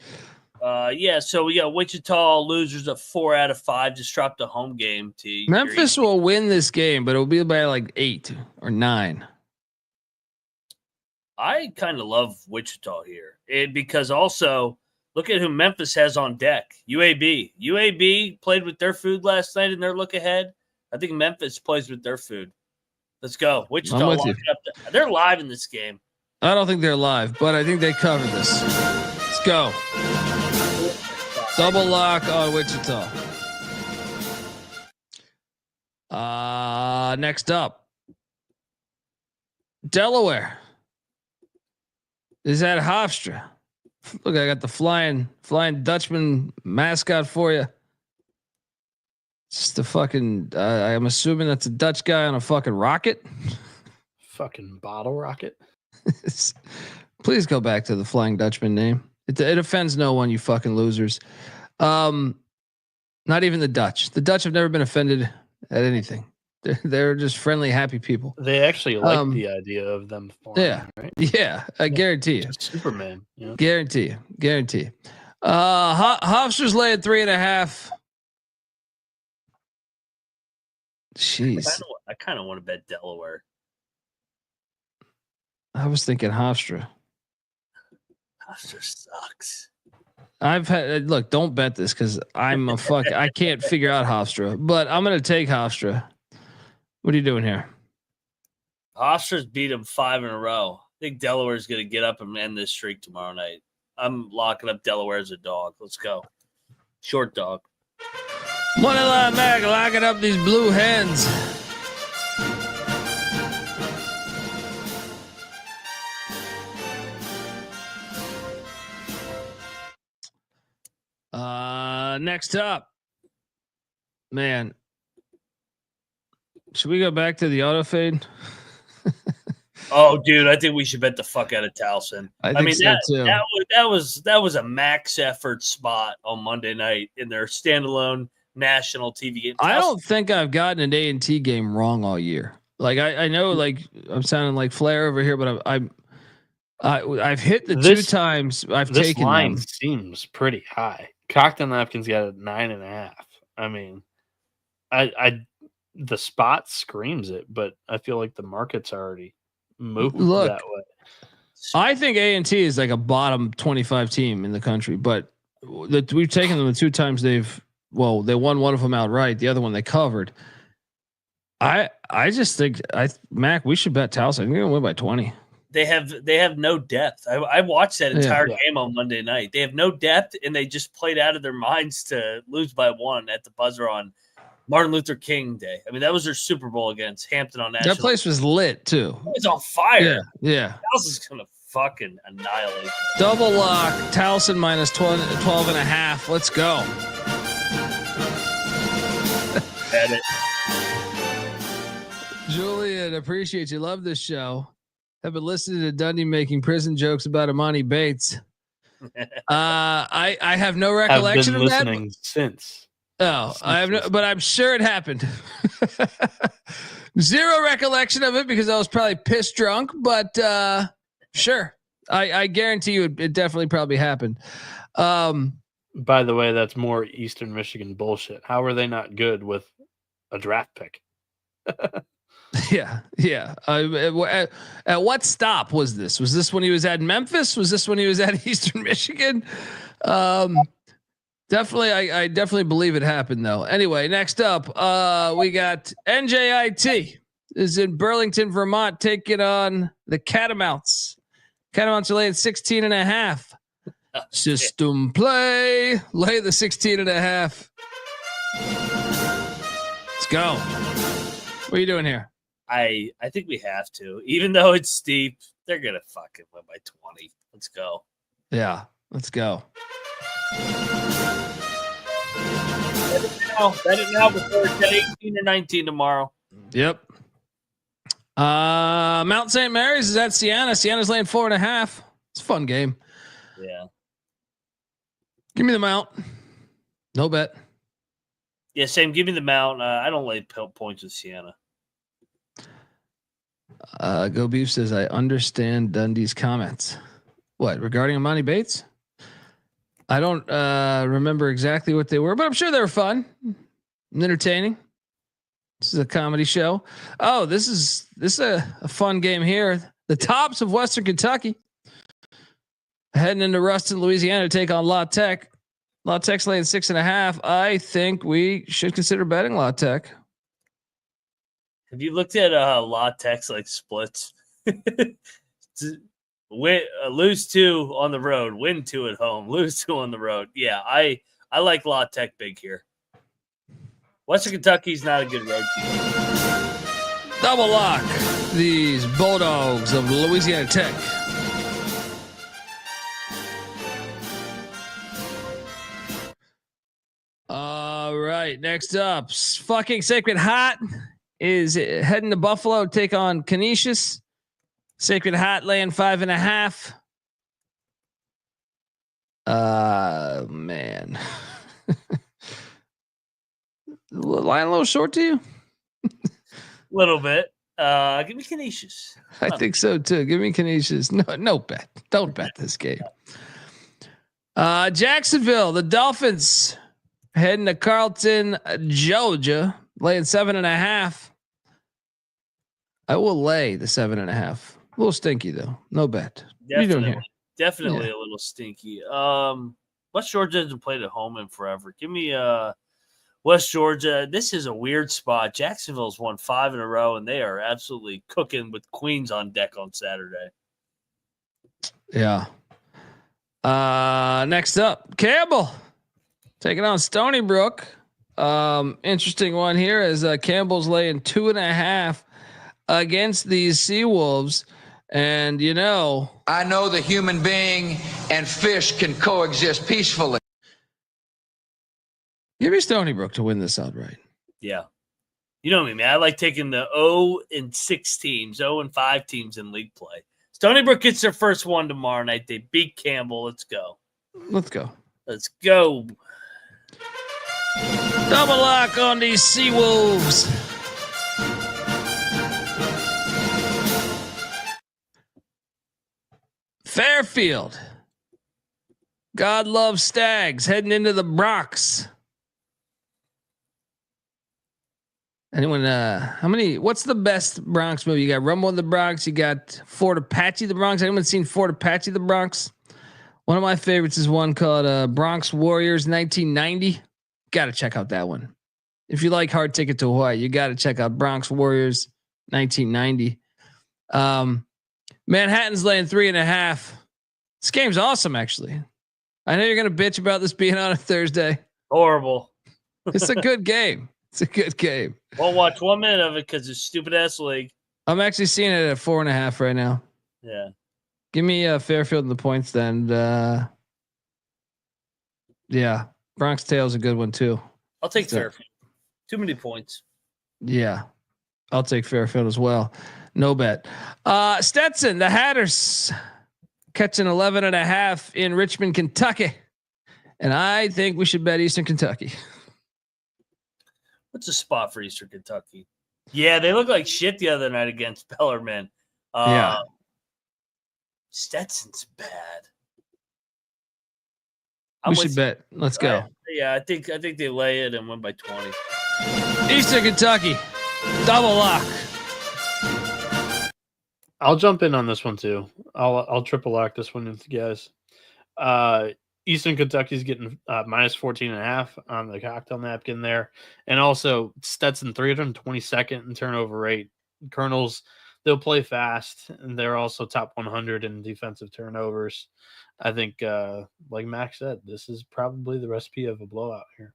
Yeah. So we got Wichita losers at 4 out of 5. Just dropped a home game to Memphis will win this game, but it'll be by like 8 or 9. I kind of love Wichita here, because also look at who Memphis has on deck. UAB. UAB played with their food last night in their look ahead. I think Memphis plays with their food. Let's go. Wichita. I'm with you. They're live in this game. I don't think they're live, but I think they cover this. Let's go. Double lock on Wichita. Next up, Delaware is at Hofstra. Look, I got the flying Dutchman mascot for you. Just the fucking. I'm assuming that's a Dutch guy on a fucking rocket. fucking bottle rocket. Please go back to the Flying Dutchman name. It offends no one, you fucking losers. Not even the Dutch. The Dutch have never been offended at anything. They're just friendly, happy people. They actually like the idea of them flying, Yeah, right? yeah. I guarantee you. Superman. You know? Guarantee you. Hofstra's laying 3.5. Jeez. I kind of want to bet Delaware. I was thinking Hofstra. Hofstra sucks. Look, don't bet this because I'm a fuck. I can't figure out Hofstra, but I'm gonna take Hofstra. What are you doing here? Hofstra's beat them 5 in a row. I think Delaware's going to get up and end this streak tomorrow night. I'm locking up Delaware as a dog. Let's go. Short dog. Money line back, locking up these blue hens. Next up, man. Should we go back to the auto fade? Oh, dude, I think we should bet the fuck out of Towson. I mean, so too. That was a max effort spot on Monday night in their standalone national TV game. I don't think I've gotten an A&T game wrong all year. Like I know, like I'm sounding like Flair over here, but I've hit the 2 times I've this taken. Line them. seems pretty high. Cocktail Napkins got a 9.5. I mean, the spot screams it, but I feel like the market's already moved that way. I think A&T is like a bottom 25 team in the country, but we've taken them the 2 times they won one of them outright. The other one they covered. I just think Mac, we should bet Towson. We're gonna win by 20. They have no depth. I watched that entire game on Monday night. They have no depth, and they just played out of their minds to lose by 1 at the buzzer on Martin Luther King Day. I mean, that was their Super Bowl against Hampton on National. That place was lit too. It was on fire. Yeah. Towson's gonna fucking annihilate them. Double lock, Towson minus 12.5. Let's go. Bet it. Julian, appreciate you. Love this show. Have been listening to Dundee making prison jokes about Imani Bates. I have no recollection of that. Since. Oh, I have no, but I'm sure it happened. Zero recollection of it because I was probably pissed drunk, but sure. I guarantee you it definitely probably happened. By the way, that's more Eastern Michigan bullshit. How are they not good with a draft pick? Yeah. At what stop was this? Was this when he was at Memphis? Was this when he was at Eastern Michigan? Definitely, I definitely believe it happened though. Anyway, next up, we got NJIT is in Burlington, Vermont, taking on the Catamounts. Catamounts are laying 16.5. System play, lay the 16.5. Let's go. What are you doing here? I think we have to. Even though it's steep, they're going to fucking win by 20. Let's go. Yeah, let's go. Bet it now before it's at 18 or 19 tomorrow. Yep. Mount St. Mary's is at Siena. Siena's laying 4.5. It's a fun game. Yeah. Give me the Mount. No bet. Yeah, same. Give me the Mount. I don't lay points with Siena. Go Beef says, I understand Dundee's comments. What, regarding Imani Bates? I don't remember exactly what they were, but I'm sure they were fun and entertaining. This is a comedy show. Oh, this is a fun game here. The Tops of Western Kentucky heading into Ruston, Louisiana to take on La Tech. La Tech's laying 6.5. I think we should consider betting La Tech. Have you looked at La Tech's like splits? Lose 2 on the road, win 2 at home, lose 2 on the road. Yeah, I like La Tech big here. Western Kentucky's not a good road team. Double lock these Bulldogs of Louisiana Tech. All right, next up, fucking Sacred Heart is heading to Buffalo to take on Canisius. Sacred Heart laying 5.5. Man. Line a little short to you? A little bit. Give me Canisius. I think so too. Give me Canisius. No bet. Don't bet this game. Jacksonville, the Dolphins heading to Carlton, Georgia, laying 7.5. I will lay the 7.5. A little stinky though. No bet. What are you doing here? Definitely a little stinky. West Georgia hasn't played at home in forever. Give me West Georgia, this is a weird spot. Jacksonville's won 5 in a row, and they are absolutely cooking with Queens on deck on Saturday. Yeah. Next up, Campbell taking on Stony Brook. Interesting one here is Campbell's laying 2.5 against these Seawolves. And I know the human being and fish can coexist peacefully. Give me Stony Brook to win this outright. Yeah. You know me, man. I like taking the 0-6 teams, 0-5 teams in league play. Stony Brook gets their first one tomorrow night. They beat Campbell. Let's go. Let's go. Let's go. Double lock on these Seawolves. Fairfield. God loves Stags heading into the Bronx. Anyone, what's the best Bronx movie? You got Rumble in the Bronx. You got Fort Apache, the Bronx. Anyone seen Fort Apache, the Bronx? One of my favorites is one called Bronx Warriors 1990. Got to check out that one. If you like Hard Ticket to Hawaii, you got to check out Bronx Warriors 1990. Manhattan's laying 3.5. This game's awesome, actually. I know you're going to bitch about this being on a Thursday. Horrible. It's a good game. It's a good game. Won't watch 1 minute of it because it's stupid ass league. I'm actually seeing it at 4.5 right now. Yeah. Give me Fairfield and the points then. Yeah. Bronx Tail's a good one too. I'll take Fairfield. Too many points. Yeah. I'll take Fairfield as well. No bet. Stetson, the Hatters catching 11.5 in Richmond, Kentucky. And I think we should bet Eastern Kentucky. What's a spot for Eastern Kentucky? Yeah, they look like shit the other night against Bellarmine. Yeah. Stetson's bad. We should bet. Let's go. Yeah, I think they lay it and win by 20. Eastern Kentucky, double lock. I'll jump in on this one too. I'll triple lock this one with you guys. Eastern Kentucky's getting minus 14.5 on the cocktail napkin there. And also Stetson 322nd in turnover rate. Colonels, they'll play fast, and they're also top 100 in defensive turnovers. I think, like Max said, this is probably the recipe of a blowout here.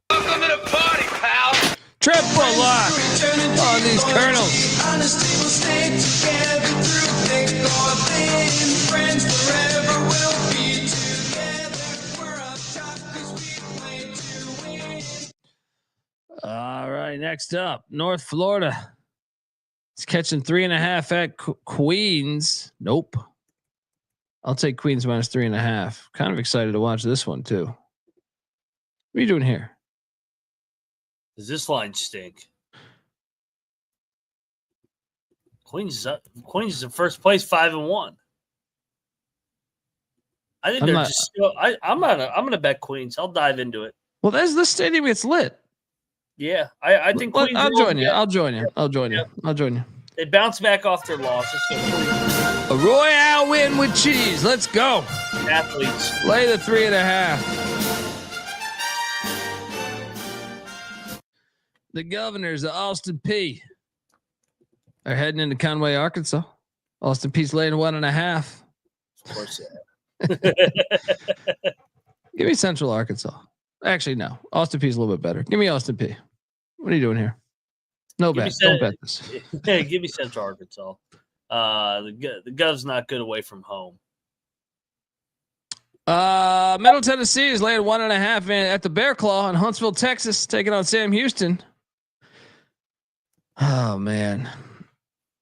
Welcome to the party, pal. Triple lock on these Colonels. Honesty will stay together through thick or thin. Friends forever will be together. We're up top 'cause we play to win. All right, next up, North Florida. It's catching 3.5 at Queens. Nope. I'll take Queens minus 3.5. Kind of excited to watch this one too. What are you doing here? Does this line stink? Queens is in first place, 5-1. I think just still. I'm gonna bet Queens. I'll dive into it. Well, there's this stadium gets lit. Yeah, I think Queens. I'll join you. They bounce back off their loss. A Royale win with cheese. Let's go. Athletes. Lay the 3.5. The Governors of Austin P are heading into Conway, Arkansas. Austin P's laying 1.5. Of course, Give me Central Arkansas. Actually, no. Austin P's a little bit better. Give me Austin P. What are you doing here? No bet. Don't bet this. Yeah, give me Central Arkansas. The Gov's not good away from home. Middle Tennessee is laying 1.5 at the Bear Claw in Huntsville, Texas, taking on Sam Houston. Oh man,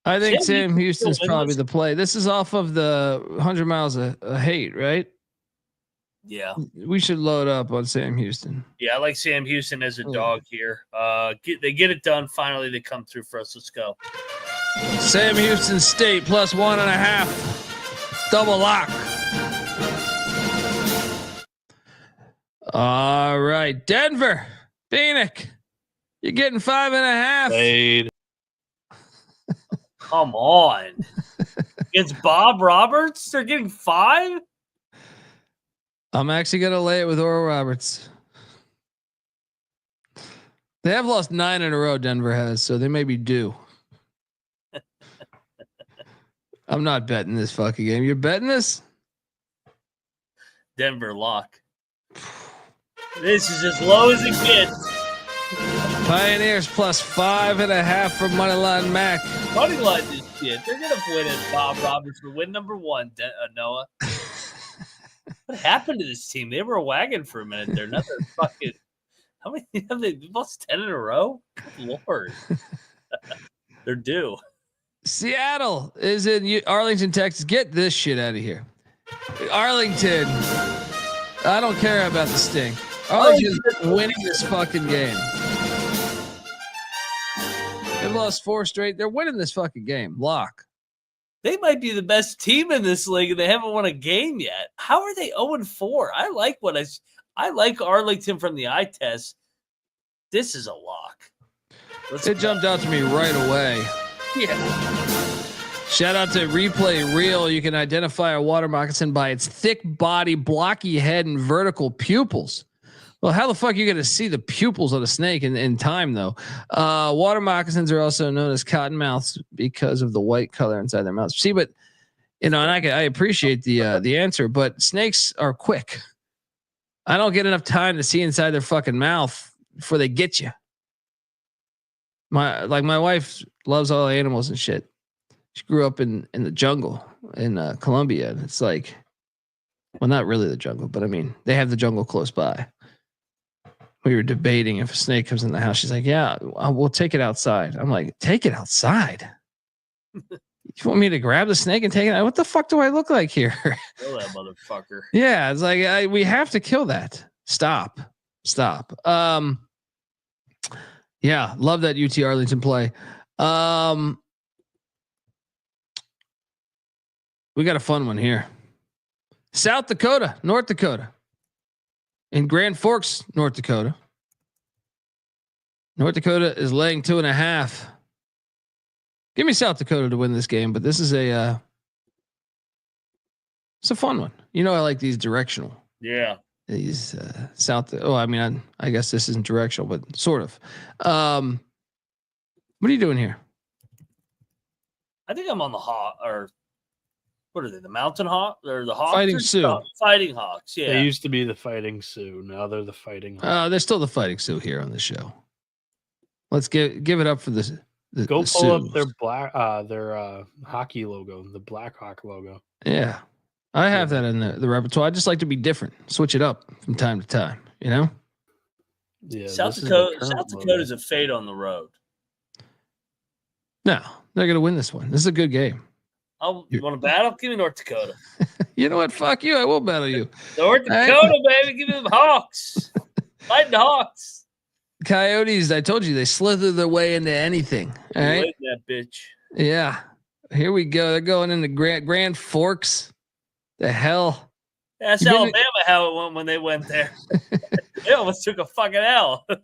I think Sam Houston's probably the play. This is off of the 100 miles of hate, right? Yeah, we should load up on Sam Houston. Yeah, I like Sam Houston as a dog here. They get it done. Finally, they come through for us. Let's go. Sam Houston State plus 1.5. Double lock. All right, Denver, Bieniek. You're getting 5.5. Fade. Come on. Against Bob Roberts, they're getting 5? I'm actually going to lay it with Oral Roberts. They have lost 9 in a row. Denver has, so they may be due. I'm not betting this fucking game. You're betting this? Denver lock. This is as low as it gets. Pioneers plus 5.5 for Moneyline Mac. Moneyline this shit. They're gonna win it. Bob Roberts for win number 1. Noah. What happened to this team? They were a wagon for a minute. They're another fucking. How many have they lost? 10 in a row? Good Lord. They're due. Seattle is in Arlington, Texas. Get this shit out of here. Arlington. I don't care about the Sting. Arlington's winning this fucking game. They've lost 4 straight. They're winning this fucking game. Lock. They might be the best team in this league, and they haven't won a game yet. How are they 0-4? I like Arlington from the eye test. This is a lock. It jumped out to me right away. Yeah. Shout out to Replay Real. You can identify a water moccasin by its thick body, blocky head, and vertical pupils. Well, how the fuck are you going to see the pupils of a snake in time, though? Water moccasins are also known as cottonmouths because of the white color inside their mouths. See, but and I appreciate the answer, but snakes are quick. I don't get enough time to see inside their fucking mouth before they get you. My wife loves all the animals and shit. She grew up in the jungle in Colombia, and it's like, well, not really the jungle, but I mean, they have the jungle close by. We were debating if a snake comes in the house. She's like, yeah, we'll take it outside. I'm like, take it outside? You want me to grab the snake and take it out? What the fuck do I look like here? Kill that motherfucker. Yeah, it's like, we have to kill that. Stop. Yeah, love that UT Arlington play. We got a fun one here. South Dakota, North Dakota. In Grand Forks, North Dakota. North Dakota is laying 2.5. Give me South Dakota to win this game, but this is it's a fun one. You know, I like these directional. Yeah. These I guess this isn't directional, but sort of. What are you doing here? I think I'm on the Hawk, or what are they? The Mountain Hawk or the Hawks? Fighting Sioux. Fighting Hawks. Yeah. They used to be the Fighting Sioux. Now they're the Fighting Hawks. They're still the Fighting Sioux here on the show. Let's give it up for this. Go pull up their hockey logo, the Black Hawk logo. Yeah, I have that in the repertoire. I just like to be different, switch it up from time to time. You know. Yeah. South Dakota's a fade on the road. No, they're gonna win this one. This is a good game. Oh, you want to battle? Give me North Dakota. You know what? Fuck you. I will battle you. North Dakota, baby. Give me the Hawks. Fighting the Hawks. Coyotes, I told you, they slither their way into anything. All right. That bitch. Yeah. Here we go. They're going into Grand Forks. The hell. That's Alabama how it went when they went there. They almost took a fucking L. We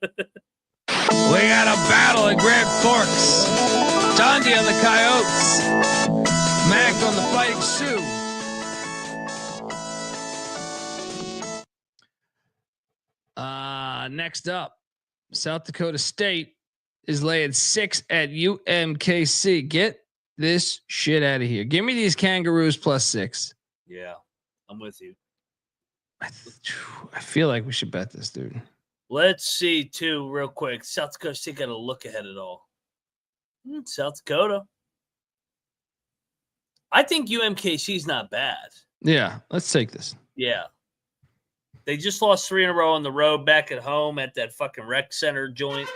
got a battle at Grand Forks. Dondi on the Coyotes. Mac on the Fighting Sioux. Next up, South Dakota State is laying 6 at UMKC. Get this shit out of here. Give me these Kangaroos plus 6. Yeah, I'm with you. I feel like we should bet this, dude. Let's see, too, real quick. South Dakota State got to look ahead at all. South Dakota. I think UMKC's not bad. Yeah, let's take this. Yeah. They just lost 3 in a row on the road back at home at that fucking rec center joint.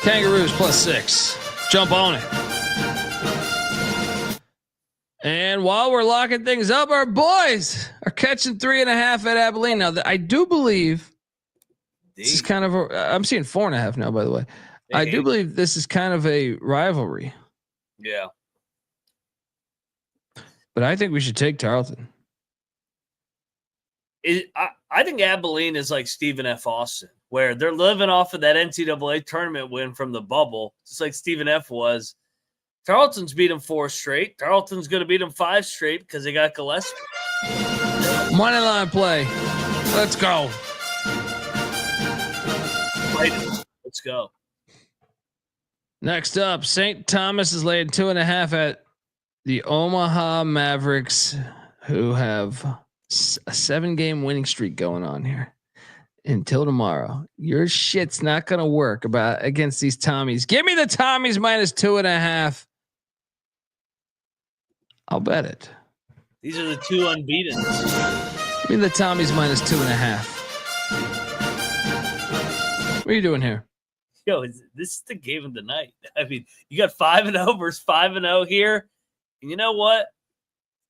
Kangaroos plus 6. Jump on it. And while we're locking things up, our boys are catching 3.5 at Abilene. Now, I do believe this is kind of I'm seeing 4.5 now, by the way. I do believe this is kind of a rivalry. Yeah. But I think we should take Tarleton. I think Abilene is like Stephen F. Austin, where they're living off of that NCAA tournament win from the bubble, just like Stephen F. was. Tarleton's beat them 4 straight. Tarleton's going to beat them 5 straight because they got Gillespie. Money line play. Let's go. excited. Let's go. Next up, St. Thomas is laying 2.5 at the Omaha Mavericks, who have a 7-game winning streak going on here until tomorrow. Your shit's not going to work against these Tommies. Give me the Tommies minus 2.5. I'll bet it. These are the two unbeatens. Give me the Tommies minus 2.5. What are you doing here? Yo, this is the game of the night. I mean, you got 5-0 versus 5-0 here. And you know what?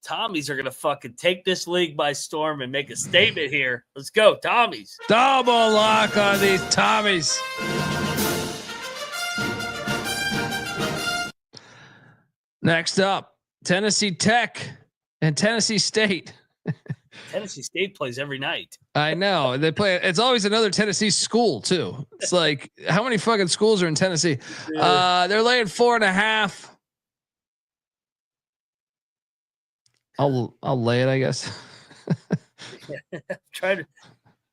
Tommies are going to fucking take this league by storm and make a statement here. Let's go, Tommies. Double lock on these Tommies. Next up, Tennessee Tech and Tennessee State. Tennessee State plays every night. I know they play. It's always another Tennessee school too. It's like how many fucking schools are in Tennessee? They're laying 4.5. I'll lay it, I guess. I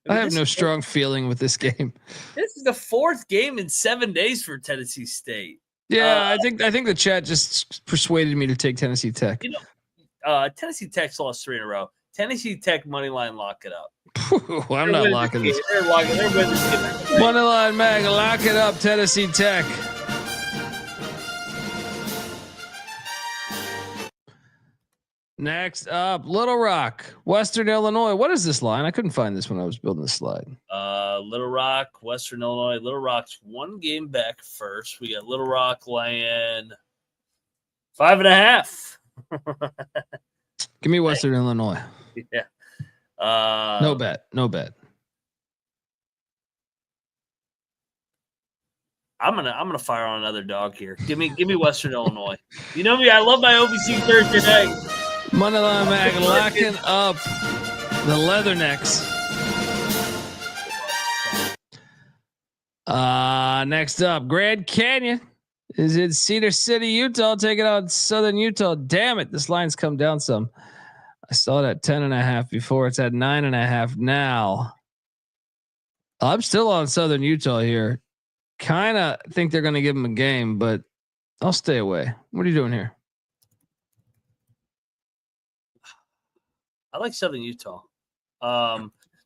have no strong feeling with this game. This is the 4th game in 7 days for Tennessee State. Yeah, I think the chat just persuaded me to take Tennessee Tech. You know, Tennessee Tech's lost 3 in a row. Tennessee Tech money line, lock it up. I'm not locking this. They're winning this game. Money line, Mag, lock it up, Tennessee Tech. Next up, Little Rock, Western Illinois. What is this line? I couldn't find this when I was building the slide. Little Rock, Western Illinois. Little Rock's 1 game back first. We got Little Rock laying 5.5. Give me Western Illinois. Yeah. No bet. I'm gonna fire on another dog here. Give me Western Illinois. You know me, I love my OVC Thursday night. Moneyline Mag locking up the Leathernecks. Next up, Grand Canyon is in Cedar City, Utah, taking on Southern Utah. Damn it, this line's come down some. I saw it at 10.5 before. It's at 9.5 now. I'm still on Southern Utah here. Kind of think they're going to give them a game, but I'll stay away. What are you doing here? I like Southern Utah.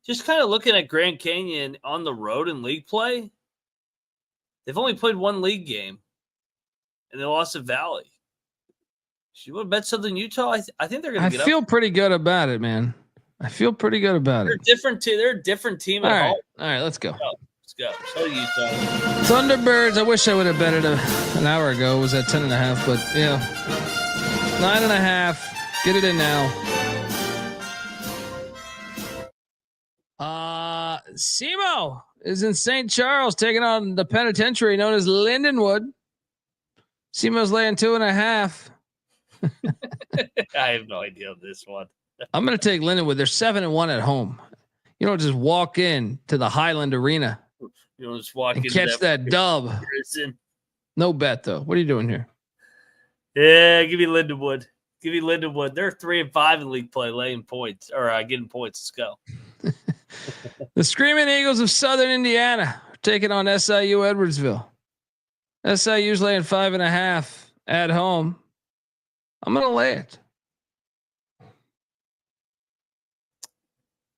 Just kind of looking at Grand Canyon on the road in league play. They've only played 1 league game, and they lost to Valley. You want to bet Southern Utah? I think they're going to get up. I feel pretty good about it, man. I feel pretty good about They're it. Different too. They're a different team at home. All right, let's go. Let's go. Southern Utah. Thunderbirds. I wish I would have bet it an hour ago. It was at 10.5, but yeah, 9.5. Get it in now. SEMO is in St. Charles taking on the penitentiary known as Lindenwood. SEMO's laying 2.5. I have no idea on this one. I'm going to take Lindenwood. They're 7-1 at home. You don't just walk in to the Highland Arena. You don't just walk and in catch that dub. No bet though. What are you doing here? Yeah, give me Lindenwood. Give me Lindenwood. They're 3-5 in league play, laying points or getting points. Let's go. The Screaming Eagles of Southern Indiana are taking on SIU Edwardsville. SIU's laying 5.5 at home. I'm going to lay it.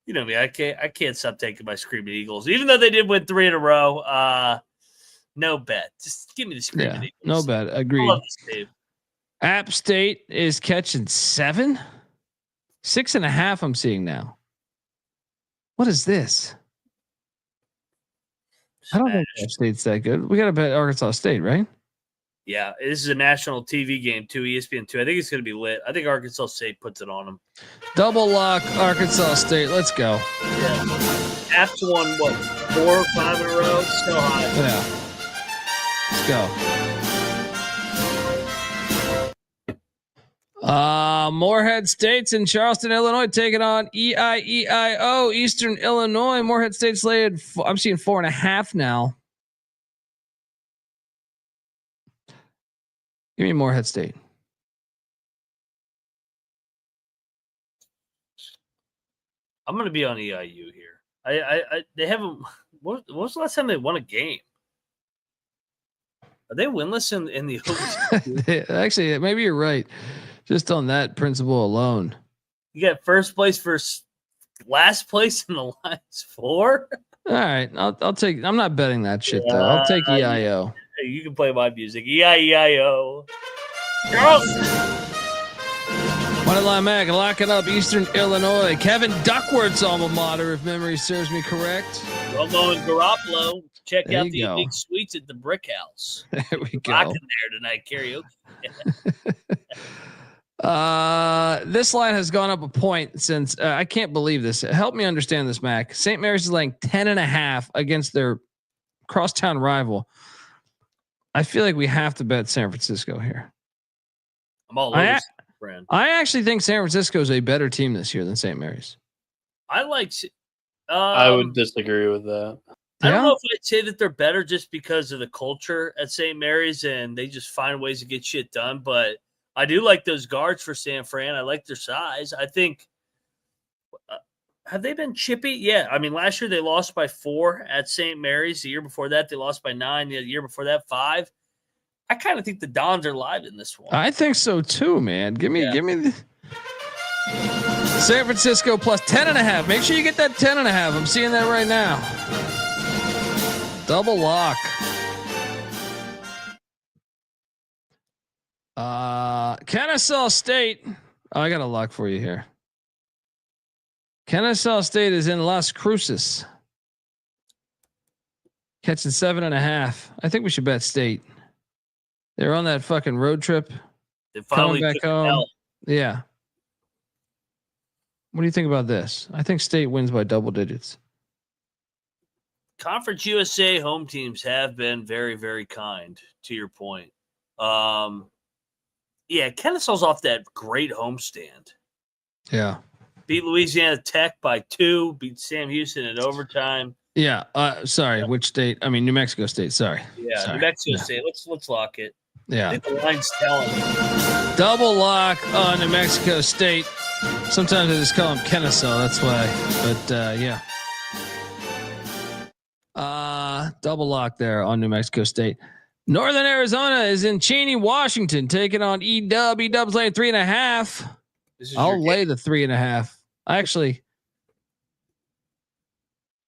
You know me, I can't stop taking my Screaming Eagles, even though they did win 3 in a row. No bet. Just give me the Screaming Eagles. No bet. Agreed. I love this team. App State is catching 7, 6.5. I'm seeing now. What is this? I don't think App State's that good. We got to bet Arkansas State, right? Yeah, this is a national TV game too, ESPN2. I think it's going to be lit. I think Arkansas State puts it on them. Double lock Arkansas State. Let's go. Yeah. App's won, 4 or 5 in a row? So high. Yeah. Let's go. Morehead State's in Charleston, Illinois, taking on EIEIO, Eastern Illinois. Morehead State's laid, I'm seeing 4.5 now. Give me Morehead State. I'm going to be on EIU here. They haven't What was the last time they won a game? Are they winless in the Actually, maybe you're right. Just on that principle alone. You got first place versus last place in the last 4? All right. I'll take. I'm not betting that shit though. I'll take EIO. You can play my music. E-I-E-I-O. Charleston. Moneyline Mac locking up Eastern Illinois. Kevin Duckworth's alma mater, if memory serves me correct. Romo and Garoppolo. Check There out you the go. Unique Suites at the Brick House. There we go. Rocking there tonight, karaoke. This line has gone up a point since I can't believe this. Help me understand this, Mac. St. Mary's is laying 10.5 against their crosstown rival. I feel like we have to bet San Francisco here. I'm all over this, friend. I actually think San Francisco is a better team this year than St. Mary's. I like. I would disagree with that. I don't know if I'd say that they're better just because of the culture at St. Mary's and they just find ways to get shit done. But I do like those guards for San Fran. I like their size. I think. Have they been chippy? Yeah. I mean, last year they lost by 4 at St. Mary's. The year before that, they lost by 9. The year before that, 5. I kind of think the Dons are live in this one. I think so too, man. Give me the San Francisco plus 10.5. Make sure you get that 10.5. I'm seeing that right now. Double lock. Kennesaw State. Oh, I got a lock for you here. Kennesaw State is in Las Cruces. Catching 7.5. I think we should bet State. They're on that fucking road trip. They finally coming back home. Yeah. What do you think about this? I think State wins by double digits. Conference USA home teams have been very, very kind, to your point. Yeah, Kennesaw's off that great homestand. Yeah. Beat Louisiana Tech by 2, beat Sam Houston in overtime. Yeah. Sorry, which state? I mean, New Mexico State. Sorry. Yeah, sorry. New Mexico State. Let's lock it. Yeah. I think the line's telling. Double lock on New Mexico State. Sometimes I just call them Kennesaw. That's why. But yeah. Double lock there on New Mexico State. Northern Arizona is in Cheney, Washington, taking on EW. EW's laying 3.5. I'll lay the 3.5. Actually,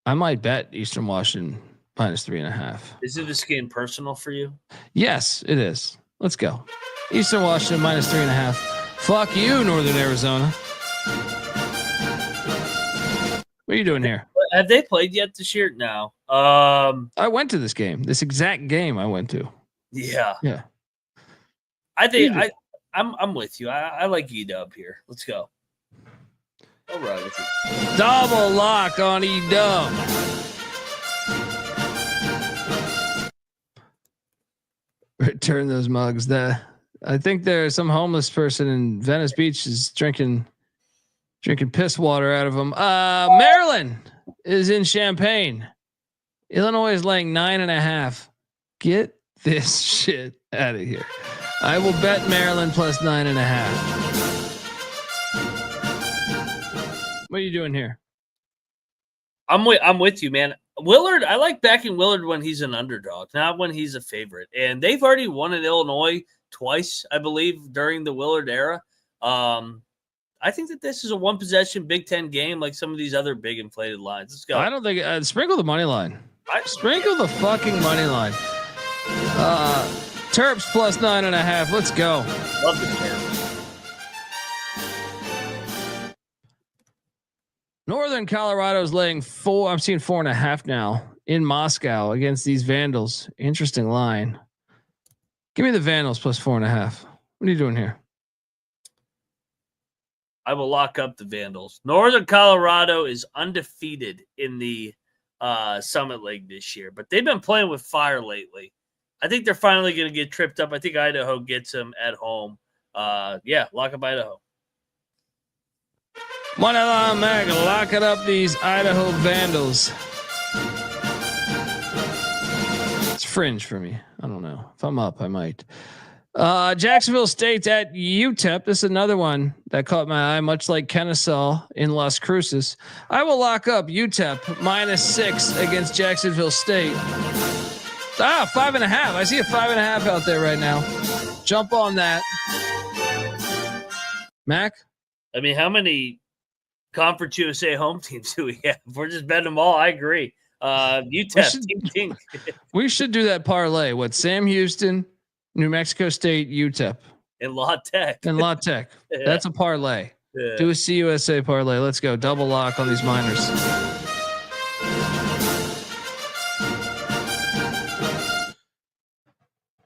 I might bet Eastern Washington minus 3.5. Isn't this game personal for you? Yes, it is. Let's go. Eastern Washington minus 3.5. Fuck you, Northern Arizona. What are you doing here? Have they played yet this year? No. I went to this game. This exact game I went to. Yeah. Yeah. I think I'm with you. I like EW here. Let's go. All right. With you. Double lock on EW. Return those mugs. I think there's some homeless person in Venice Beach is drinking piss water out of them. Maryland is in Champaign. Illinois is laying 9.5. Get this shit out of here. I will bet Maryland plus 9.5. What are you doing here? I'm with you, man. Willard, I like backing Willard when he's an underdog, not when he's a favorite. And they've already won in Illinois twice, I believe, during the Willard era. I think that this is a one possession Big Ten game, like some of these other big inflated lines. Let's go. I don't think sprinkle the money line. Sprinkle the fucking money line. Terps plus 9.5. Let's go. Love the Terps. Northern Colorado's laying 4. I'm seeing 4.5 now in Moscow against these Vandals. Interesting line. Give me the Vandals plus 4.5. What are you doing here? I will lock up the Vandals. Northern Colorado is undefeated in the Summit League this year, but they've been playing with fire lately. I think they're finally going to get tripped up. I think Idaho gets them at home. Yeah, lock up Idaho. Moneyline Mag, lock it up these Idaho Vandals. It's fringe for me. I don't know. If I'm up, I might. Jacksonville State at UTEP. This is another one that caught my eye, much like Kennesaw in Las Cruces. I will lock up UTEP -6 against Jacksonville State. 5.5. I see a 5.5 out there right now. Jump on that. Mac? I mean, how many Conference USA home teams do we have? We're just betting them all. I agree. UTEP. We should do that parlay. What? Sam Houston, New Mexico State, UTEP. And La Tech. Yeah. That's a parlay. Yeah. Do a CUSA parlay. Let's go. Double lock on these minors.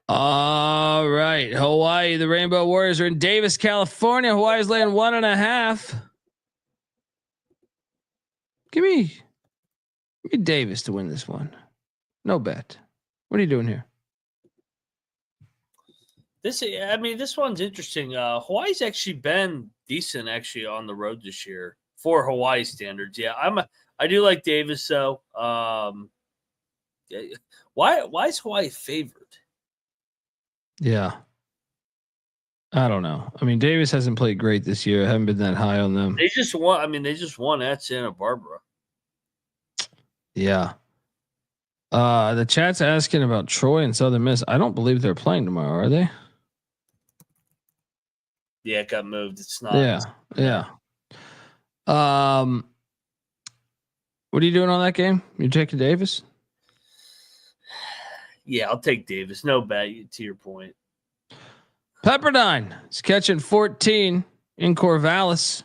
All right. Hawaii, the Rainbow Warriors are in Davis, California. Hawaii's laying 1.5. Give me Davis to win this one. No bet. What are you doing here? This one's interesting. Hawaii's actually been decent on the road this year for Hawaii standards. Yeah, I do like Davis though. Why is Hawaii favored? Yeah. I don't know. I mean, Davis hasn't played great this year. I haven't been that high on them. They just won at Santa Barbara. Yeah. The chat's asking about Troy and Southern Miss. I don't believe they're playing tomorrow, are they? Yeah, it got moved. It's not. Yeah. What are you doing on that game? You taking Davis? Yeah, I'll take Davis. No bet, to your point. Pepperdine is catching 14 in Corvallis.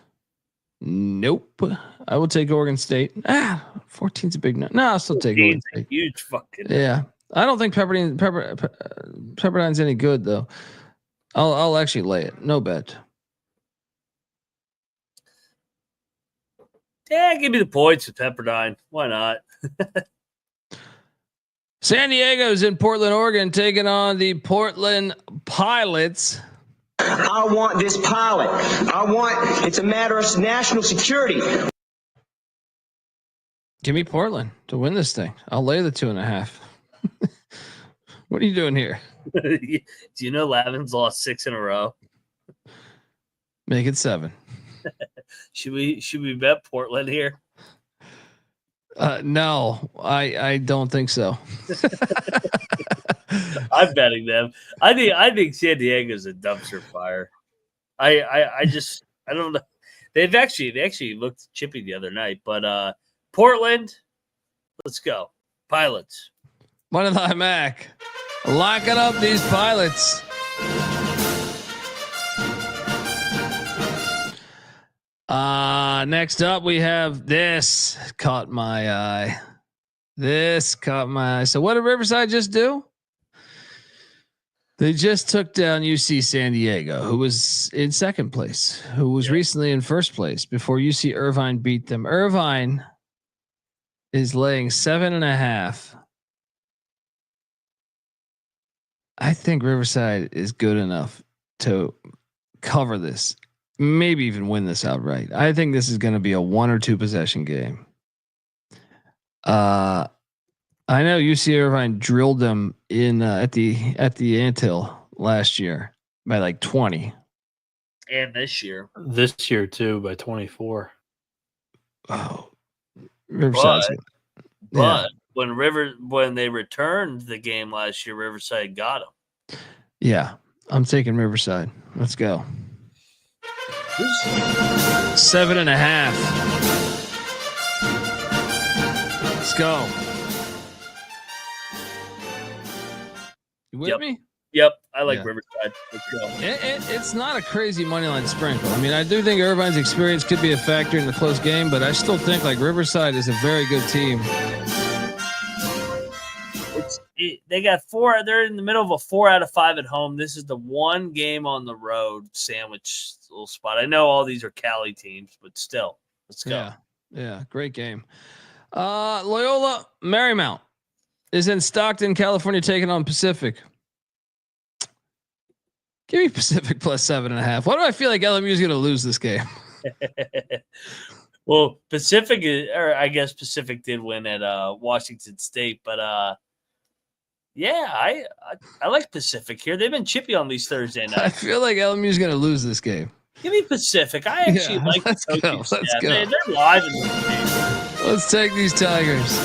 Nope. I will take Oregon State. 14's a big number. No, I'll still take Oregon State. Huge fucking. Yeah. I don't think Pepperdine's any good though. I'll actually lay it. No bet. Yeah, give me the points with Pepperdine. Why not? San Diego's in Portland, Oregon, taking on the Portland Pilots. I want this pilot. It's a matter of national security. Give me Portland to win this thing. I'll lay the 2.5. What are you doing here? Do you know Lavin's lost 6 in a row? Make it 7. Should we bet Portland here? No, I don't think so. I'm betting them. I think San Diego's a dumpster fire. I don't know. They actually looked chippy the other night, but Portland, let's go. Pilots. One of the Mac. Locking up these Pilots. Next up we have this. Caught my eye. So what did Riverside just do? They just took down UC San Diego, who was in second place, who was recently in first place before UC Irvine beat them. Irvine is laying 7.5. I think Riverside is good enough to cover this, maybe even win this outright. I think this is going to be a 1 or 2 possession game. I know UC Irvine drilled them in at the Anthill last year by like 20, and this year too by 24. Oh, Riverside. But when they returned the game last year, Riverside got them. Yeah, I'm taking Riverside. Let's go. 7.5. Let's go. You with me? Yep. I like Riverside. Let's go. It's not a crazy money line sprinkle. I mean, I do think Irvine's experience could be a factor in the close game, but I still think like Riverside is a very good team. They got 4. They're in the middle of a 4 out of 5 at home. This is the one game on the road sandwich little spot. I know all these are Cali teams, but still, let's go. Yeah, great game. Loyola Marymount is in Stockton, California, taking on Pacific. Give me Pacific plus 7.5. Why do I feel like LMU is going to lose this game? Well, Pacific did win at Washington State, but Yeah, I like Pacific here. They've been chippy on these Thursday I nights. feel like LMU's going to lose this game. Give me Pacific. I actually Yeah, like the let's go, coaching let's staff. go. They're live in this game. Let's take these Tigers.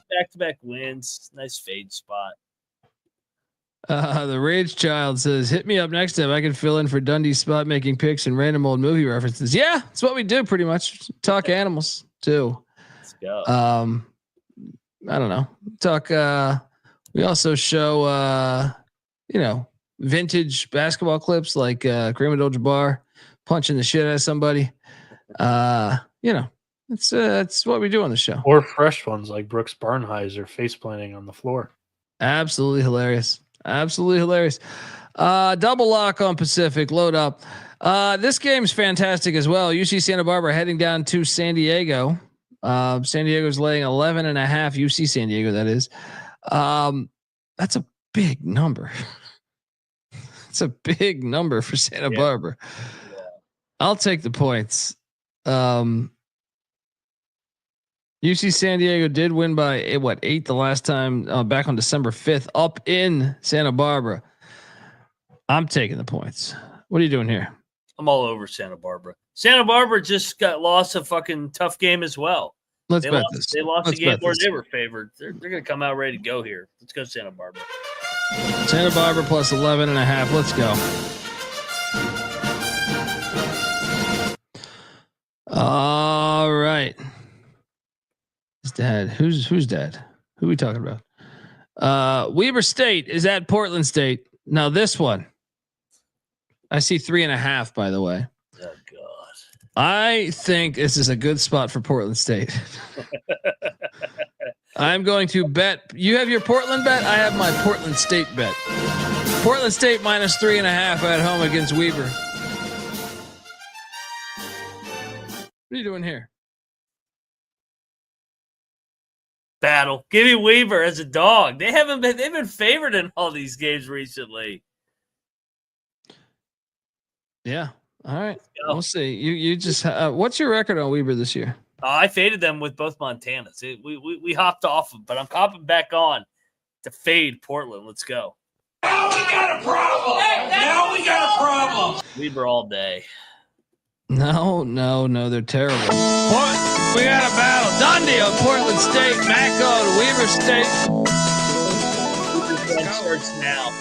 Back-to-back wins. Nice fade spot. The Rage Child says, "Hit me up next time. I can fill in for Dundee's spot, making picks and random old movie references." Yeah, that's what we do pretty much. Talk animals too. Let's go. I don't know. Talk. We also show, vintage basketball clips like Kareem Abdul-Jabbar punching the shit out of somebody. It's what we do on the show. Or fresh ones like Brooks Barnheiser face planting on the floor. Absolutely hilarious. Absolutely hilarious. Double lock on Pacific. Load up. This game's fantastic as well. UC Santa Barbara heading down to San Diego. San Diego's laying 11.5. UC San Diego, that is. That's a big number. It's a big number for Santa Barbara. Yeah. I'll take the points. UC San Diego did win by 8 the last time back on December 5th up in Santa Barbara. I'm taking the points. What are you doing here? I'm all over Santa Barbara. Santa Barbara just got lost a fucking tough game as well. Let's bet this. They lost a game where they were favored. They're going to come out ready to go here. Let's go Santa Barbara. Santa Barbara plus 11.5. Let's go. All right. His dad. Who's dad? Who are we talking about? Weber State is at Portland State. Now this one, I see 3.5. By the way, oh god, I think this is a good spot for Portland State. I'm going to bet. You have your Portland bet. I have my Portland State bet. Portland State minus 3.5 at home against Weber. What are you doing here? Battle. Give me Weaver as a dog. They've been favored in all these games recently. Yeah. All right. We'll see. You just what's your record on Weber this year? I faded them with both Montanas. We hopped off them, but I'm hopping back on to fade Portland. Let's go. Now we got a problem. Now we got a problem. Weber all day. No, they're terrible. We got a battle. Dundee on Portland State, Mac on Weber State. Starts now.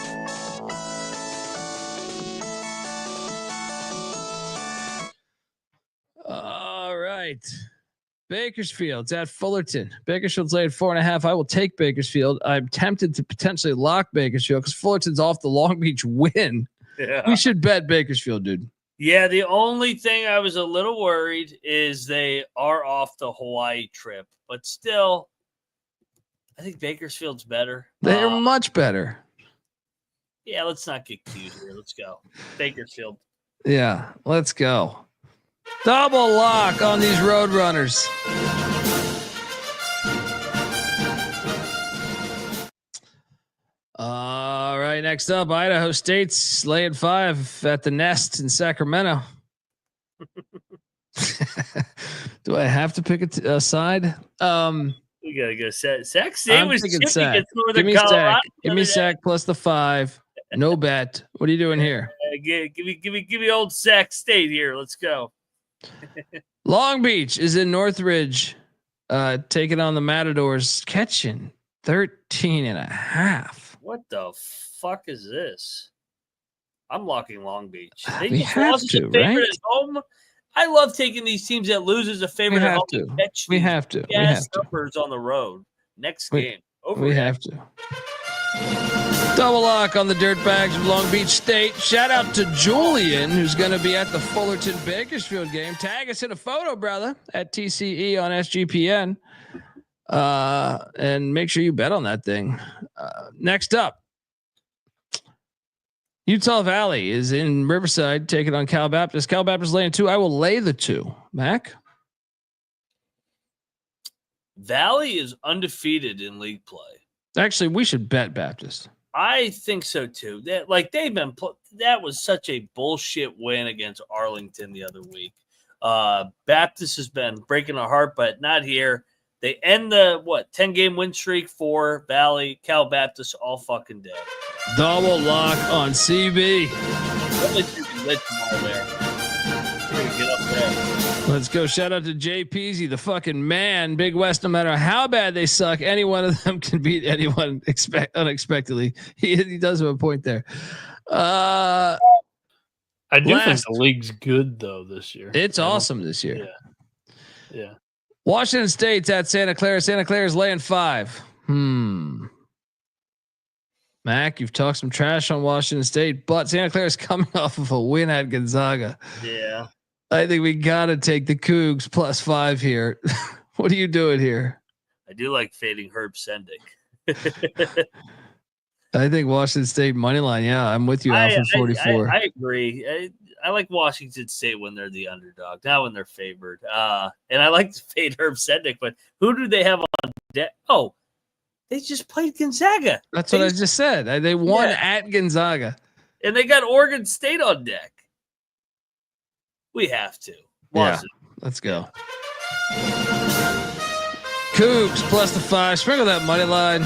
All right. Bakersfield's at Fullerton. Bakersfield's laid 4.5. I will take Bakersfield. I'm tempted to potentially lock Bakersfield because Fullerton's off the Long Beach win. Yeah. We should bet Bakersfield, dude. Yeah, the only thing I was a little worried is they are off the Hawaii trip, but still, I think Bakersfield's better. They're much better. Yeah, let's not get cute here. Let's go. Bakersfield. Yeah, let's go. Double lock on these Roadrunners. All right, next up, Idaho State's laying 5 at the Nest in Sacramento. Do I have to pick a side? We gotta go. Sac State was chippy Sac. Give me Sac. Give me Sac plus the 5. No bet. What are you doing here? Give me old Sac State here. Let's go. Long Beach is in Northridge, taking on the Matadors, catching 13.5. What the fuck is this? I'm locking Long Beach. We have to, right? At home. I love taking these teams that lose as a favorite at home. We have to. We have to. Numbers on the road. Next game. We have to. Double lock on the Dirtbags of Long Beach State. Shout out to Julian, who's going to be at the Fullerton Bakersfield game. Tag us in a photo, brother, at TCE on SGPN. And make sure you bet on that thing. Next up, Utah Valley is in Riverside taking on Cal Baptist. Cal Baptist laying 2. I will lay the 2. Mac? Valley is undefeated in league play. Actually, we should bet Baptist. I think so too. That was such a bullshit win against Arlington the other week. Baptist has been breaking our heart, but not here. They end the 10-game win streak for Valley, Cal Baptist all fucking day. Double lock on CB. Really should be lit tomorrow there. We're gonna get up there. Let's go. Shout out to Jay Peasy, the fucking man. Big West, no matter how bad they suck, any one of them can beat anyone unexpectedly. He does have a point there. I do think the league's good though this year. It's awesome this year. Yeah. Washington State's at Santa Clara. Santa Clara's laying 5. Mac, you've talked some trash on Washington State, but Santa Clara's coming off of a win at Gonzaga. Yeah. I think we got to take the Cougs +5 here. What are you doing here? I do like fading Herb Sendick. I think Washington State money line. Yeah, I'm with you. Alpha 44. I agree. I like Washington State when they're the underdog, not when they're favored. And I like to fade Herb Sendick, but who do they have on deck? Oh, they just played Gonzaga. That's what I just said. They won at Gonzaga, and they got Oregon State on deck. We have to. Yeah, let's go. Cougs +5. Sprinkle that money line.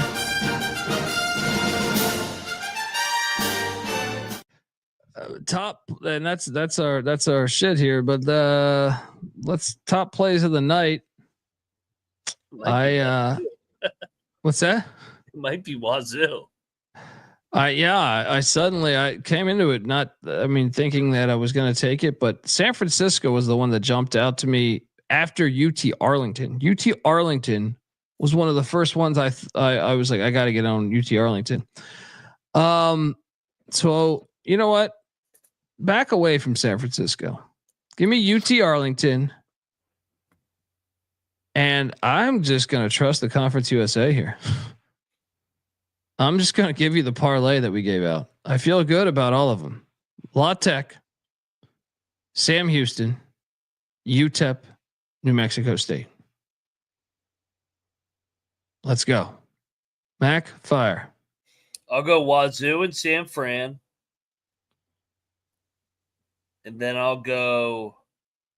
Top, and that's our shit here. But let's top plays of the night. What's that? It might be Wazzu. I came into it thinking that I was going to take it, but San Francisco was the one that jumped out to me after UT Arlington. UT Arlington was one of the first ones I was like, I got to get on UT Arlington. So you know what? Back away from San Francisco. Give me UT Arlington. And I'm just going to trust the Conference USA here. I'm just going to give you the parlay that we gave out. I feel good about all of them. La Tech, Sam Houston, UTEP, New Mexico State. Let's go. Mac, fire. I'll go Wazzu and San Fran. And then I'll go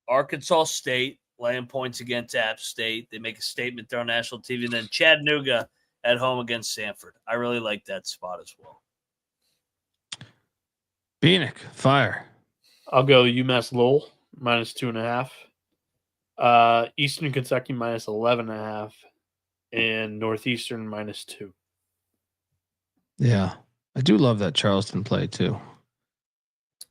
Arkansas State, laying points against App State. They make a statement there on national TV. And then Chattanooga at home against Samford. I really like that spot as well. Bieniek, fire. I'll go UMass Lowell -2.5. Eastern Kentucky -11.5. And Northeastern -2. Yeah. I do love that Charleston play too.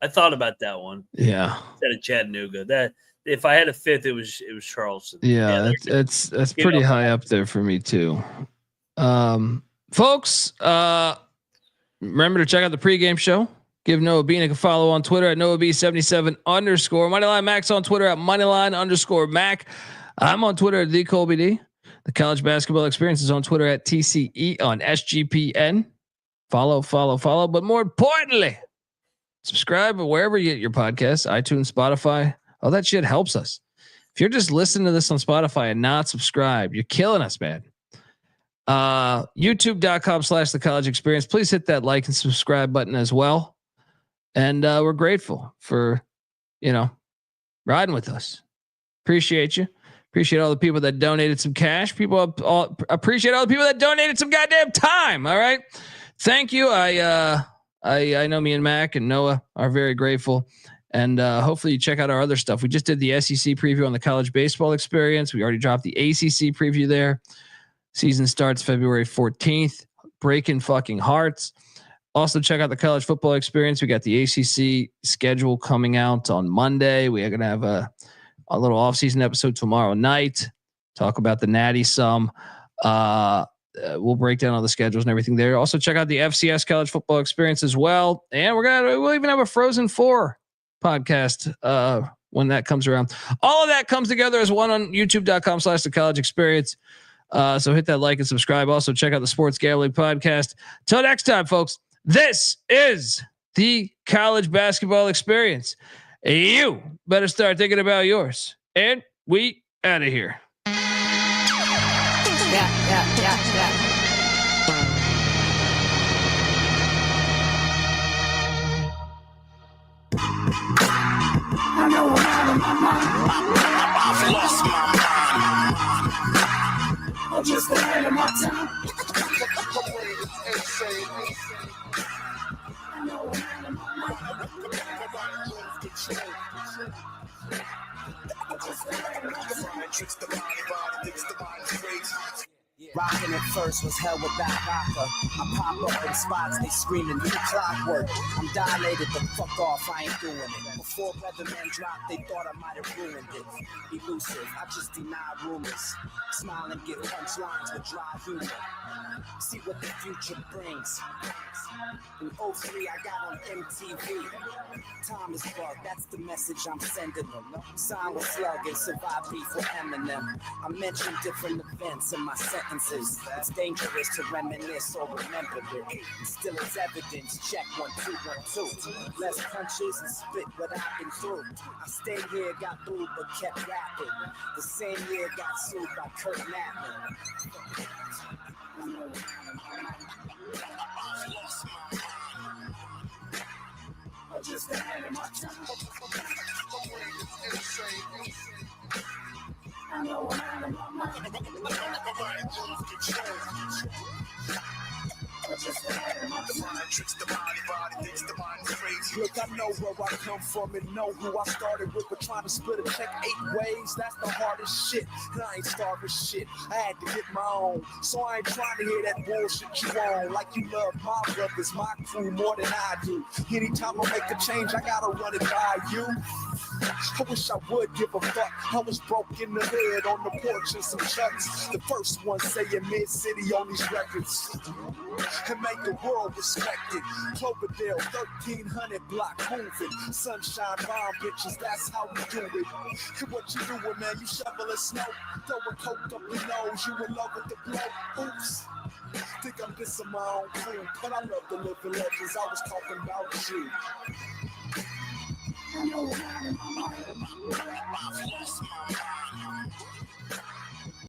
I thought about that one. Yeah. Instead of Chattanooga. That if I had a fifth, it was Charleston. Yeah, that's pretty high up there for me too. Folks, remember to check out the pregame show. Give Noah Bieniek a follow on Twitter at NoahB77_. Moneyline Max on Twitter at Moneyline_Mac. I'm on Twitter at TheColbyD. The College Basketball Experience is on Twitter at TCE on SGPN. Follow. But more importantly, subscribe wherever you get your podcasts, iTunes, Spotify. All that shit helps us. If you're just listening to this on Spotify and not subscribed, you're killing us, man. YouTube.com/The College Experience. Please hit that like and subscribe button as well. And we're grateful for, riding with us. Appreciate you. Appreciate all the people that donated some cash. Appreciate all the people that donated some goddamn time. All right. Thank you. I know me and Mac and Noah are very grateful. And hopefully you check out our other stuff. We just did the SEC preview on the College Baseball Experience. We already dropped the ACC preview there. Season starts February 14th. Breaking fucking hearts. Also check out the College Football Experience. We got the ACC schedule coming out on Monday. We are going to have a little off-season episode tomorrow night. Talk about the Natty some. We'll break down all the schedules and everything there. Also check out the FCS College Football Experience as well. And we'll even have a Frozen 4 podcast when that comes around. All of that comes together as one on youtube.com/The College Experience. So hit that like and subscribe. Also check out the Sports Gambling Podcast. Till next time, folks, this is the College Basketball Experience. You better start thinking about yours. And we out of here. Yeah. I know I'm out of my mind. I've lost my mind. I'm just ahead of my time. Rockin' at first was hell without vodka. I pop up in spots, they screaming, new clockwork. I'm dilated, the fuck off, I ain't doing it. Before weathermen dropped, they thought I might have ruined it. Elusive, I just deny rumors. Smile and give punchlines with dry humor. See what the future brings. In 03, I got on MTV. Time is bug, that's the message I'm sending them. Sign with Slug and survive beef with Eminem. I mention different events in my sentences. It's dangerous to reminisce or remember it. And still it's evidence, check 1, 2, 1, 2. Less punches and spit what I've been through. I stayed here, got booed, but kept rapping. The same year got sued by Kurt Knappman. I'm just ahead of my time. I know I'm out of my mind. I'm just ahead of my time. Tricks the body thinks the mind is crazy. Look, I know where I come from and know who I started with, but trying to split a check 8 ways, that's the hardest shit. And I ain't starving shit, I had to get my own. So I ain't trying to hear that bullshit you on. Like you love my brothers, my crew more than I do. Anytime I make a change, I gotta run it by you. I wish I would give a fuck. I was broke in the hood on the porch and some chucks. The first one saying Mid-City on these records. And make the world respect it. Cloverdale, 1300 block moving. Sunshine bomb bitches, that's how we do it. And what you doing, man? You shoveling snow, throwing coke up your nose. You in love with the blow. Oops. Think I'm dissing my own crew, but I love the living legends. I was talking about you. I know I'm out of my mind.